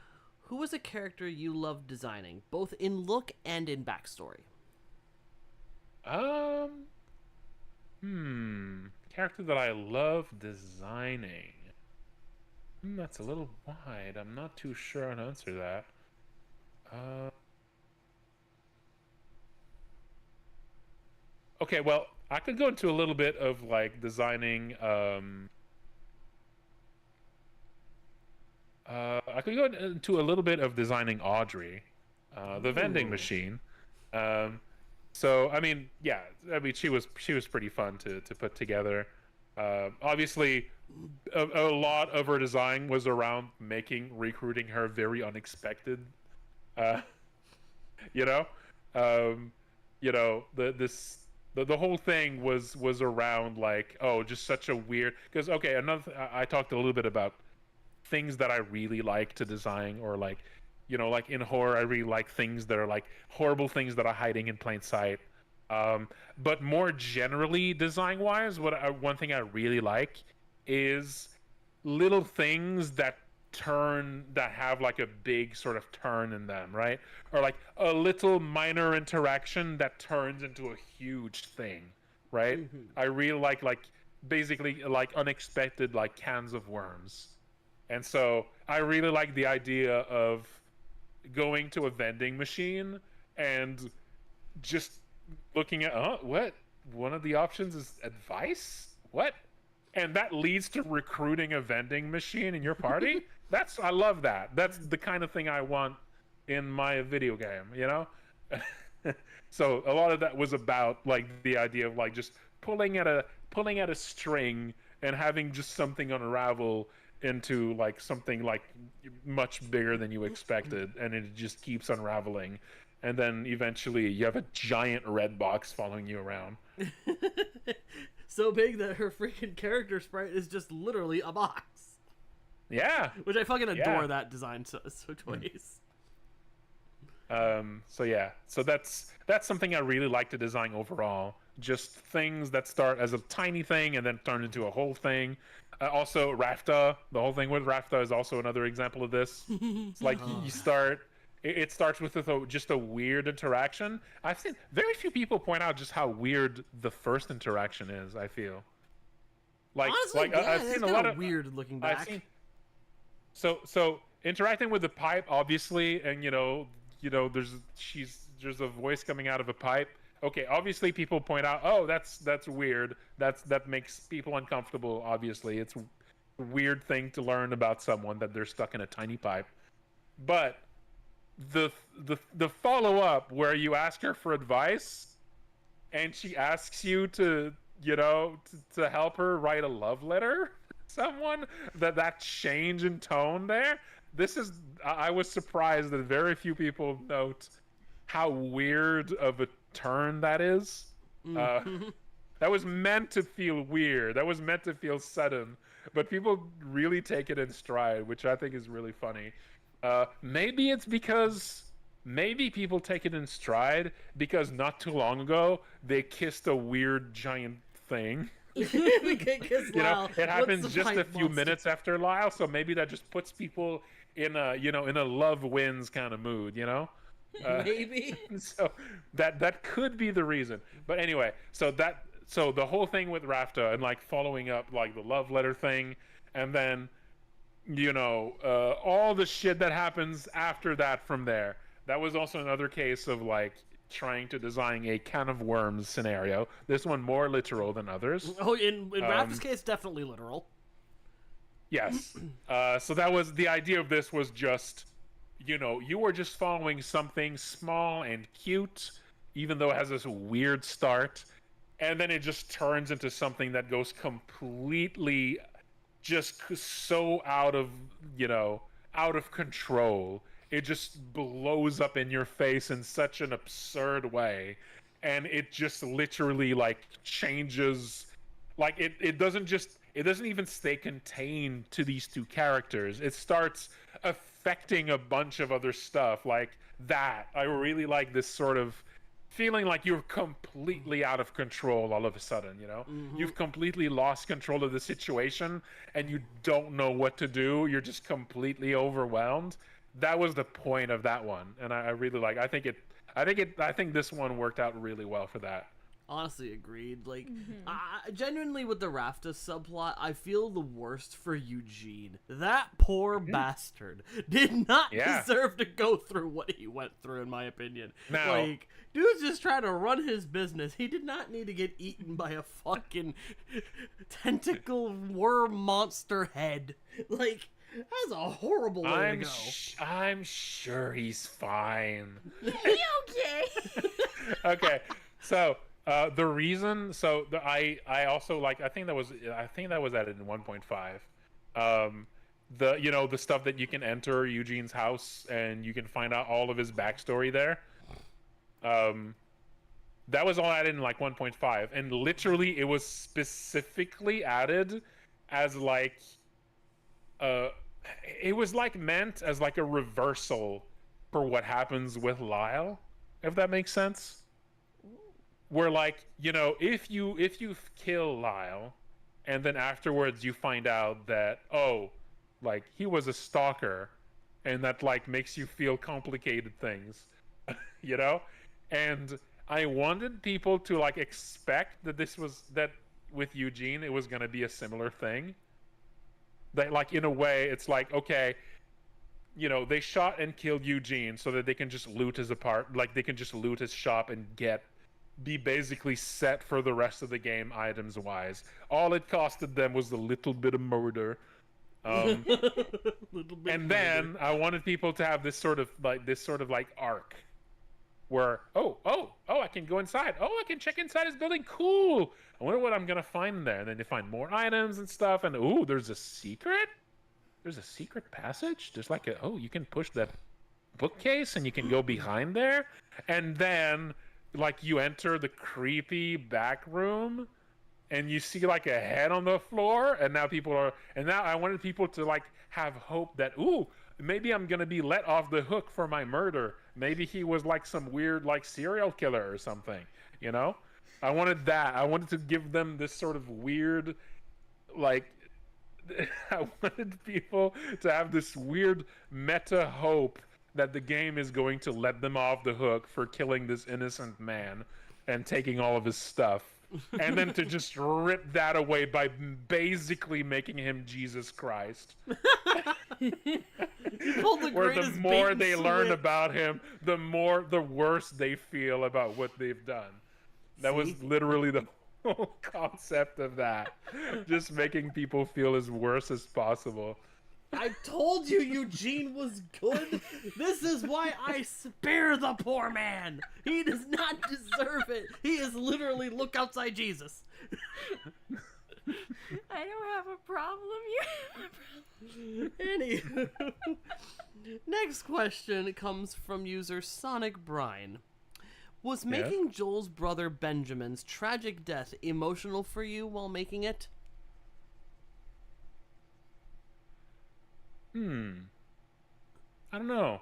who was a character you loved designing, both in look and in backstory? Character that I love designing. That's a little wide. I'm not too sure how to answer that. Okay, well, I could go into a little bit of like designing. I could go into a little bit of designing Audrey, the vending machine. So I mean, yeah, I mean she was pretty fun to put together. Obviously, a lot of her design was around recruiting her very unexpected. Uh, you know, the whole thing was around like, oh, just such a weird, because okay, I talked a little bit about things that I really like to design, or like, like in horror I really like things that are like horrible things that are hiding in plain sight. But more generally, design wise, one thing I really like is little things that have like a big sort of turn in them, right? Or like a little minor interaction that turns into a huge thing, right? Mm-hmm. I really like basically like unexpected like cans of worms. And so I really like the idea of going to a vending machine and just looking at what one of the options is advice, what, and that leads to recruiting a vending machine in your party. I love that. That's the kind of thing I want in my video game, So a lot of that was about like the idea of like just pulling at a string and having just something unravel into like something like much bigger than you expected, and it just keeps unraveling, and then eventually you have a giant red box following you around. So big that her freaking character sprite is just literally a box. Yeah. Which I fucking adore that design so choice. So yeah. So that's something I really like to design overall. Just things that start as a tiny thing and then turn into a whole thing. Also, Rafta, the whole thing with Rafta is also another example of this. It's like you start... It starts with just a weird interaction. I've seen very few people point out just how weird the first interaction is, I feel. Like, honestly, I've seen a lot of weird looking back. So interacting with the pipe, obviously, and there's a voice coming out of a pipe. Okay, obviously people point out, oh, that's weird. That makes people uncomfortable. Obviously, it's a weird thing to learn about someone that they're stuck in a tiny pipe. But the follow up where you ask her for advice, and she asks you to help her write a love letter to someone, that change in tone there. I was surprised that very few people note how weird of a turn that is. That was meant to feel weird. That was meant to feel sudden, but people really take it in stride, which I think is really funny. Maybe it's because people take it in stride because not too long ago they kissed a weird giant thing. It happens just a few minutes after Lyall, so maybe that just puts people in a love wins kind of mood, Maybe. So that could be the reason. But anyway, so the whole thing with Rafta and like following up like the love letter thing, and then all the shit that happens after that from there. That was also another case of like trying to design a can of worms scenario. This one more literal than others. Oh, in Rafta's case, definitely literal. Yes. So that was the idea of this, was just, you were just following something small and cute, even though it has this weird start, and then it just turns into something that goes completely just so out of control. It just blows up in your face in such an absurd way, and it just literally like changes. Like it doesn't even stay contained to these two characters. It starts affecting a bunch of other stuff like that. I really like this sort of feeling like you're completely out of control all of a sudden, you know? Mm-hmm. You've completely lost control of the situation and you don't know what to do. You're just completely overwhelmed. That was the point of that one. And I really like, I think this one worked out really well for that. Honestly, agreed. Like, genuinely with the Rafta subplot, I feel the worst for Eugene. That poor bastard did not deserve to go through what he went through, in my opinion. Now, like, dude's just trying to run his business. He did not need to get eaten by a fucking tentacle worm monster head. Like, that's a horrible way to go. I'm sure he's fine. He okay? Okay, so the reason, I also like, I think that was added in 1.5. The stuff that you can enter Eugene's house and you can find out all of his backstory there. That was all added in like 1.5, and literally it was specifically added as like it was like meant as like a reversal for what happens with Lyall, if that makes sense. Where like, if you kill Lyall and then afterwards you find out that, oh, like he was a stalker, and that like makes you feel complicated things, and I wanted people to like expect that with Eugene it was going to be a similar thing. That like, in a way, it's like, okay, they shot and killed Eugene so that they can just loot his they can just loot his shop and be basically set for the rest of the game items wise. All it costed them was a little bit of murder. And then I wanted people to have this sort of like arc where, oh, I can go inside. Oh, I can check inside his building. Cool. I wonder what I'm going to find there. And then they find more items and stuff. And, ooh, there's a secret? There's a secret passage? There's like you can push that bookcase and you can go behind there. And then, like, you enter the creepy back room and you see, like, a head on the floor. And now I wanted people to, like, have hope that, ooh, maybe I'm going to be let off the hook for my murder. Maybe he was like some weird like serial killer or something, I wanted that. I wanted to give them this sort of weird, like, I wanted people to have this weird meta hope that the game is going to let them off the hook for killing this innocent man and taking all of his stuff. And then to just rip that away by basically making him Jesus Christ. Where the more they learn about him, the worse they feel about what they've done. That was literally the whole concept of that. Just making people feel as worse as possible. I told you Eugene was good. This is why I spare the poor man. He does not deserve it. He is literally look outside Jesus. I don't have a problem. You have a problem. Anywho, next question comes from user Sonic Brine. Was making Joel's brother Benjamin's tragic death emotional for you while making it? I don't know.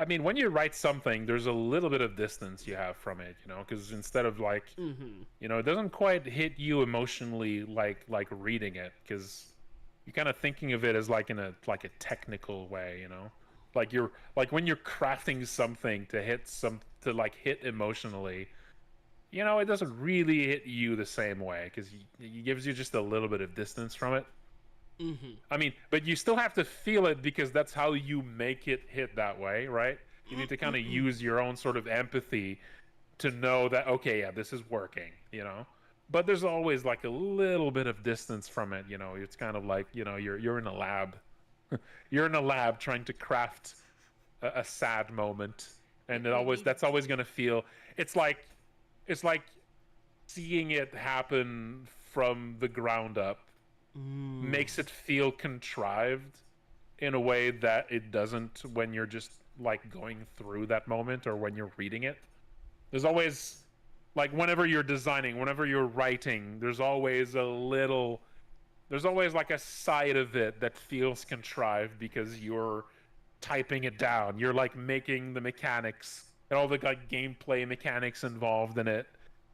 I mean, when you write something, there's a little bit of distance you have from it, because instead of like, it doesn't quite hit you emotionally like reading it, because you're kind of thinking of it as like in a technical way, like when you're crafting something to hit emotionally, it doesn't really hit you the same way because it gives you just a little bit of distance from it. I mean, but you still have to feel it because that's how you make it hit that way, right? You need to kind of use your own sort of empathy to know that, okay, yeah, this is working, But there's always like a little bit of distance from it, It's kind of like, you're in a lab. You're in a lab trying to craft a sad moment, and that's always going to feel. It's like seeing it happen from the ground up. Makes it feel contrived in a way that it doesn't when you're just like going through that moment or when you're reading it. There's always, like, whenever you're designing, whenever you're writing, there's always like a side of it that feels contrived because you're typing it down. You're like making the mechanics and all the like gameplay mechanics involved in it,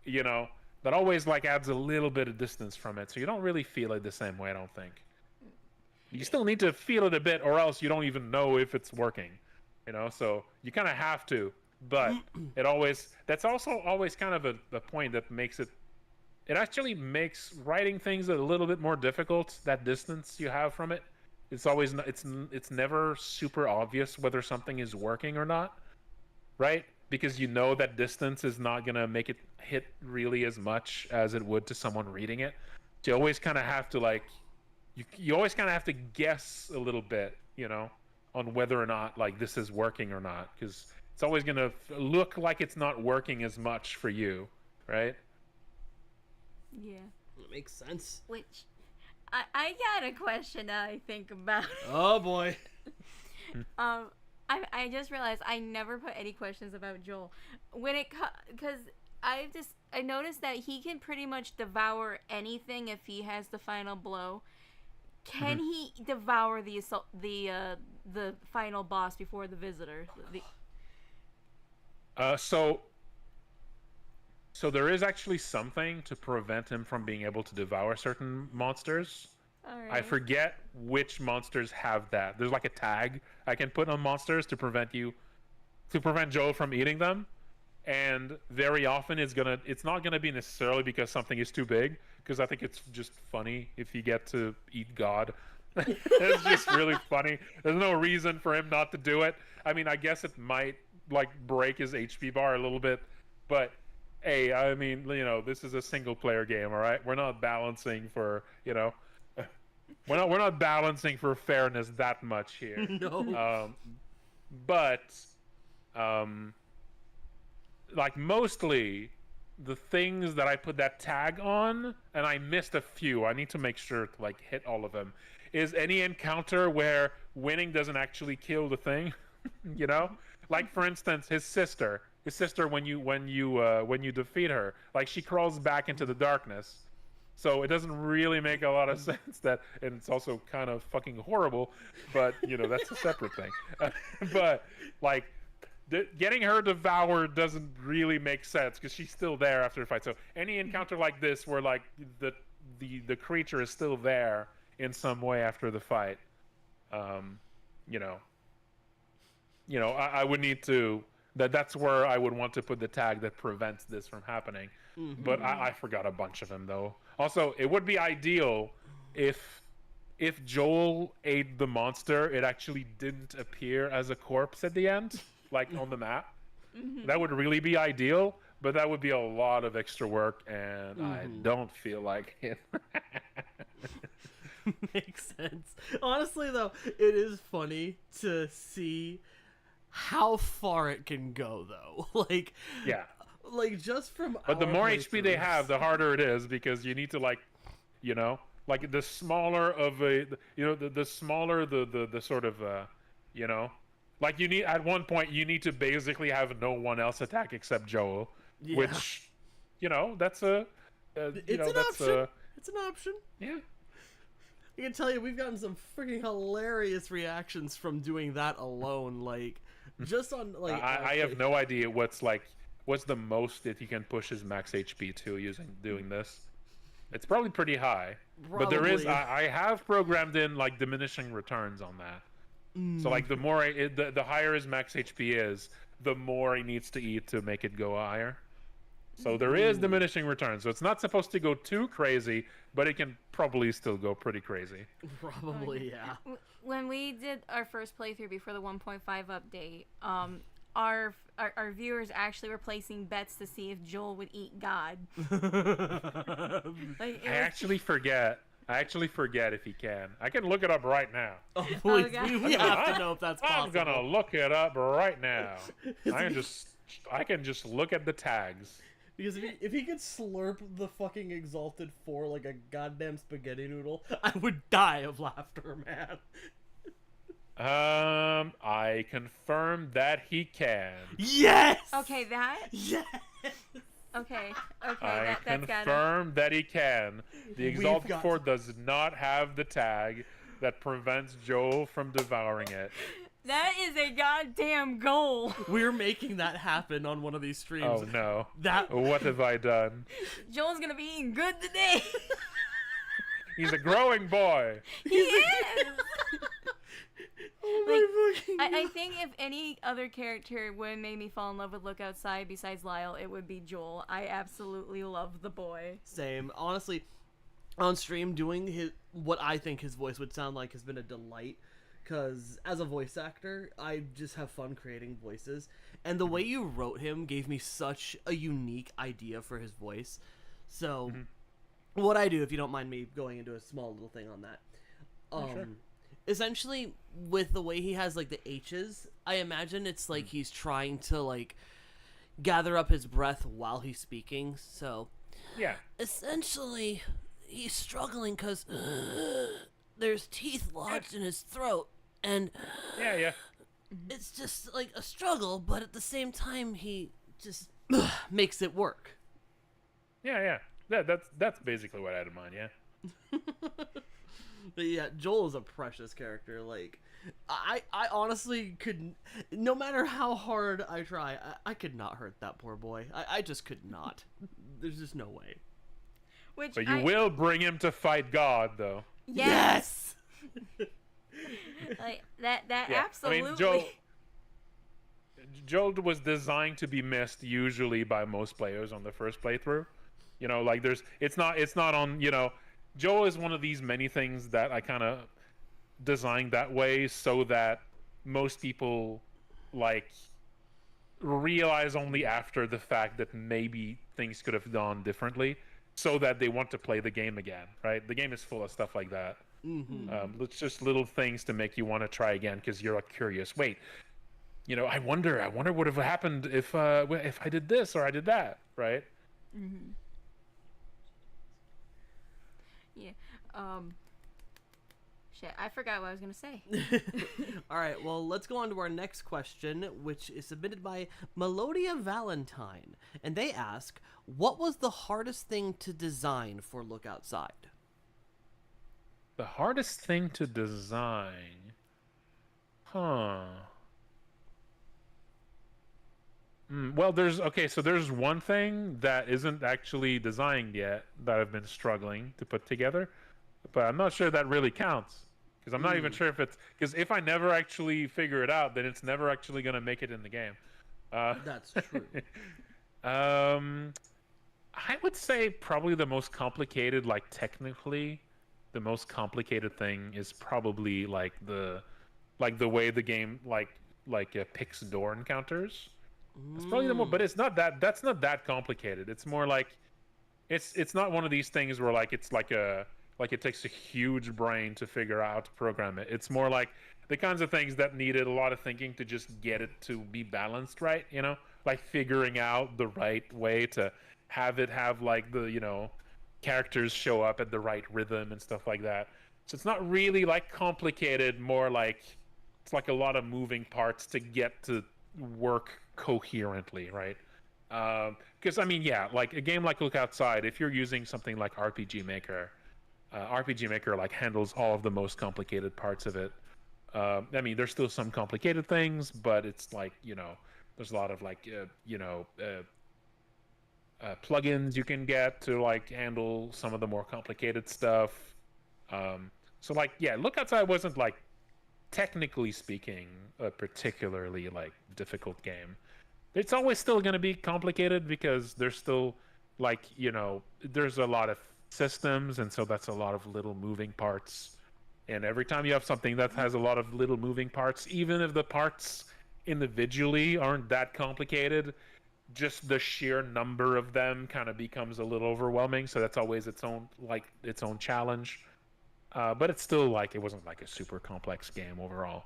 you know, that always like adds a little bit of distance from it, so you don't really feel it the same way. I don't think. You still need to feel it a bit, or else you don't even know if it's working, you know. So you kind of have to, but that's also always kind of a point that makes it. It actually makes writing things a little bit more difficult. That distance you have from it, it's always it's never super obvious whether something is working or not, right? Because you know that distance is not gonna make it hit really as much as it would to someone reading it. So you always kind of have to like, you always kind of have to guess a little bit, you know, on whether or not like this is working or not, because it's always gonna look like it's not working as much for you, right? Yeah. That makes sense. Which, I got a question that I think about. Oh boy. I just realized I never put any questions about Joel. When it because I noticed that he can pretty much devour anything if he has the final blow. Can he devour the final boss before the visitor? So there is actually something to prevent him from being able to devour certain monsters. Alright. I forget which monsters have that. There's like a tag I can put on monsters to prevent Joel from eating them. And very often it's not gonna be necessarily because something is too big, because I think it's just funny if you get to eat God. It's just really funny. There's no reason for him not to do it. I mean, I guess it might like break his HP bar a little bit, but hey, I mean, you know, this is a single player game, all right? We're not balancing for, you know, we're not balancing for fairness that much here. No. But like mostly the things that I put that tag on, and I missed a few, I need to make sure to like hit all of them, is any encounter where winning doesn't actually kill the thing. You know, like for instance his sister when you defeat her, like she crawls back into the darkness, so it doesn't really make a lot of sense that, and it's also kind of fucking horrible, but you know, that's a separate thing. But like getting her devoured doesn't really make sense because she's still there after the fight. So any encounter like this where like the creature is still there in some way after the fight, you know, I would need to, that's where I would want to put the tag that prevents this from happening. But I forgot a bunch of them though. Also, it would be ideal if Joel ate the monster, it actually didn't appear as a corpse at the end, like on the map. That would really be ideal, but that would be a lot of extra work, and I don't feel like it. Makes sense. Honestly, though, it is funny to see how far it can go, though. Like, yeah, like just from. But the more HP they have, the harder it is, because you need to, like, you know, like the smaller of a, you know, the smaller the sort of, you know, like you need, at one point you need to basically have no one else attack except Joel, which, you know, that's a, it's an option. It's an option. Yeah. I can tell you, we've gotten some freaking hilarious reactions from doing that alone. Like, just on like. I have no idea what's the most that you can push his max HP to doing this. It's probably pretty high, but there is. I have programmed in like diminishing returns on that. So like the more the higher his max HP is, the more he needs to eat to make it go higher. So there is diminishing returns. So it's not supposed to go too crazy, but it can probably still go pretty crazy. Probably, yeah. When we did our first playthrough before the 1.5 update, our viewers actually were placing bets to see if Joel would eat God. I actually forget if he can. I can look it up right now. Oh, please, we have to know if that's possible. I'm gonna look it up right now. I can just look at the tags. Because if he could slurp the fucking Exalted 4 like a goddamn spaghetti noodle, I would die of laughter, man. I confirm that he can. Yes! Okay, that? Yes! Okay, I that's confirm that he can. The Exalted 4 does not have the tag that prevents Joel from devouring it. That is a goddamn goal. We're making that happen on one of these streams. Oh no. That What have I done? Joel's gonna be eating good today. He's a growing boy. He is. oh my fucking I think if any other character would make me fall in love with Look Outside besides Lyall, it would be Joel. I absolutely love the boy. Same. Honestly, on stream, doing what I think his voice would sound like has been a delight. Because as a voice actor, I just have fun creating voices. And the way you wrote him gave me such a unique idea for his voice. So, what I do, if you don't mind me going into a small little thing on that. Sure. Essentially, with the way he has, like, the H's, I imagine it's like he's trying to, like, gather up his breath while he's speaking. So, Yeah. essentially, he's struggling because there's teeth lodged in his throat. And Yeah. it's just like a struggle, but at the same time, he just makes it work. Yeah. That's basically what I had in mind. Yeah. But yeah, Joel is a precious character. Like, I honestly couldn't, no matter how hard I try, I could not hurt that poor boy. I just could not. There's just no way. But you will bring him to fight God, though. Yes! Like that Yeah. absolutely. I mean, Joel was designed to be missed usually by most players on the first playthrough. You know, like it's not on, you know, Joel is one of these many things that I kind of designed that way so that most people like realize only after the fact that maybe things could have gone differently, so that they want to play the game again, right? The game is full of stuff like that. It's just little things to make you want to try again because you're like curious. Wait, you know, I wonder what would have happened if I did this or I did that, right? Yeah. Shit, I forgot what I was gonna say. All right, well, let's go on to our next question, which is submitted by Melodia Valentine. And they ask, what was the hardest thing to design for Look Outside? The hardest thing to design? Huh. Well, there's one thing that isn't actually designed yet that I've been struggling to put together, but I'm not sure that really counts because I'm not even sure if it's because if I never actually figure it out, then it's never actually going to make it in the game. That's true. I would say probably the most complicated, like technically, the most complicated thing is probably like the way the game picks door encounters. It's probably the more, but it's not that. That's not that complicated. It's more like, it's not one of these things where like it's like it takes a huge brain to figure out how to program it. It's more like the kinds of things that needed a lot of thinking to just get it to be balanced right. You know, like figuring out the right way to have it have like the, you know, characters show up at the right rhythm and stuff like that. So it's not really like complicated. More like it's like a lot of moving parts to get to work coherently, right? Because I mean, yeah, like a game like Look Outside, if you're using something like RPG Maker like handles all of the most complicated parts of it. I mean, there's still some complicated things, but it's like, you know, there's a lot of like plugins you can get to like handle some of the more complicated stuff. So like, yeah, Look Outside wasn't like, technically speaking, a particularly like difficult game. It's always still going to be complicated because there's still like, you know, there's a lot of systems, and so that's a lot of little moving parts. And every time you have something that has a lot of little moving parts, even if the parts individually aren't that complicated, just the sheer number of them kind of becomes a little overwhelming. So that's always its own challenge. But it's still like, it wasn't like a super complex game overall.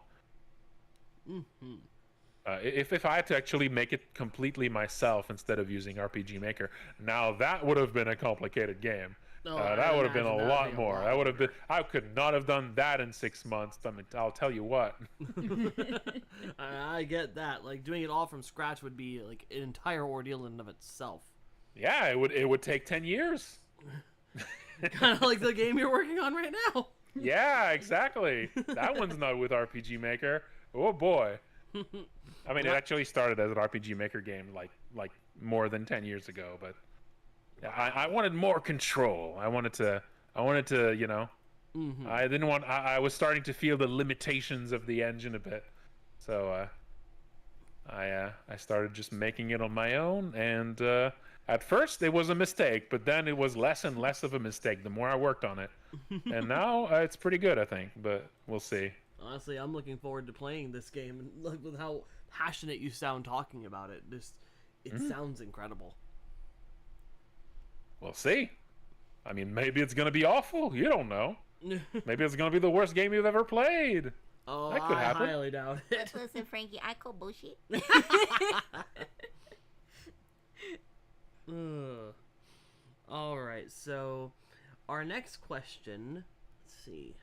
If I had to actually make it completely myself instead of using RPG Maker, now that would have been a complicated game. That would have been a lot more. That would have been. I could not have done that in 6 months. I mean, I'll tell you what. I get that. Like doing it all from scratch would be like an entire ordeal in and of itself. Yeah, it would take 10 years. Kind of like the game you're working on right now. Yeah, exactly. That one's not with RPG Maker. Oh boy. I mean, it actually started as an RPG Maker game like more than 10 years ago, but I wanted more control. I wanted to, you know, I didn't want. I was starting to feel the limitations of the engine a bit, so I started just making it on my own. And at first it was a mistake, but then it was less and less of a mistake the more I worked on it. And now it's pretty good, I think. But we'll see. Honestly, I'm looking forward to playing this game, and look with how passionate you sound talking about it. It sounds incredible. We'll see. I mean, maybe it's gonna be awful. You don't know. Maybe it's gonna be the worst game you've ever played. Oh, that could happen. I highly doubt it. Listen, Frankie, I call bullshit. All right, so our next question. Let's see.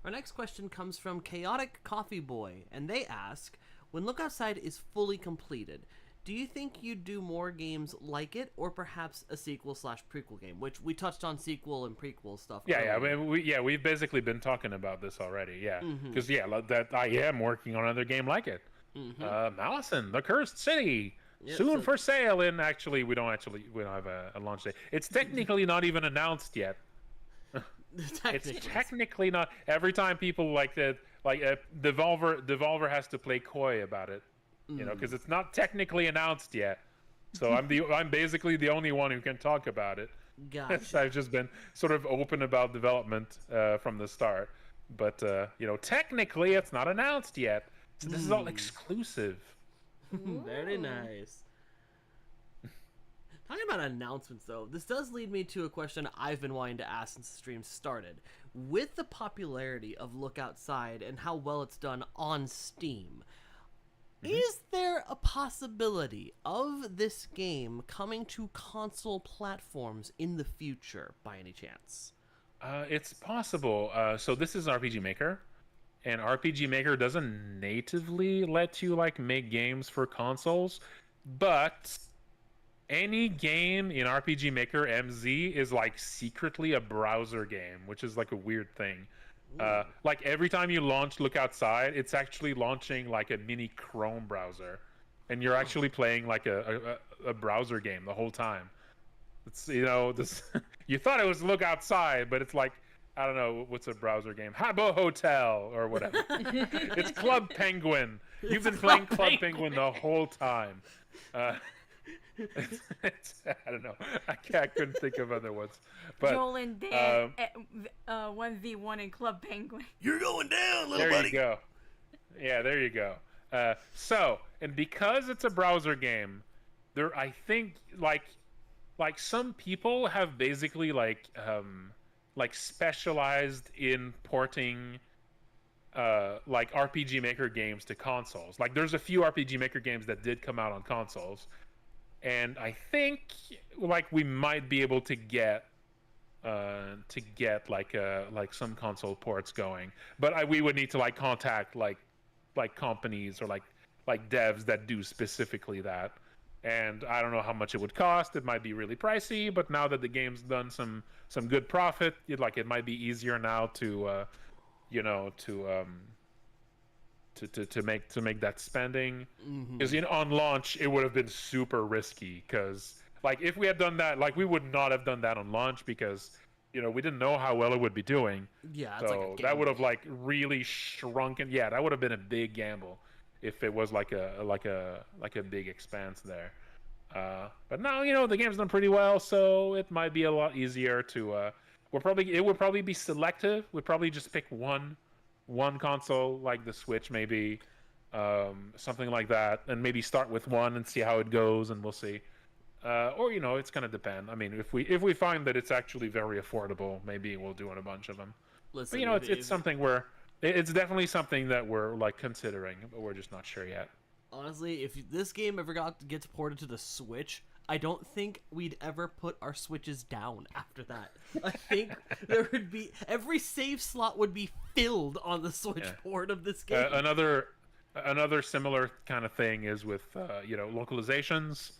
Our next question comes from Chaotic Coffee Boy, and they ask, when Look Outside is fully completed, do you think you'd do more games like it, or perhaps a sequel/prequel game? Which we touched on sequel and prequel stuff. Yeah, we've basically been talking about this already. Yeah, because that I am working on another game like it. Malison, the Cursed City, soon for sale. And actually, we don't have a launch date. It's technically not even announced yet. It's technically not. Every time people Devolver has to play coy about it. You know, because it's not technically announced yet, so I'm basically the only one who can talk about it. Gotcha. I've just been sort of open about development from the start, but you know, technically it's not announced yet, so this is all exclusive. Very nice. Talking about announcements, though, this does lead me to a question I've been wanting to ask since the stream started. With the popularity of Look Outside and how well it's done on Steam, is there a possibility of this game coming to console platforms in the future, by any chance? It's possible. So this is RPG Maker, and RPG Maker doesn't natively let you make games for consoles, but any game in RPG Maker MZ is secretly a browser game, which is a weird thing. Every time you launch Look Outside, it's actually launching a mini Chrome browser, and you're actually playing a browser game the whole time. It's this you thought it was Look Outside, but it's I don't know, what's a browser game? Habbo Hotel or whatever. It's Club Penguin. You've been playing Club Penguin the whole time. I don't know. I couldn't think of other ones. But Joel and Dan 1v1 in Club Penguin. You're going down, little there buddy. You go. Yeah, there you go. And because it's a browser game, I think some people have basically specialized in porting RPG Maker games to consoles. There's a few RPG Maker games that did come out on consoles. And I think we might be able to get some console ports going, but we would need to contact companies or devs that do specifically that. And I don't know how much it would cost. It might be really pricey, but now that the game's done some good profit, it might be easier now to make that spending, because on launch it would have been super risky, because if we had done that, we would not have done that on launch, because we didn't know how well it would be doing. Yeah, so that would have really shrunken. Yeah, that would have been a big gamble if it was a big expanse there. But now the game's done pretty well, so it might be a lot easier to. It would probably be selective. We'd probably just pick one console, like the Switch, maybe something like that, and maybe start with one and see how it goes, and we'll see. Or it's gonna depend. I mean, if we find that it's actually very affordable, maybe we'll do a bunch of them. Listen, but it's something it's definitely something that we're considering, but we're just not sure yet. Honestly, if this game ever gets ported to the Switch, I don't think we'd ever put our Switches down after that. I think there would be every save slot would be filled on the Switch port of this game. Another similar kind of thing is with localizations.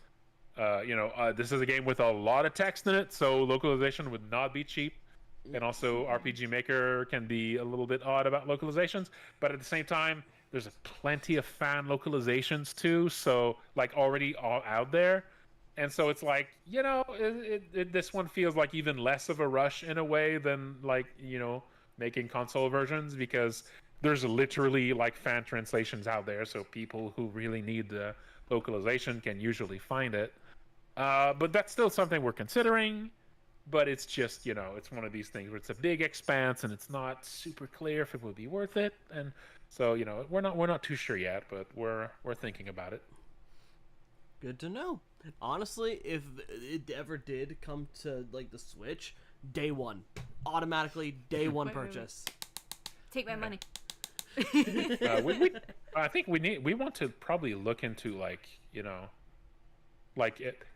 This is a game with a lot of text in it, so localization would not be cheap. and also RPG Maker can be a little bit odd about localizations, but at the same time, there's plenty of fan localizations too, so like already all out there. And so it's like, this one feels like even less of a rush in a way than like, making console versions, because there's literally like fan translations out there, so people who really need the localization can usually find it. But that's still something we're considering. But it's just, it's one of these things where it's a big expanse and it's not super clear if it would be worth it. And so, we're not too sure yet, but we're thinking about it. Good to know. Honestly, if it ever did come to like the Switch, day one, automatically day one purchase. Take my money. I think we want to probably look into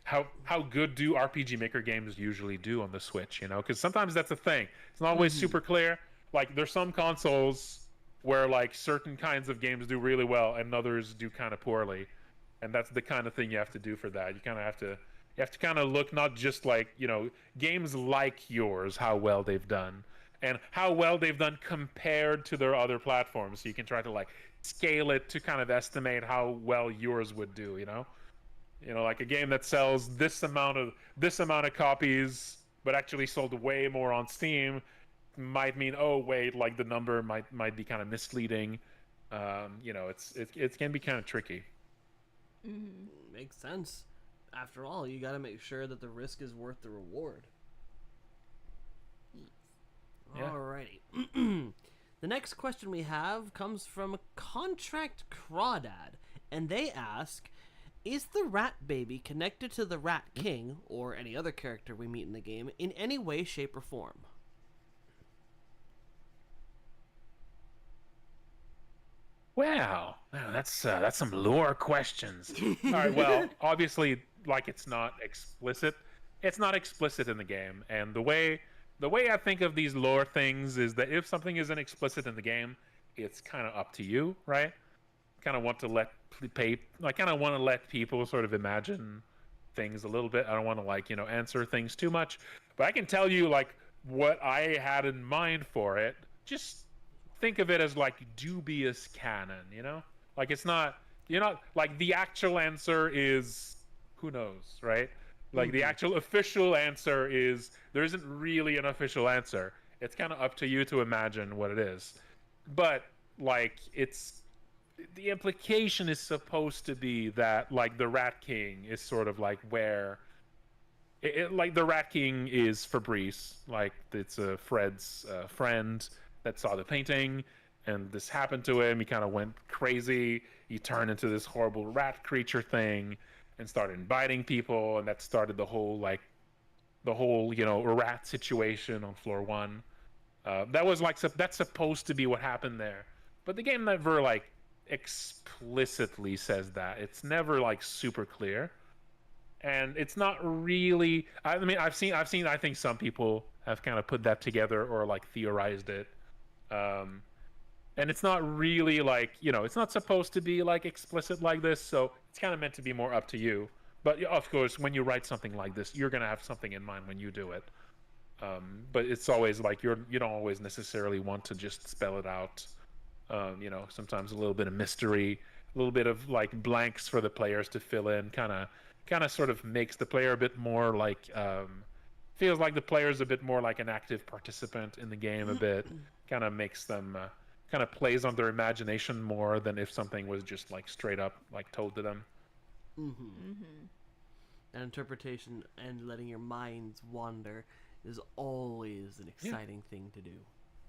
how good do RPG Maker games usually do on the Switch, because sometimes that's a thing. It's not always super clear. Like there's some consoles where like certain kinds of games do really well and others do kind of poorly, and that's the kind of thing you have to do for that. You have to kind of look not just like games like yours, how well they've done and how well they've done compared to their other platforms, so you can try to like scale it to kind of estimate how well yours would do. Like a game that sells this amount of copies, but actually sold way more on Steam, might mean, oh wait, like the number might be kind of misleading. It can be kind of tricky. Makes sense. After all, you got to make sure that the risk is worth the reward. Yeah. Alrighty. The next question we have comes from Contract Crawdad, and they ask, is the Rat Baby connected to the Rat King, or any other character we meet in the game, in any way, shape, or form? Wow, that's some lore questions. All right, well, obviously, like it's not explicit. It's not explicit in the game, and the way I think of these lore things is that if something isn't explicit in the game, it's kind of up to you, right? Kind of want to let people sort of imagine things a little bit. I don't want to answer things too much, but I can tell you like what I had in mind for it. Just think of it as like dubious canon, like it's not, like the actual answer is who knows, right? Like the actual official answer is there isn't really an official answer. It's kind of up to you to imagine what it is. But like the implication is supposed to be that like the Rat King is sort of like where like the Rat King is Fabrice, like it's Fred's friend that saw the painting, and this happened to him. He kind of went crazy. He turned into this horrible rat creature thing and started biting people, and that started the whole rat situation on floor 1. That was like that's supposed to be what happened there, but the game never like explicitly says that. It's never like super clear, and it's not really. I mean, I've seen. I think some people have kind of put that together or like theorized it. And it's not really like, it's not supposed to be like explicit like this, so it's kind of meant to be more up to you. But of course, when you write something like this, you're going to have something in mind when you do it. But it's always like you don't always necessarily want to just spell it out. Sometimes a little bit of mystery, a little bit of like blanks for the players to fill in, kind of sort of makes the player a bit more like, feels like the player's a bit more like an active participant in the game a bit. Kind of makes them, kind of plays on their imagination more than if something was just like straight up like told to them. And interpretation and letting your minds wander is always an exciting thing to do.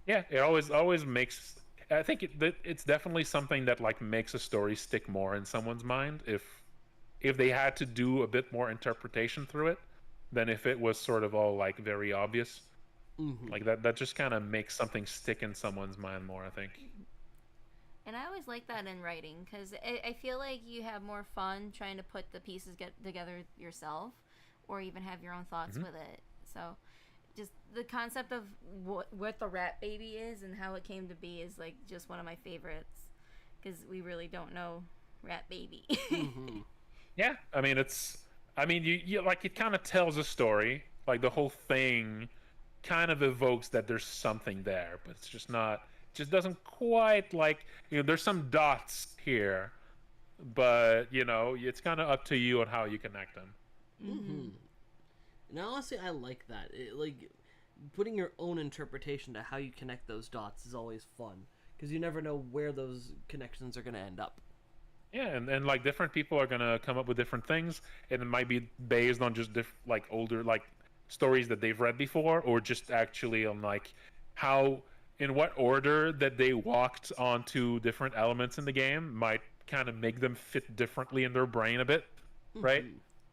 Yeah, it always makes. I think it's definitely something that like makes a story stick more in someone's mind if they had to do a bit more interpretation through it than if it was sort of all like very obvious. Like that just kind of makes something stick in someone's mind more, I think. And I always like that in writing, because I feel like you have more fun trying to put the pieces together yourself, or even have your own thoughts with it. So just the concept of what the Rat Baby is and how it came to be is like just one of my favorites, because we really don't know Rat Baby. Yeah, I mean you like it kind of tells a story. Like the whole thing kind of evokes that there's something there, but it's just not. Just doesn't quite like there's some dots here, but it's kind of up to you on how you connect them. Mm-hmm. And honestly, I like that. Like putting your own interpretation to how you connect those dots is always fun because you never know where those connections are going to end up. Yeah, and like different people are gonna come up with different things, and it might be based on just like older like stories that they've read before, or just actually on like how in what order that they walked onto different elements in the game might kind of make them fit differently in their brain a bit, right?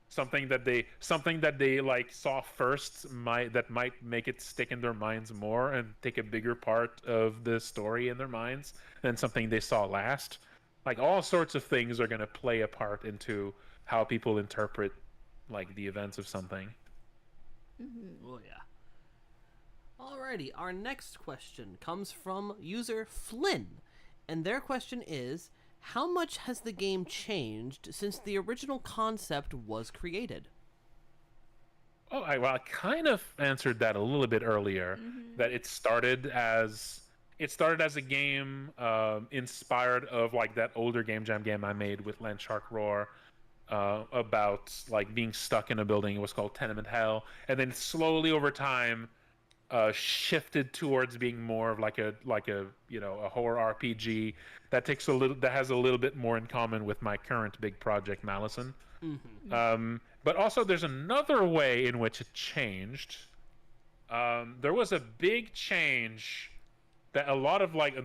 Something that they like saw first might make it stick in their minds more and take a bigger part of the story in their minds than something they saw last. Like all sorts of things are going to play a part into how people interpret like the events of something. Oh yeah. Alrighty, our next question comes from user Flynn, and their question is, how much has the game changed since the original concept was created? Oh, I kind of answered that a little bit earlier. That it started as a game inspired of like that older Game Jam game I made with Land Shark Roar about like being stuck in a building. It was called Tenement Hell, and then slowly over time shifted towards being more of like a a horror RPG that has a little bit more in common with my current big project Malison. But also there's another way in which it changed. There was a big change that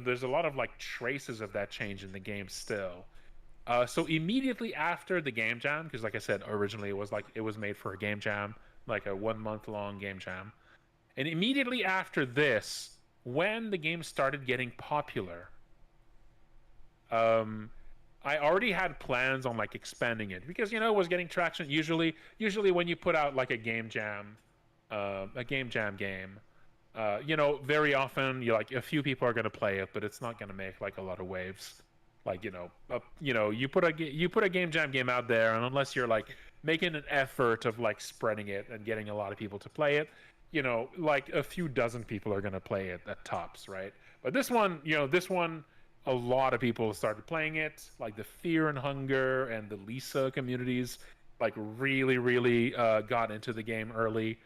there's a lot of like traces of that change in the game still. So immediately after the Game Jam, because like I said, originally it was made for a Game Jam, like a 1 month long Game Jam. And immediately after this, when the game started getting popular, I already had plans on like expanding it because it was getting traction. Usually when you put out like a Game Jam game, very often a few people are going to play it, but it's not going to make like a lot of waves. Like you put a Game Jam game out there, and unless you're like making an effort of like spreading it and getting a lot of people to play it, like a few dozen people are going to play it at tops, right? But this one, a lot of people started playing it. Like the Fear and Hunger and the Lisa communities, like really got into the game early.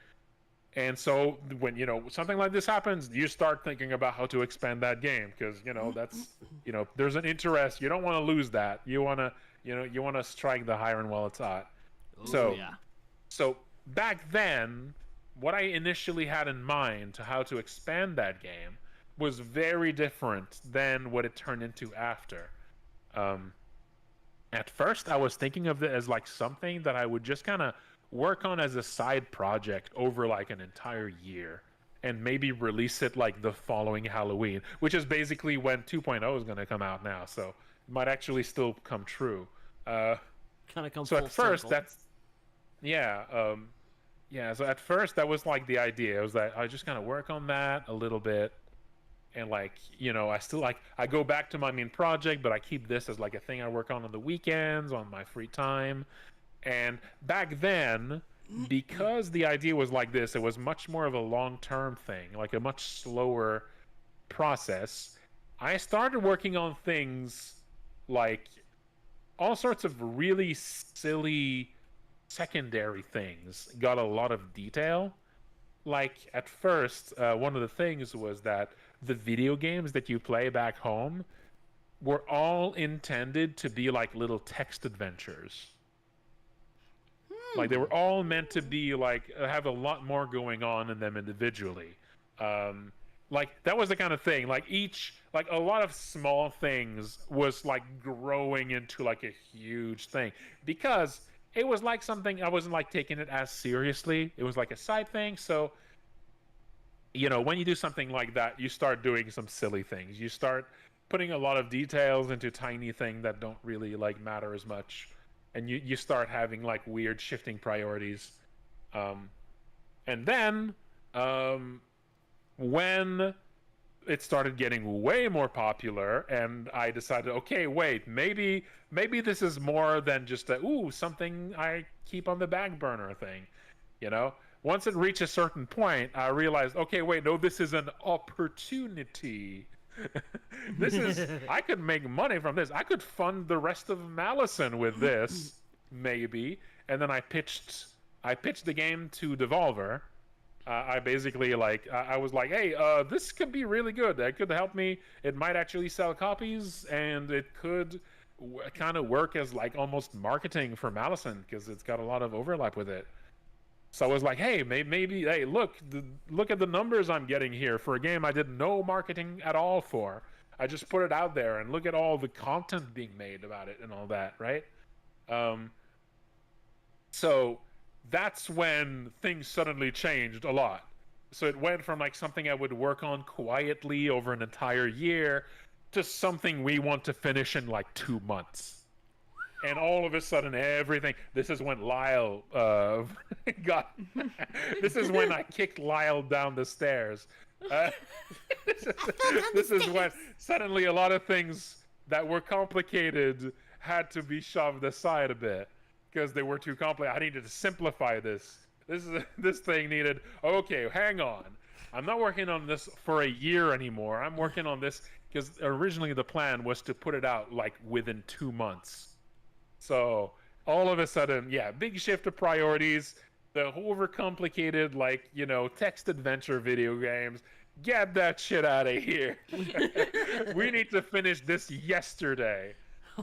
And so when something like this happens, you start thinking about how to expand that game because that's there's an interest. You don't want to lose that. You want to strike the iron while it's hot. So back then, what I initially had in mind to how to expand that game was very different than what it turned into after. At first, I was thinking of it as like something that I would just kind of work on as a side project over like an entire year and maybe release it like the following Halloween, which is basically when 2.0 is going to come out now. So it might actually still come true. Kind of come so full at first, circle. that's so at first that was like the idea. It was that I just kind of work on that a little bit, and like I still I go back to my main project, but I keep this as like a thing I work on the weekends on my free time. And back then, because the idea was like this, it was much more of a long-term thing, like a much slower process. I started working on things like all sorts of really silly secondary things, got a lot of detail. Like at first, one of the things was that the video games that you play back home were all intended to be like little text adventures. Like they were all meant to be like have a lot more going on in them individually. Like that was the kind of thing. Like a lot of small things was like growing into like a huge thing because it was like something I wasn't like taking it as seriously. It was like a side thing. So, when you do something like that, you start doing some silly things. You start putting a lot of details into tiny things that don't really like matter as much. And you start having like weird shifting priorities. And then when it started getting way more popular and I decided, okay, wait, maybe this is more than just something I keep on the back burner thing. once it reached a certain point, I realized, okay, wait, no, this is an opportunity. I could make money from this. I could fund the rest of Malison with this, maybe. And then I pitched the game to Devolver. I basically I was like, hey, this could be really good. That could help me. It might actually sell copies, and it could kind of work as like almost marketing for Malison because it's got a lot of overlap with it. So I was like, hey, maybe, hey, look at the numbers I'm getting here for a game I did no marketing at all for. I just put it out there, and look at all the content being made about it and all that, right? So that's when things suddenly changed a lot. So it went from like something I would work on quietly over an entire year to something we want to finish in like 2 months. And all of a sudden, everything. This is when Lyall got. This is when I kicked Lyall down the stairs. This is when suddenly a lot of things that were complicated had to be shoved aside a bit because they were too complicated. I needed to simplify this. This thing needed. Okay, hang on. I'm not working on this for a year anymore. I'm working on this because originally the plan was to put it out like within 2 months. So all of a sudden, yeah, big shift of priorities. The overcomplicated, like, text adventure video games. Get that shit out of here. We need to finish this yesterday.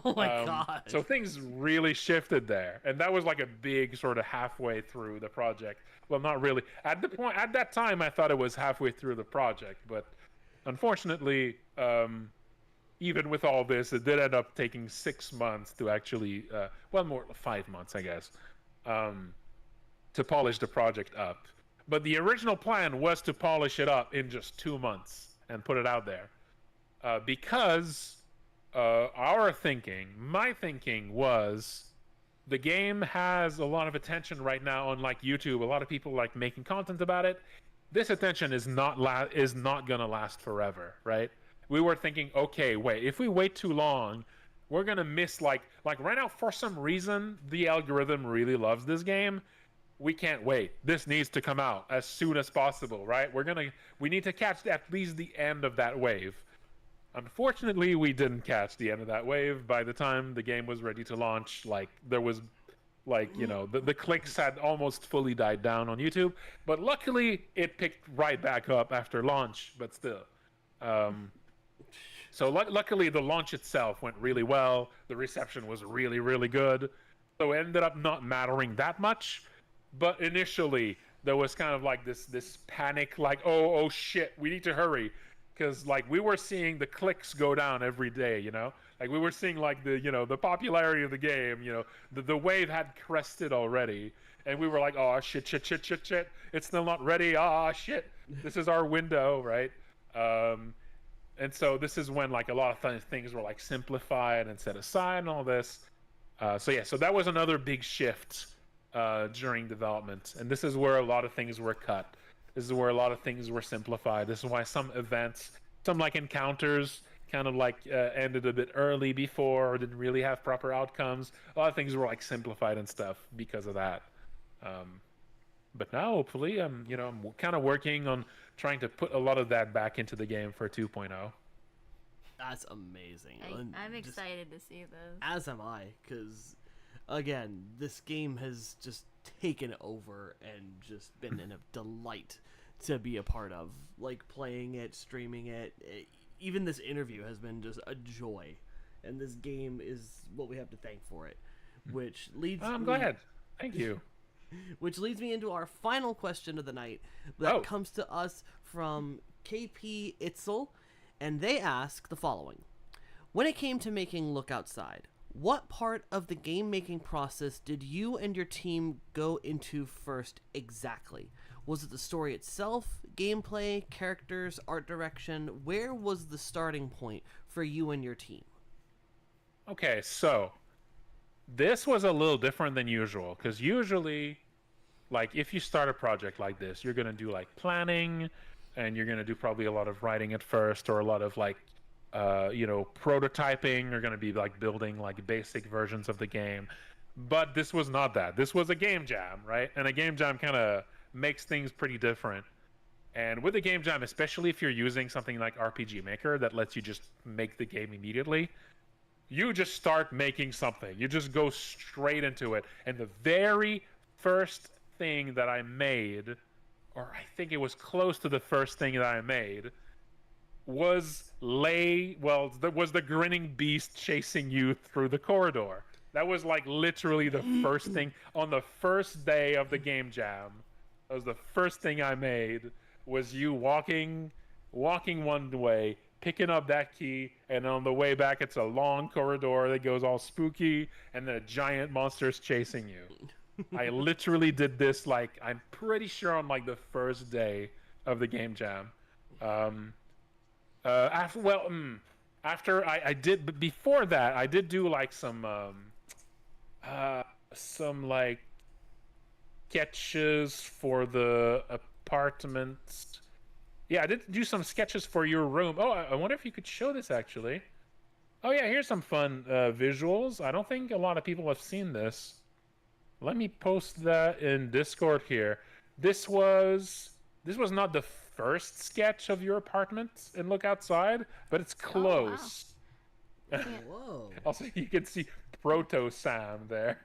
Oh my god. So things really shifted there. And that was like a big sort of halfway through the project. Well, not really. At that time, I thought it was halfway through the project. But unfortunately, even with all this, it did end up taking 6 months to actually, 5 months, I guess, to polish the project up. But the original plan was to polish it up in just 2 months and put it out there. Because my thinking was, the game has a lot of attention right now on like YouTube. A lot of people like making content about it. This attention is not gonna last forever, right? We were thinking, okay, wait, if we wait too long, we're gonna miss like right now, for some reason, the algorithm really loves this game. We can't wait. This needs to come out as soon as possible, right? We need to catch at least the end of that wave. Unfortunately, we didn't catch the end of that wave. By the time the game was ready to launch, like there was the clicks had almost fully died down on YouTube. But luckily, it picked right back up after launch, but still. So luckily, the launch itself went really well. The reception was really, really good. So it ended up not mattering that much. But initially, there was kind of like this panic, like, oh shit, we need to hurry. Because like we were seeing the clicks go down every day, Like we were seeing like the popularity of the game, the wave had crested already. And we were like, oh, shit. It's still not ready. Ah, shit. This is our window, right? And so this is when like a lot of things were like simplified and set aside and all this. So that was another big shift during development. And this is where a lot of things were cut. This is where a lot of things were simplified. This is why some events, some like encounters kind of like ended a bit early before or didn't really have proper outcomes. A lot of things were like simplified and stuff because of that. But now hopefully I'm kind of working on trying to put a lot of that back into the game for 2.0. That's amazing. I'm excited to see this. As am I, because again, this game has just taken over and just been a delight to be a part of. Like playing it, streaming it, even this interview has been just a joy. And this game is what we have to thank for it. Which leads I'm glad. Thank you. Which leads me into our final question of the night. That comes to us from KP Itzel, and they ask the following. When it came to making Look Outside, what part of the game-making process did you and your team go into first exactly? Was it the story itself, gameplay, characters, art direction? Where was the starting point for you and your team? Okay, so this was a little different than usual, because usually, like, if you start a project like this, you're going to do, like, planning, and you're going to do probably a lot of writing at first, or a lot of, like, prototyping. You're going to be, like, building, like, basic versions of the game. But this was not that. This was a game jam, right? And a game jam kind of makes things pretty different. And with the game jam, especially if you're using something like RPG Maker that lets you just make the game immediately, you just start making something. You just go straight into it. And the very first thing that I made, or I think it was close to the first thing that I made, was the grinning beast chasing you through the corridor. That was like literally the first thing on the first day of the game jam. That was the first thing I made, was you walking one way, picking up that key, and on the way back it's a long corridor that goes all spooky, and then a giant monster's chasing you. I literally did this, like, I'm pretty sure on like the first day of the game jam. After I did, but before that, I did do like some like sketches for the apartments. Yeah, I did do some sketches for your room. Oh, I wonder if you could show this actually. Oh yeah, here's some fun visuals. I don't think a lot of people have seen this. Let me post that in Discord here. This was not the first sketch of your apartment in Look Outside, but it's close. Oh, wow. Whoa. Also, you can see Proto Sam there.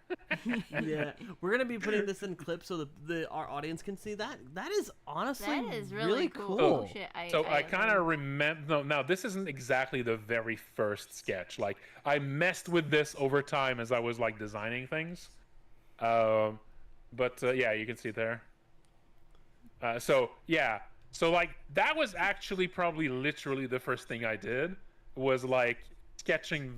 Yeah, we're gonna be putting this in clips so our audience can see that. That is honestly That is really cool. cool. Shit, I kind of remember. No, now this isn't exactly the very first sketch. Like, I messed with this over time as I was like designing things. But yeah, you can see it there. So like that was actually probably literally the first thing I did, was like sketching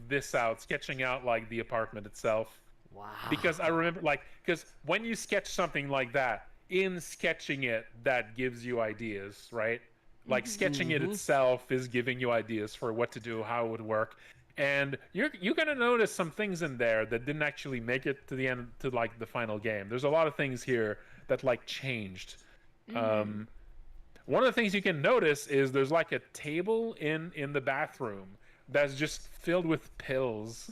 out like the apartment itself. Wow. Because I remember, like, because when you sketch something like that, in sketching it, that gives you ideas, right? Like, sketching it itself is giving you ideas for what to do, how it would work. And you're gonna notice some things in there that didn't actually make it to the end, to like the final game. There's a lot of things here that like changed. One of the things you can notice is there's like a table in the bathroom that's just filled with pills.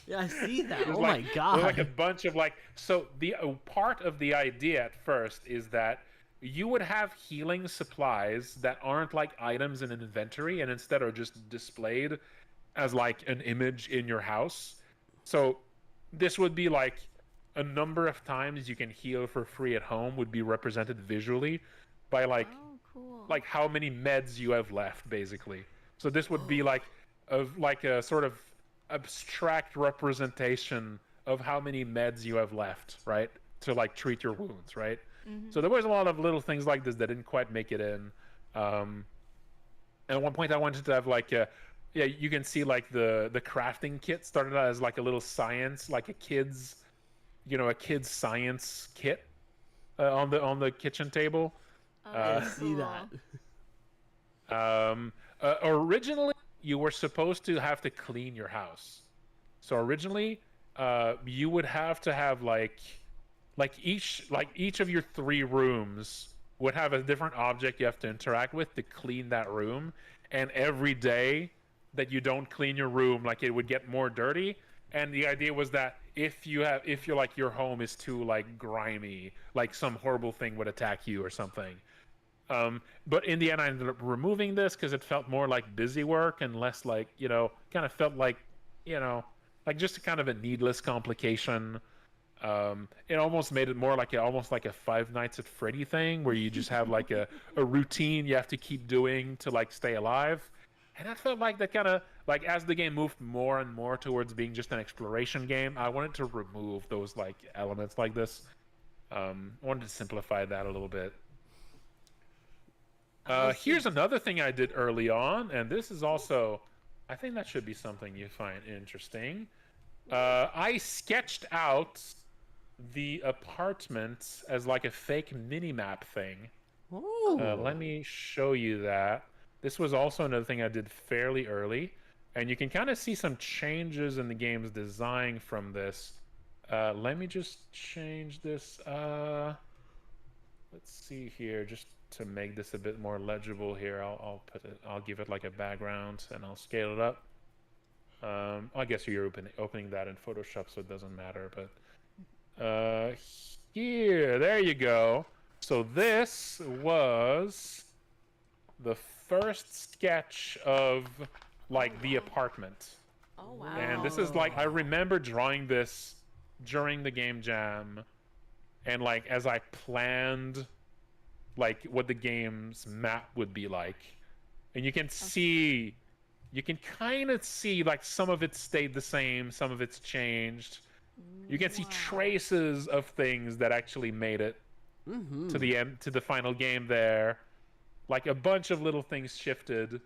Yeah, I see that. There's Oh like, my god. there's like a bunch of like, so the part of the idea at first is that you would have healing supplies that aren't like items in an inventory, and instead are just displayed as like an image in your house. So this would be like a number of times you can heal for free at home would be represented visually by like Oh, cool. like how many meds you have left, basically. So this would be like a sort of abstract representation of how many meds you have left, right, to like treat your wounds, right? So there was a lot of little things like this that didn't quite make it in. And at one point I wanted to have like you can see like the crafting kit started out as like a little science, like a kid's science kit on the kitchen table. I see that. Originally, you were supposed to have to clean your house. So originally, you would have to have like each of your 3 rooms would have a different object you have to interact with to clean that room. And every day that you don't clean your room, like, it would get more dirty. And the idea was that if you're like, your home is too like grimy, like some horrible thing would attack you or something. But in the end, I ended up removing this because it felt more like busy work and less like, kind of felt like, like just a kind of a needless complication. It almost made it more like almost like a Five Nights at Freddy thing, where you just have like a routine you have to keep doing to like stay alive. And I felt like that kind of, like, as the game moved more and more towards being just an exploration game, I wanted to remove those like elements like this. I wanted to simplify that a little bit. Here's another thing I did early on, and this is also, I think that should be something you find interesting. I sketched out the apartment as like a fake mini-map thing. Ooh. Let me show you that. This was also another thing I did fairly early, and you can kind of see some changes in the game's design from this. Let me just change this. Let's see here, just to make this a bit more legible here. I'll give it like a background, and I'll scale it up. I guess you're opening that in Photoshop, so it doesn't matter. But here. There you go. So this was the first sketch of like the apartment. Oh wow. And this is like, I remember drawing this during the game jam, and like as I planned like what the game's map would be like. And you can see, you can kind of see like some of it stayed the same, some of it's changed. You can see traces of things that actually made it to the end, to the final game there. Like a bunch of little things shifted,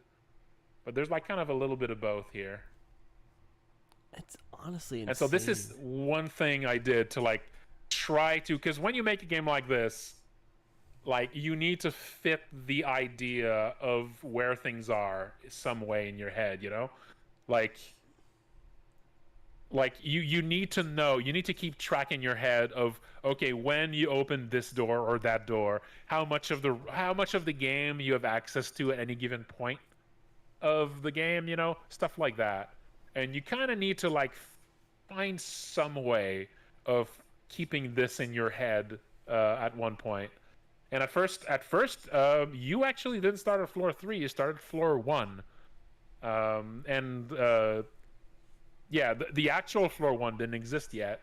but there's like kind of a little bit of both here. It's honestly insane. And so this is one thing I did to like try to, because when you make a game like this, like you need to fit the idea of where things are some way in your head, you know? Like you need to know, you need to keep track in your head of, okay, when you open this door or that door, how much of the game you have access to at any given point of the game, you know, stuff like that. And you kind of need to like find some way of keeping this in your head at one point. And at first, you actually didn't start at floor 3. You started floor 1. Yeah, the actual floor 1 didn't exist yet.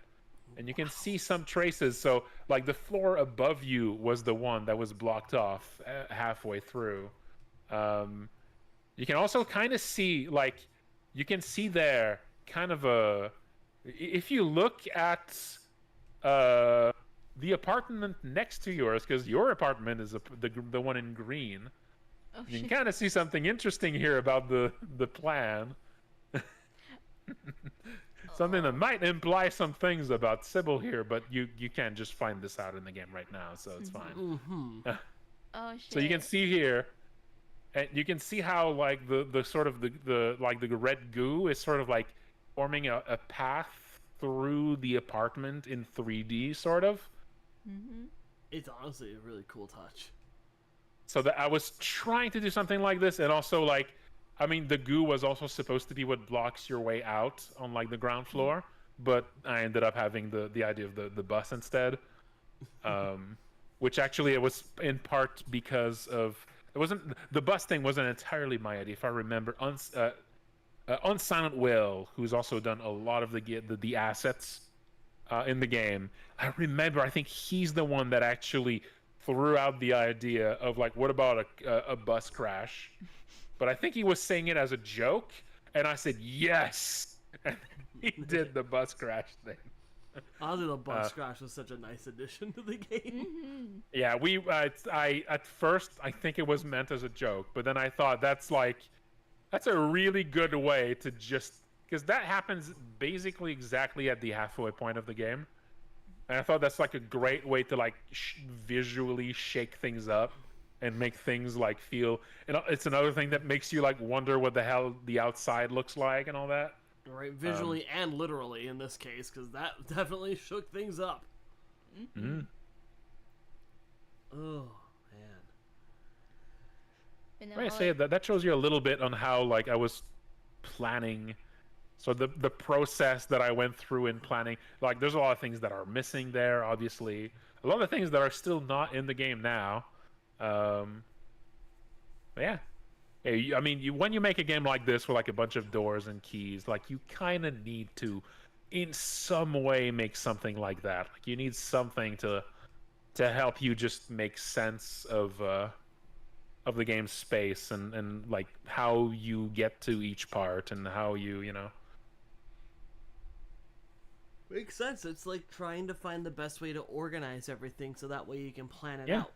And you can see some traces. So, like, the floor above you was the one that was blocked off halfway through. You can also kind of see, like, you can see there kind of a... If you look at the apartment next to yours, because your apartment is the one in green, you can kind of see something interesting here about the plan. Something that might imply some things about Cibil here, but you can't just find this out in the game right now, so it's fine. Oh shit. So you can see here, and you can see how like the sort of the like the red goo is sort of like forming a path through the apartment in 3D, sort of. It's honestly a really cool touch. So that I was trying to do something like this, and also like, I mean, the goo was also supposed to be what blocks your way out on like the ground floor, but I ended up having the idea of the bus instead, which actually it was in part because of the bus thing wasn't entirely my idea, if I remember. Silent Will, who's also done a lot of the assets in the game, I remember, I think he's the one that actually threw out the idea of like, what about a bus crash? But I think he was saying it as a joke, and I said yes, and he did the bus crash thing. Honestly, the bus crash was such a nice addition to the game. Yeah, I at first I think it was meant as a joke, but then I thought that's a really good way to just, because that happens basically exactly at the halfway point of the game, and I thought that's like a great way to like visually shake things up and make things like feel, and it's another thing that makes you like wonder what the hell the outside looks like and all that. Right, visually and literally in this case, because that definitely shook things up. Oh man. Right, say that shows you a little bit on how like I was planning. So the process that I went through in planning, like there's a lot of things that are missing there, obviously. A lot of things that are still not in the game now. But yeah. I mean, when you make a game like this with like a bunch of doors and keys, like you kind of need to, in some way, make something like that. Like you need something to help you just make sense of the game's space and like how you get to each part and how you know. Makes sense. It's like trying to find the best way to organize everything so that way you can plan it out.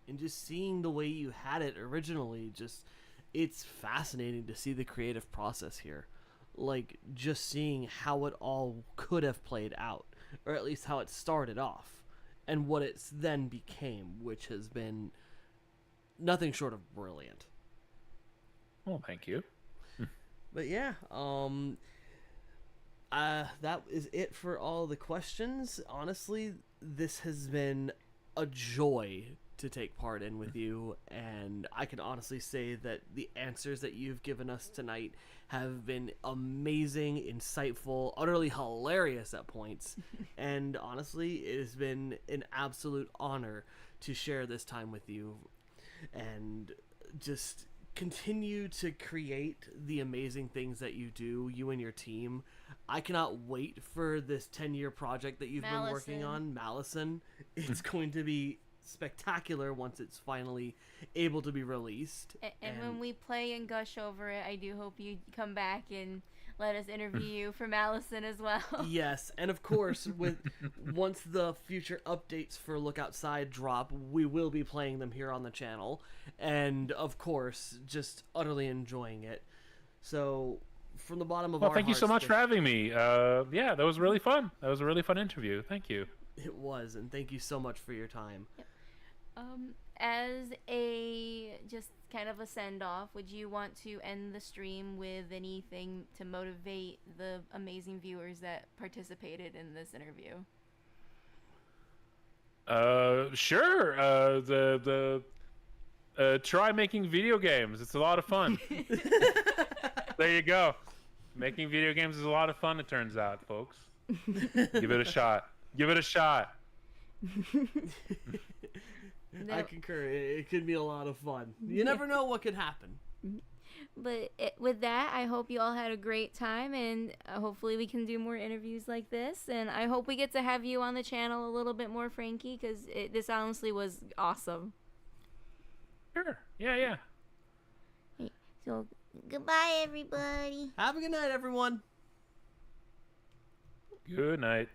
And just seeing the way you had it originally, it's fascinating to see the creative process here. Like, just seeing how it all could have played out, or at least how it started off, and what it then became, which has been nothing short of brilliant. Well, thank you. But yeah, that is it for all the questions. Honestly, this has been a joy to take part in with you, and I can honestly say that the answers that you've given us tonight have been amazing, insightful, utterly hilarious at points, and honestly, it has been an absolute honor to share this time with you, and just continue to create the amazing things that you do, you and your team. I cannot wait for this 10-year project that you've been working on, Malison. It's going to be spectacular once it's finally able to be released. And when we play and gush over it, I do hope you come back and let us interview you for Malison as well. Yes, and of course, once the future updates for Look Outside drop, we will be playing them here on the channel, and of course, just utterly enjoying it. So, from the bottom of our thank you so hearts, much for having me. Yeah, that was really fun. That was a really fun interview. Thank you. It was, and thank you so much for your time. Yep. As a just kind of a send-off, would you want to end the stream with anything to motivate the amazing viewers that participated in this interview? Sure. Try making video games. It's a lot of fun. There you go. Making video games is a lot of fun, it turns out, folks. Give it a shot. Give it a shot. I concur. It could be a lot of fun. You never know what could happen. But with that, I hope you all had a great time, and hopefully we can do more interviews like this. And I hope we get to have you on the channel a little bit more, Frankie, because this honestly was awesome. Sure. Yeah. So, goodbye, everybody. Have a good night, everyone. Good night.